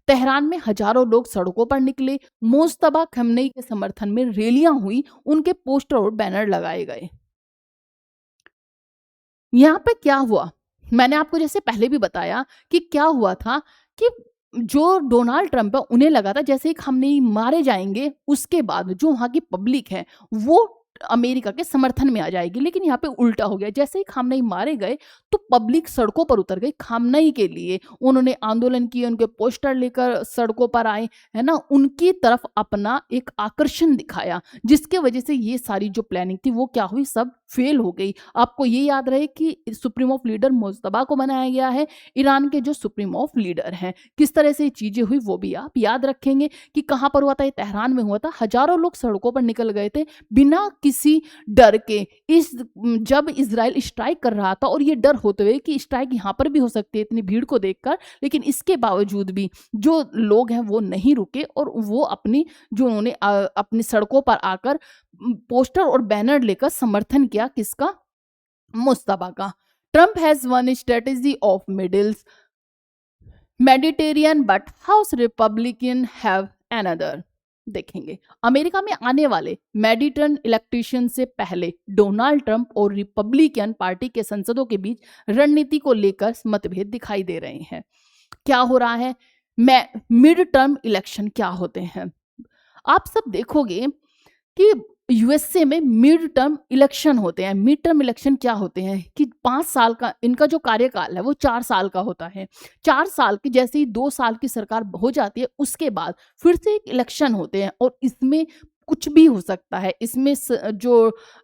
तेहरान में हजारों लोग सड़कों पर निकले। मुज्तबा खमेनी के समर्थन में रैलियां हुई। उनके पोस्टर और बैनर लगाए गए। यहाँ पे क्या हुआ, मैंने आपको जैसे पहले भी बताया कि क्या हुआ था कि जो डोनाल्ड ट्रंप है उन्हें लगा था जैसे ही खमेनी मारे जाएंगे उसके बाद जो वहां की पब्लिक है वो अमेरिका के समर्थन में आ जाएगी। लेकिन यहाँ पे उल्टा हो गया। जैसे ही खामनेई मारे गए तो पब्लिक सड़कों पर उतर गई खामनेई के लिए। उन्होंने आंदोलन किए, उनके पोस्टर लेकर सड़कों पर आए, है ना, उनकी तरफ अपना एक आकर्षण दिखाया, जिसके वजह से ये सारी जो प्लानिंग थी वो क्या हुई, सब फेल हो गई। आपको ये याद रहे कि सुप्रीम ऑफ लीडर मुज्तबा को बनाया गया है, ईरान के जो सुप्रीम ऑफ लीडर हैं। किस तरह से ये चीजें हुई वो भी आप याद रखेंगे कि कहाँ पर हुआ था, ये तेहरान में हुआ था। हजारों लोग सड़कों पर निकल गए थे बिना किसी डर के। जब इजराइल स्ट्राइक कर रहा था और ये डर होते हुए कि स्ट्राइक यहाँ पर भी हो सकती है इतनी भीड़ को देखकर, लेकिन इसके बावजूद भी जो लोग हैं वो नहीं रुके और वो उन्होंने अपनी सड़कों पर आकर पोस्टर और बैनर लेकर समर्थन किया। किसका? मुज्तबा का। Trump has one strategy of Mediterranean but house Republican have another. देखेंगे अमेरिका में आने वाले मेडिटर्न इलेक्शन से पहले डोनाल्ड ट्रंप और रिपब्लिकन पार्टी के सांसदों के बीच रणनीति को लेकर मतभेद दिखाई दे रहे हैं। क्या हो रहा है? मिड टर्म इलेक्शन क्या होते हैं? आप सब देखोगे कि यूएसए में मिड टर्म इलेक्शन होते हैं। मिड टर्म इलेक्शन क्या होते हैं कि 5 साल का इनका जो कार्यकाल है वो 4 साल का होता है। 4 साल की जैसे ही 2 साल की सरकार हो जाती है उसके बाद फिर से एक इलेक्शन होते हैं और इसमें कुछ भी हो सकता है। इसमें जो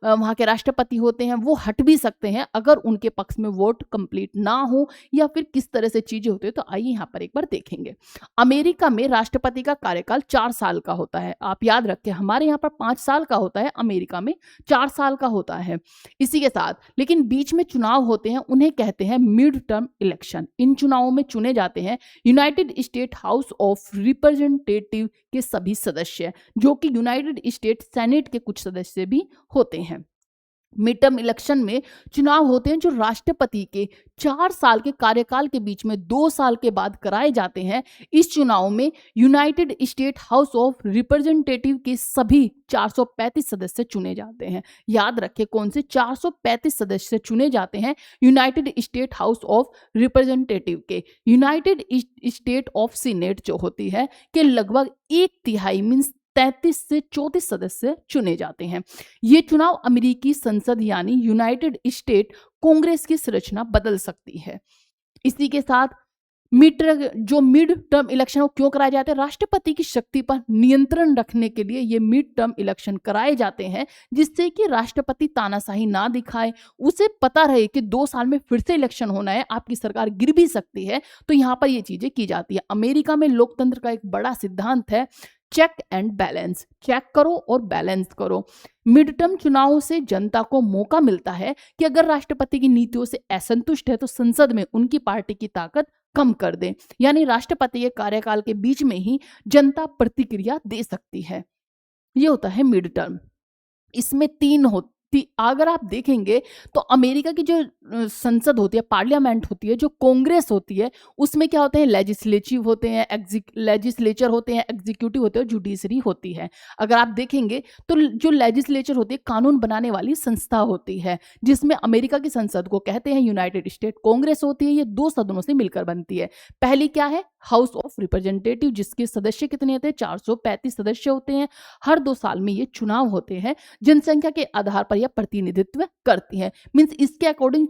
वहाँ के राष्ट्रपति होते हैं वो हट भी सकते हैं अगर उनके पक्ष में वोट कंप्लीट ना हो या फिर किस तरह से चीजें होती है। तो आइए यहाँ पर एक बार देखेंगे। अमेरिका में राष्ट्रपति का कार्यकाल 4 साल का होता है। आप याद रखें, हमारे यहाँ पर 5 साल का होता है, अमेरिका में 4 साल का होता है। इसी के साथ लेकिन बीच में चुनाव होते हैं, उन्हें कहते हैं मिड टर्म इलेक्शन। इन चुनावों में चुने जाते हैं United state house of representative के सभी सदस्य, जो कि यूनाइटेड स्टेट सेनेट के कुछ सदस्य भी होते हैं। मिड टर्म इलेक्शन में चुनाव होते हैं जो राष्ट्रपति के 4 साल के कार्यकाल के बीच में 2 साल के बाद कराए जाते हैं। इस चुनाव में United state house of representative के सभी 435 सदस्य चुने जाते हैं। याद रखें कौन से 435 सदस्य चुने जाते हैं United state house of representative के। यूनाइटेड स्टेट ऑफ सीनेट जो होती है के लगभग 1/3 मीन्स 33 से 34 सदस्य चुने जाते हैं। ये चुनाव अमेरिकी संसद यानी यूनाइटेड स्टेट कांग्रेस की संरचना बदल सकती है। इसी के साथ मिड टर्म इलेक्शन क्यों कराए जाते हैं? राष्ट्रपति की शक्ति पर नियंत्रण रखने के लिए ये मिड टर्म इलेक्शन कराए जाते हैं, जिससे कि राष्ट्रपति तानाशाही ना दिखाए। उसे पता रहे कि 2 साल में फिर से इलेक्शन होना है, आपकी सरकार गिर भी सकती है। तो यहाँ पर ये चीजें की जाती है। अमेरिका में लोकतंत्र का एक बड़ा सिद्धांत है चेक एंड बैलेंस। चेक करो और बैलेंस करो। मिड टर्म चुनावों से जनता को मौका मिलता है कि अगर राष्ट्रपति की नीतियों से असंतुष्ट है तो संसद में उनकी पार्टी की ताकत कम कर दे, यानी राष्ट्रपति के कार्यकाल के बीच में ही जनता प्रतिक्रिया दे सकती है। ये होता है मिड टर्म। इसमें 3 अगर आप देखेंगे तो अमेरिका की जो संसद होती है, पार्लियामेंट होती है, जो कांग्रेस होती है, उसमें क्या होते हैं? लेजिस्लेटिव होते हैं, लेजिस्लेचर होते हैं, एग्जीक्यूटिव होते हैं, जुडिशरी होती है। अगर आप देखेंगे तो जो लेजिस्लेचर होती है कानून बनाने वाली संस्था होती है, जिसमें अमेरिका की संसद को कहते हैं यूनाइटेड स्टेट कांग्रेस होती है। ये 2 सदनों से मिलकर बनती है। पहली क्या है? हाउस ऑफ रिप्रेजेंटेटिव, जिसके सदस्य कितने होते हैं? 435 सदस्य होते हैं। हर 2 साल में ये चुनाव होते हैं। जनसंख्या के आधार पर यह प्रतिनिधित्व करती है। मींस इसके अकॉर्डिंग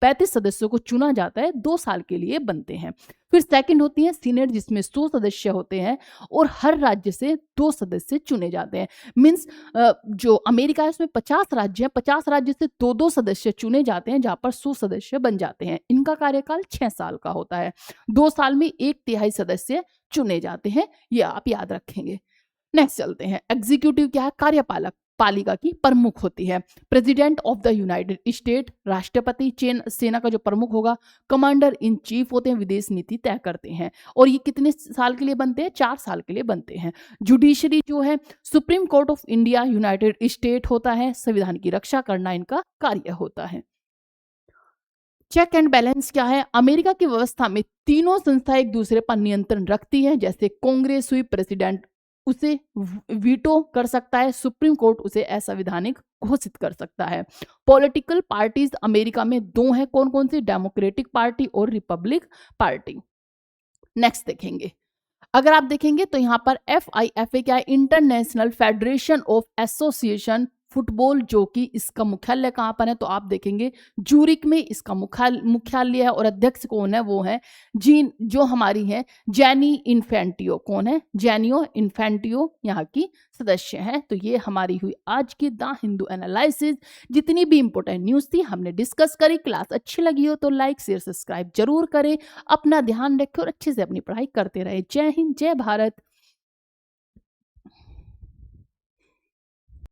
35 सदस्यों को चुना जाता है, 2 साल के लिए बनते हैं। फिर सेकंड होती है सीनेट, जिसमें 100 सदस्य होते हैं और हर राज्य से 2 सदस्य चुने जाते हैं। मीन्स जो अमेरिका है उसमें 50 राज्य हैं, 50 राज्य से 2-2 सदस्य चुने जाते हैं, जहाँ पर 100 सदस्य बन जाते हैं। इनका कार्यकाल 6 साल का होता है। 2 साल में 1/3 सदस्य चुने जाते हैं, ये आप याद रखेंगे। नेक्स्ट चलते हैं। एग्जीक्यूटिव क्या है? कार्यपालक पालिका की प्रमुख होती है। President of the United state, राष्ट्रपति सेना का जो प्रमुख होगा। कमांडर इन चीफ होते हैं, विदेश नीति तय करते हैं। और ये कितने साल के लिए बनते हैं? 4 साल के लिए बनते हैं। जुडिशरी जो है, supreme court of India United state होता है, संविधान की रक्षा करना इनका कार्य होता है। चेक एंड बैलेंस क्या है? अमेरिका की व्यवस्था में तीनों संस्थाएं एक दूसरे पर नियंत्रण रखती है। जैसे कांग्रेस हुई, प्रेसिडेंट उसे वीटो कर सकता है, सुप्रीम कोर्ट उसे असंवैधानिक घोषित कर सकता है। पॉलिटिकल पार्टीज अमेरिका में 2 हैं, कौन कौन सी? डेमोक्रेटिक पार्टी और रिपब्लिक पार्टी। नेक्स्ट देखेंगे। अगर आप देखेंगे तो यहाँ पर FIFA क्या है? International federation of association football, जो कि इसका मुख्यालय कहाँ पर है? तो आप देखेंगे जूरिक में इसका मुख्यालय है। और अध्यक्ष कौन है? वो है जो हमारी है जैनी इन्फेंटियो। कौन है? जैनियो इन्फेंटियो यहाँ की सदस्य है। तो ये हमारी हुई आज की द हिंदू एनालिसिस। जितनी भी इंपॉर्टेंट न्यूज थी हमने डिस्कस करी। क्लास अच्छी लगी हो तो लाइक शेयर सब्सक्राइब जरूर करें। अपना ध्यान रखें और अच्छे से अपनी पढ़ाई करते रहे। जय हिंद, जय भारत।